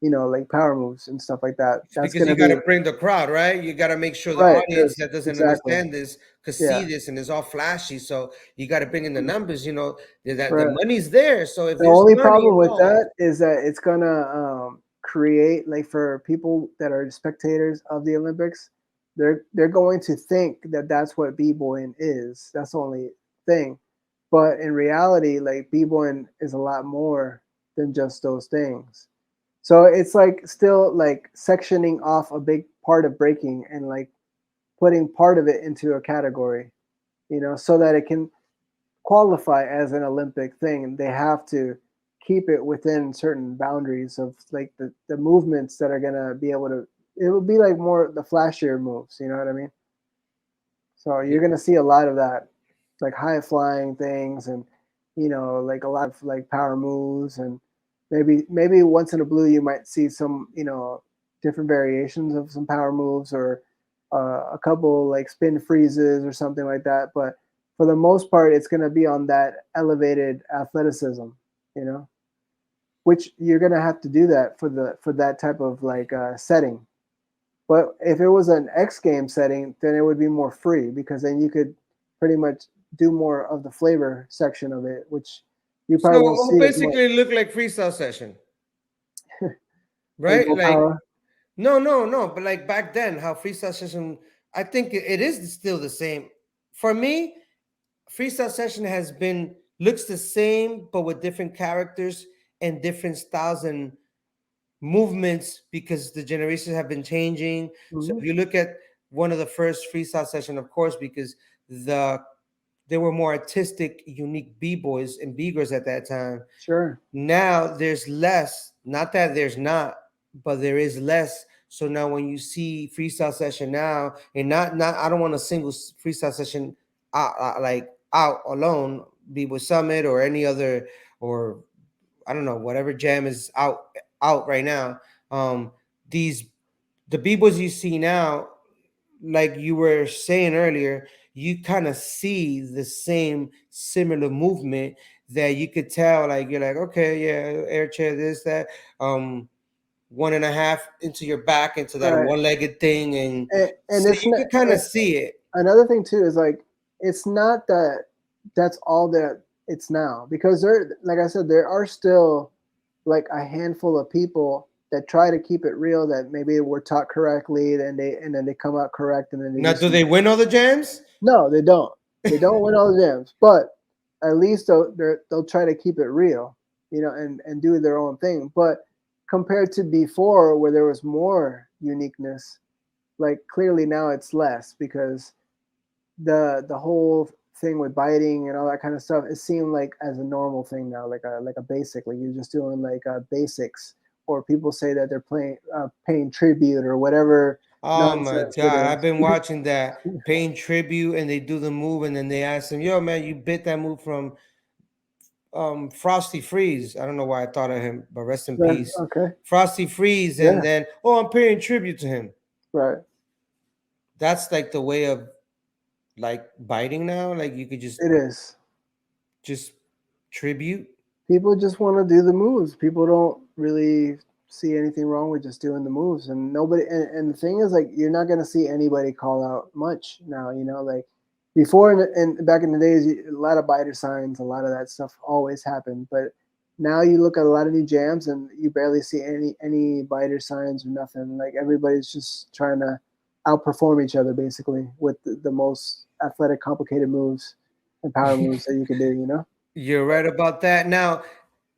like power moves and stuff like that. That's Because you gonna got to be bring the crowd, right? You got to make sure the right. audience that doesn't Exactly. understand this could see Yeah. this, and it's all flashy. So you got to bring in the numbers. That the Right. money's there. So if The there's only money problem with involved, that is that it's gonna create like for people that are spectators of the Olympics, they're going to think that that's what b-boying is. That's the only thing. But in reality, like b-boying is a lot more than just those things. So it's like still like sectioning off a big part of breaking and like putting part of it into a category, so that it can qualify as an Olympic thing, and they have to keep it within certain boundaries of like the movements that are gonna be able to. It will be like more the flashier moves. You know what I mean? So you're gonna see a lot of that, like high flying things, and like a lot of like power moves, and maybe once in a blue you might see some different variations of some power moves or a couple like spin freezes or something like that. But for the most part, it's gonna be on that elevated athleticism, you know, which you're gonna have to do that for that type of like setting. But if it was an X game setting, then it would be more free because then you could pretty much do more of the flavor section of it, which you so probably won't see as much. basically it looked like freestyle session, Like right? no Like, power. no, no, no. But like back then, how freestyle session, I think it is still the same. For me, freestyle session has been looks the same, but with different characters and different styles and movements because the generations have been changing. So Hmm. if you look at one of the first freestyle session, of course, because the they were more artistic, unique b-boys and b-girls at that time. Sure. Now there's less. not that there's not, but there is less. So now when you see freestyle session now, and not I don't want a single freestyle session out, like out alone, be with Summit or any other, or I don't know, whatever jam is out right now. These the b-boys you see now, like you were saying earlier, you kind of see the same similar movement that you could tell, like you're like, okay, yeah, air chair, this, that, um, one and a half into your back into that Right. one-legged thing, and And so it's you not. could kind of see it. Another thing too is like it's not that that's all that it's now, because there, like I said, there are still like a handful of people that try to keep it real, that maybe were taught correctly, and then they come out correct, and then they Now, just do they win all the jams? no, they don't. They don't win all the jams, but at least they'll try to keep it real, and do their own thing. But compared to before, where there was more uniqueness, like clearly now it's less, because the whole thing with biting and all that kind of stuff, it seemed like as a normal thing now, like a basic, like you're just doing like basics, or people say that they're paying tribute or whatever Oh my nonsense it god, I've been is. watching that, paying tribute, and they do the move, and then they ask him, yo man, you bit that move from Frosty Freeze. I don't know why I thought of him, but rest in Right, peace. okay. Frosty Freeze, and Yeah. then, oh, I'm paying tribute to him. Right. That's like the way of like biting now. Like you could It is. just tribute. People just want to do the moves. People don't really see anything wrong with just doing the moves, and nobody. And the thing is, like, you're not gonna see anybody call out much now. Like before, and back in the days, a lot of biter signs, a lot of that stuff always happened. But now you look at a lot of new jams, and you barely see any biter signs or nothing. Like everybody's just trying to outperform each other, basically, with the most athletic, complicated moves and power moves that you could do. You're right about that. Now,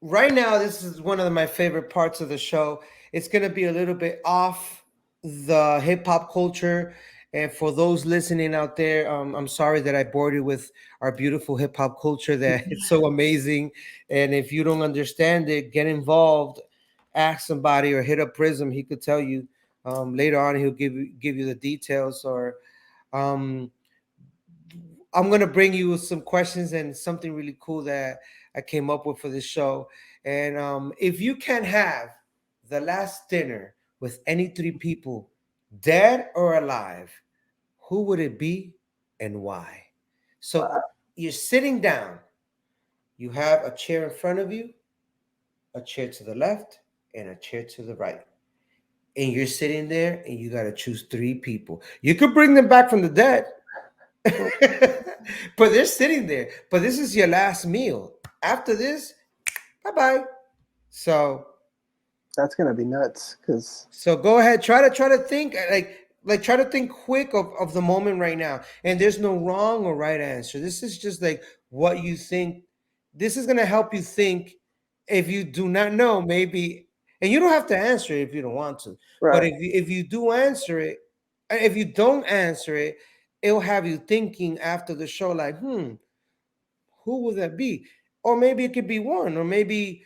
right now, this is one of my favorite parts of the show. It's going to be a little bit off the hip hop culture. And for those listening out there, I'm sorry that I bored you with our beautiful hip hop culture, that it's so amazing. And if you don't understand it, get involved, ask somebody, or hit up Prism. He could tell you later on. He'll give you the details. Or um, I'm gonna bring you some questions and something really cool that I came up with for this show. And if you can have the last dinner with any three people, dead or alive, who would it be and why? So you're sitting down, you have a chair in front of you, a chair to the left, and a chair to the right. And you're sitting there and you gotta choose three people. You could bring them back from the dead. But they're sitting there. But this is your last meal. After this, bye bye. So That's gonna be nuts, because go ahead. Try to think like try to think quick of the moment right now. And there's no wrong or right answer. This is just like what you think. This is gonna help you think. If you do not know, maybe, and you don't have to answer it if you don't want to. But right. if you do answer it, if you don't answer it, it'll have you thinking after the show, like, who will that be? Or maybe it could be one, or maybe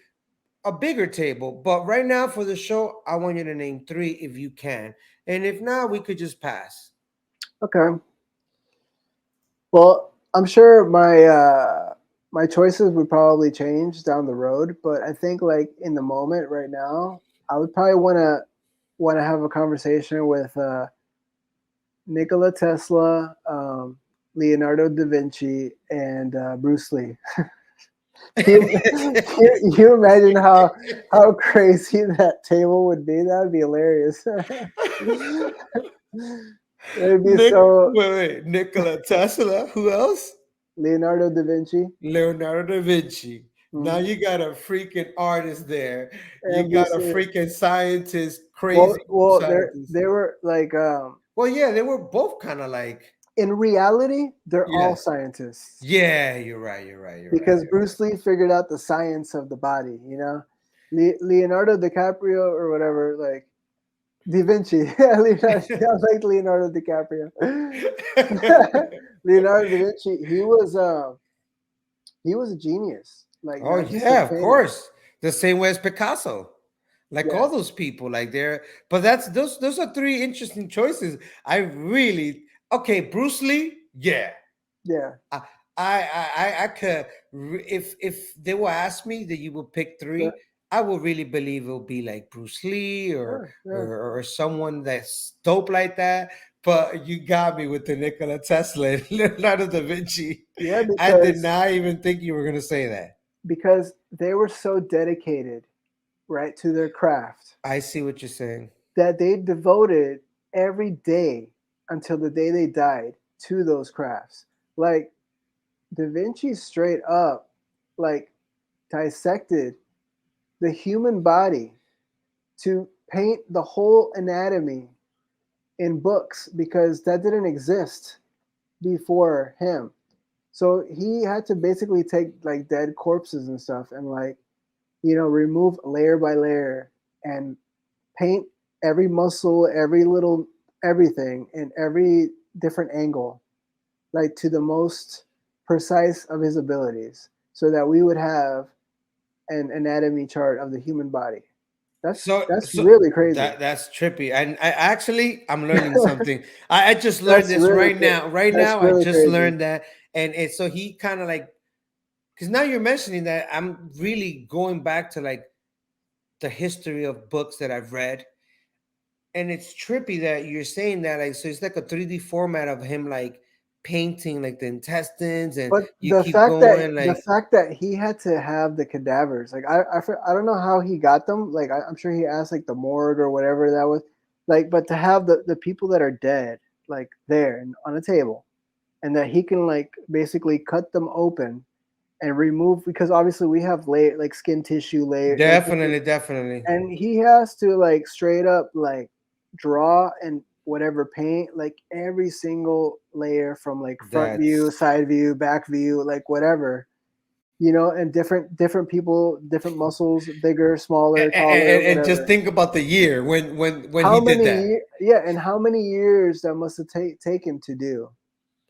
a bigger table. But right now for the show, I want you to name three if you can. And if not, we could just pass. Okay. Well, I'm sure my choices would probably change down the road, but I think like in the moment right now, I would probably want to have a conversation with Nikola Tesla, Leonardo da Vinci, and Bruce Lee. You imagine how crazy that table would be? That would be hilarious. It'd be so. Wait, Nikola Tesla. Who else? Leonardo da Vinci. Leonardo da Vinci. Now Mhm. you got a freaking artist there. You And got Bruce a Lee. freaking scientist, Well, crazy well, scientist. they were like Well, yeah, they were both kind of like. in reality, they're all Yes. scientists, Yeah, you're right. You're right. You're right. because Bruce Lee figured out the science of the body. Leonardo DiCaprio or whatever, like Da Vinci. Yeah, I like Leonardo DiCaprio. Leonardo da Vinci, he was a genius, like Oh not just a yeah, of painter. course. The same way as Picasso. Like Yeah, all those people, like they're. But that's those are three interesting choices. I really okay. Bruce Lee, yeah. yeah, I I could if they will ask me that you will pick sure, three, I will really believe it'll be like Bruce Lee sure, or sure. or someone that's dope like that. But you got me with the Nikola Tesla and Leonardo da Vinci. Yeah, I did not even think you were gonna say that. because they were so dedicated, right, to their craft I see what you're saying. that they devoted every day until the day they died to those crafts. Like Da Vinci straight up like dissected the human body to paint the whole anatomy in books because that didn't exist before him. So he had to basically take like dead corpses and stuff and like, remove layer by layer and paint every muscle, every little everything in every different angle, like to the most precise of his abilities, so that we would have an anatomy chart of the human body. That's So really crazy. that's trippy. And I actually I'm learning something. I just learned That's this really right now. Right that's now, I really just crazy. learned that. And so he kind of like because now you're mentioning that I'm really going back to like the history of books that I've read. And it's trippy that you're saying that like so it's like a 3D format of him like painting like the intestines and But you keep going the like fact that he had to have the cadavers, like I don't know how he got them. Like I'm sure he asked like the morgue or whatever that was. Like, but to have the people that are dead like there and on a table, and that he can like basically cut them open and remove, because obviously we have layer like skin tissue layer like different, definitely, definitely. and he has to like straight up like draw and whatever paint like every single layer from like front view, That's side view, back view, like whatever, and different people, different muscles, bigger, smaller, taller, and just whatever. think about the year when How he did many that. yeah, and how many years that must have taken to do,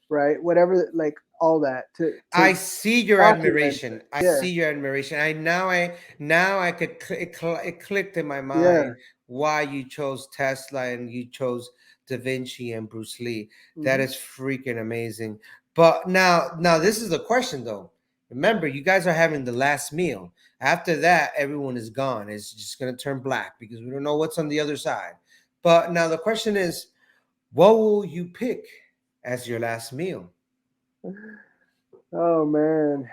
right? Whatever, like all that to I see your document admiration. it. I Yeah, see your admiration. I could it clicked in my yeah. mind why you chose Tesla and you chose Da Vinci and Bruce Lee. That Hmm. is freaking amazing. But now this is the question though. Remember, you guys are having the last meal. After that, everyone is gone. It's just gonna turn black because we don't know what's on the other side. But now the question is, what will you pick as your last meal? Oh man.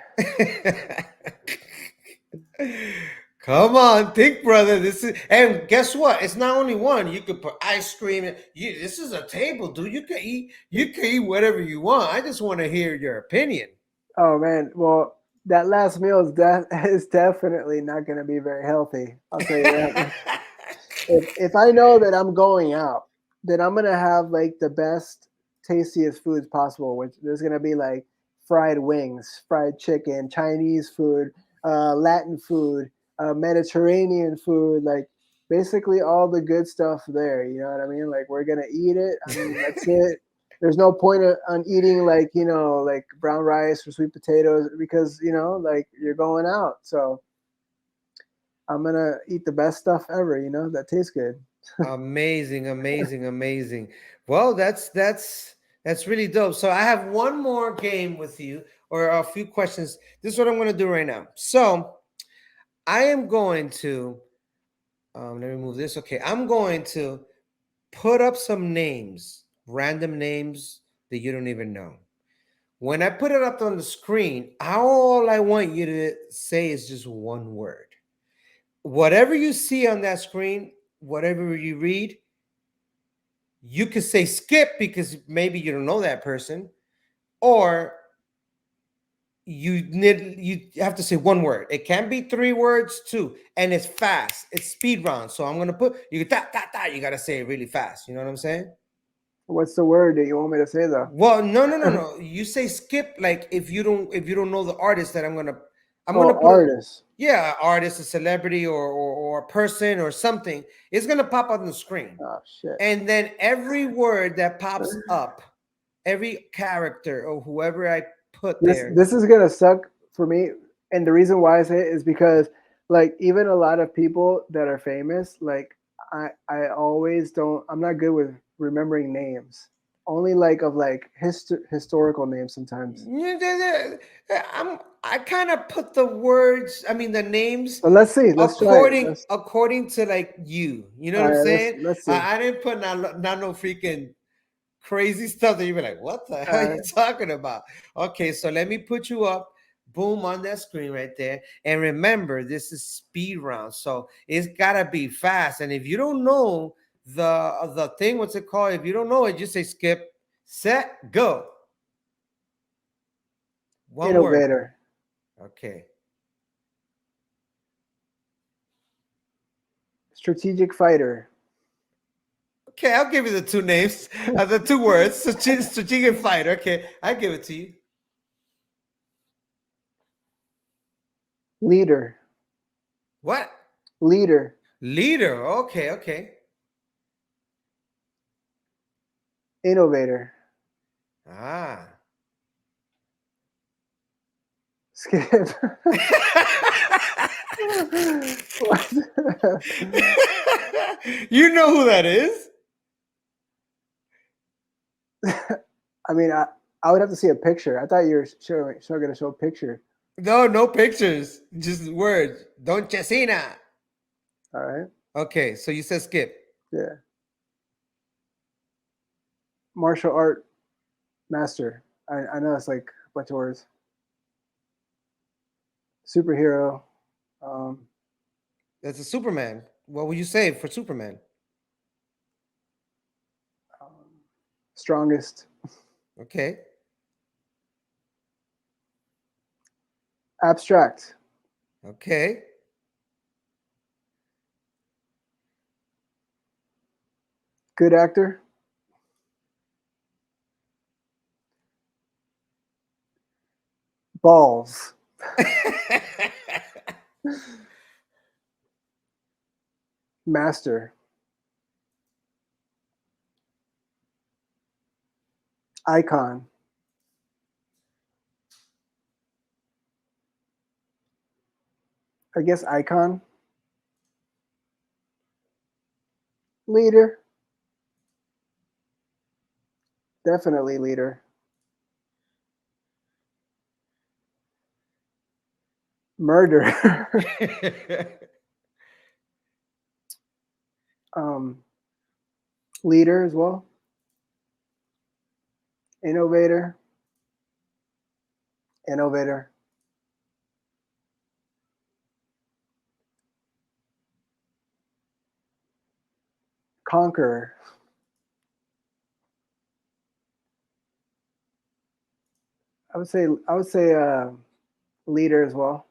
Come on, think, brother. This is, and guess what? It's not only one. You could put ice cream. This is a table, dude. You can eat. You can eat whatever you want. I just want to hear your opinion. Oh man, well, that last meal is is definitely not going to be very healthy. I'll tell you that much. If I know that I'm going out, then I'm gonna have like the best, tastiest foods possible. Which there's gonna be like fried wings, fried chicken, Chinese food, Latin food, Mediterranean food, like basically all the good stuff there. You know what I mean? Like we're gonna eat it. I mean that's it. There's no point on eating like like brown rice or sweet potatoes because like you're going out. So I'm gonna eat the best stuff ever. That tastes good. Amazing, amazing, amazing. Well, that's really dope. So I have one more game with you, or a few questions. This is what I'm going to do right now. So I am going to let me move this. Okay, I'm going to put up some names, random names that you don't even know. When I put it up on the screen, all I want you to say is just one word. Whatever you see on that screen, whatever you read, you could say skip because maybe you don't know that person, or you have to say one word. It can be three words too, and it's fast. It's speed round. So I'm gonna put you you gotta say it really fast. You know what I'm saying? What's the word that you want me to say though? Well, no. You say skip like if you don't know the artist that I'm gonna Oh, put a artist. yeah, artist, a celebrity, or a person or something. It's gonna pop on the screen. Oh shit. And then every word that pops up, every character or whoever I put This there. this is gonna suck for me, and the reason why I say it is because like even a lot of people that are famous, like I always don't. I'm not good with remembering names. Only like of like historical names sometimes. Yeah, I kind of put the words, I mean the names But let's see. Let's try it. according Let's. according to like you know All what I'm right. saying? Let's see. I didn't put not no freaking crazy stuff that you'd be like, what the All hell are you right. talking about? Okay, so let me put you up, boom, on that screen right there. And remember, this is speed round, so it's gotta be fast. And if you don't know the thing, what's it called? If you don't know it, just say skip, set, go. One word. Innovator. Okay. Strategic fighter. Okay, I'll give you the two names, the two words, strategic fighter. Okay, I give it to you. Leader. What? Leader. Leader. Okay, okay. Innovator. Ah. Skip. What? You know who that is? I mean, I would have to see a picture. I thought you were going to show a picture. No, no pictures, just words. Don Chesina. All right. Okay, so you said skip. Yeah. Martial art master. I know it's like a bunch of words. Superhero. Um, That's a Superman. What would you say for Superman? um, strongest. Okay. Abstract. Okay. Good actor. Balls. Master. Icon. I guess icon. Leader. Definitely leader. Murder. um, leader as well. Innovator. Innovator. Conqueror. I would say leader as well.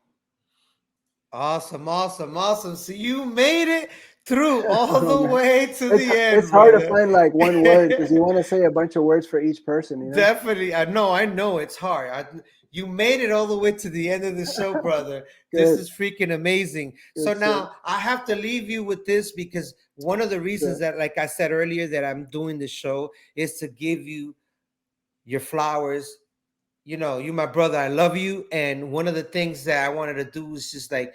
Awesome, awesome, awesome. So you made it through all Oh, the man. way to It's the it's end, hard to brother. find like one word because you want to say a bunch of words for each person, you know? Definitely. I know it's hard. You made it all the way to the end of the show, brother. This Good, is freaking amazing. So good shit. now I have to leave you with this because one of the reasons Yeah, that, like I said earlier, that I'm doing the show is to give you your flowers. You know, you my brother. I love you. And one of the things that I wanted to do is just like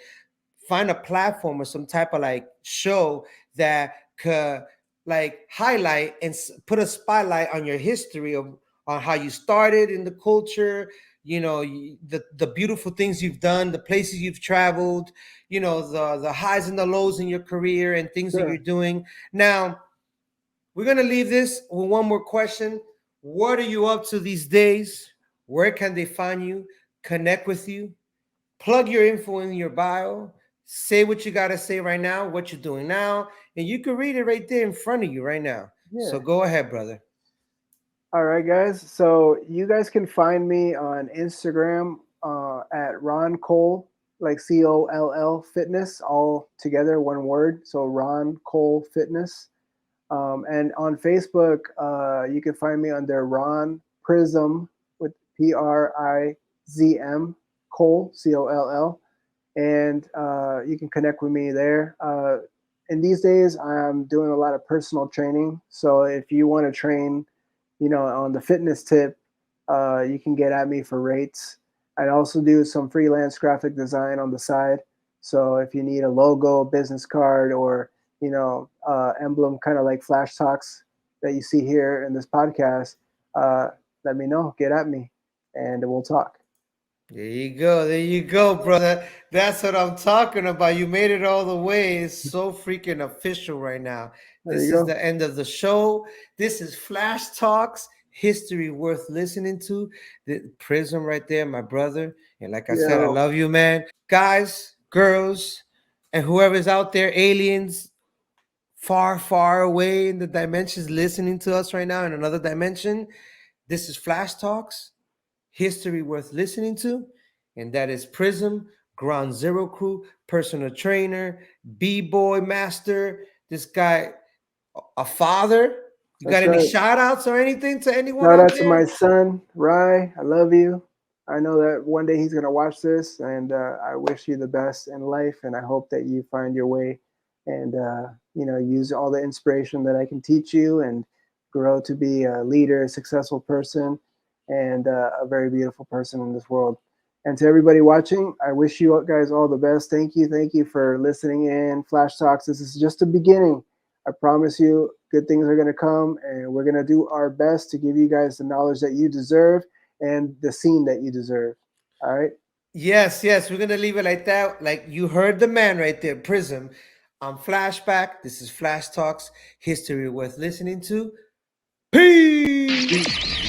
find a platform or some type of like show that could like highlight and put a spotlight on your history of on how you started in the culture, you know, the beautiful things you've done, the places you've traveled, you know, the highs and the lows in your career and things that you're sure. doing. Now we're gonna leave this with one more question. What are you up to these days? Where can they find you, connect with you? Plug your info in your bio, say what you got to say right now, what you're doing now, and you can read it right there in front of you right now. So Yeah. go ahead, brother. All right, guys. So you guys can find me on Instagram at Ron Cole, like COLL Fitness, all together, one word. So Ron Cole Fitness. And on Facebook, you can find me under Ron Prizm with Prizm Cole COLL, and you can connect with me there. And these days, I'm doing a lot of personal training. So if you want to train, you know, on the fitness tip, you can get at me for rates. I also do some freelance graphic design on the side. So if you need a logo, business card, or emblem, kind of like Flash Talks that you see here in this podcast, let me know. Get at me, and we'll talk. There you go. There you go, brother. That's what I'm talking about. You made it all the way. It's so freaking official right now. There This you is go. the end of the show. This is Flash Talks, history worth listening to. The Prism right there, my brother. And like I said, I Yo, love you, man. Guys, girls, and whoever's out there, aliens, far, far away in the dimensions listening to us right now in another dimension. This is Flash Talks, history worth listening to, and that is Prism, Ground Zero Crew, personal trainer, B-boy master. This guy, a father. You got that's any right. shout outs or anything to anyone Shout out out to my there? son, Rye. I love you. I know that one day he's going to watch this, and I wish you the best in life. And I hope that you find your way and, use all the inspiration that I can teach you and grow to be a leader, a successful person, and a very beautiful person in this world. And to everybody watching, I wish you guys all the best. Thank you. Thank you for listening in. Flash Talks, this is just the beginning. I promise you, good things are going to come, and we're going to do our best to give you guys the knowledge that you deserve and the scene that you deserve. All right. Yes, yes, we're gonna leave it like that. Like you heard the man right there, Prism. I'm Flashback. This is Flash Talks, history worth listening to. Peace.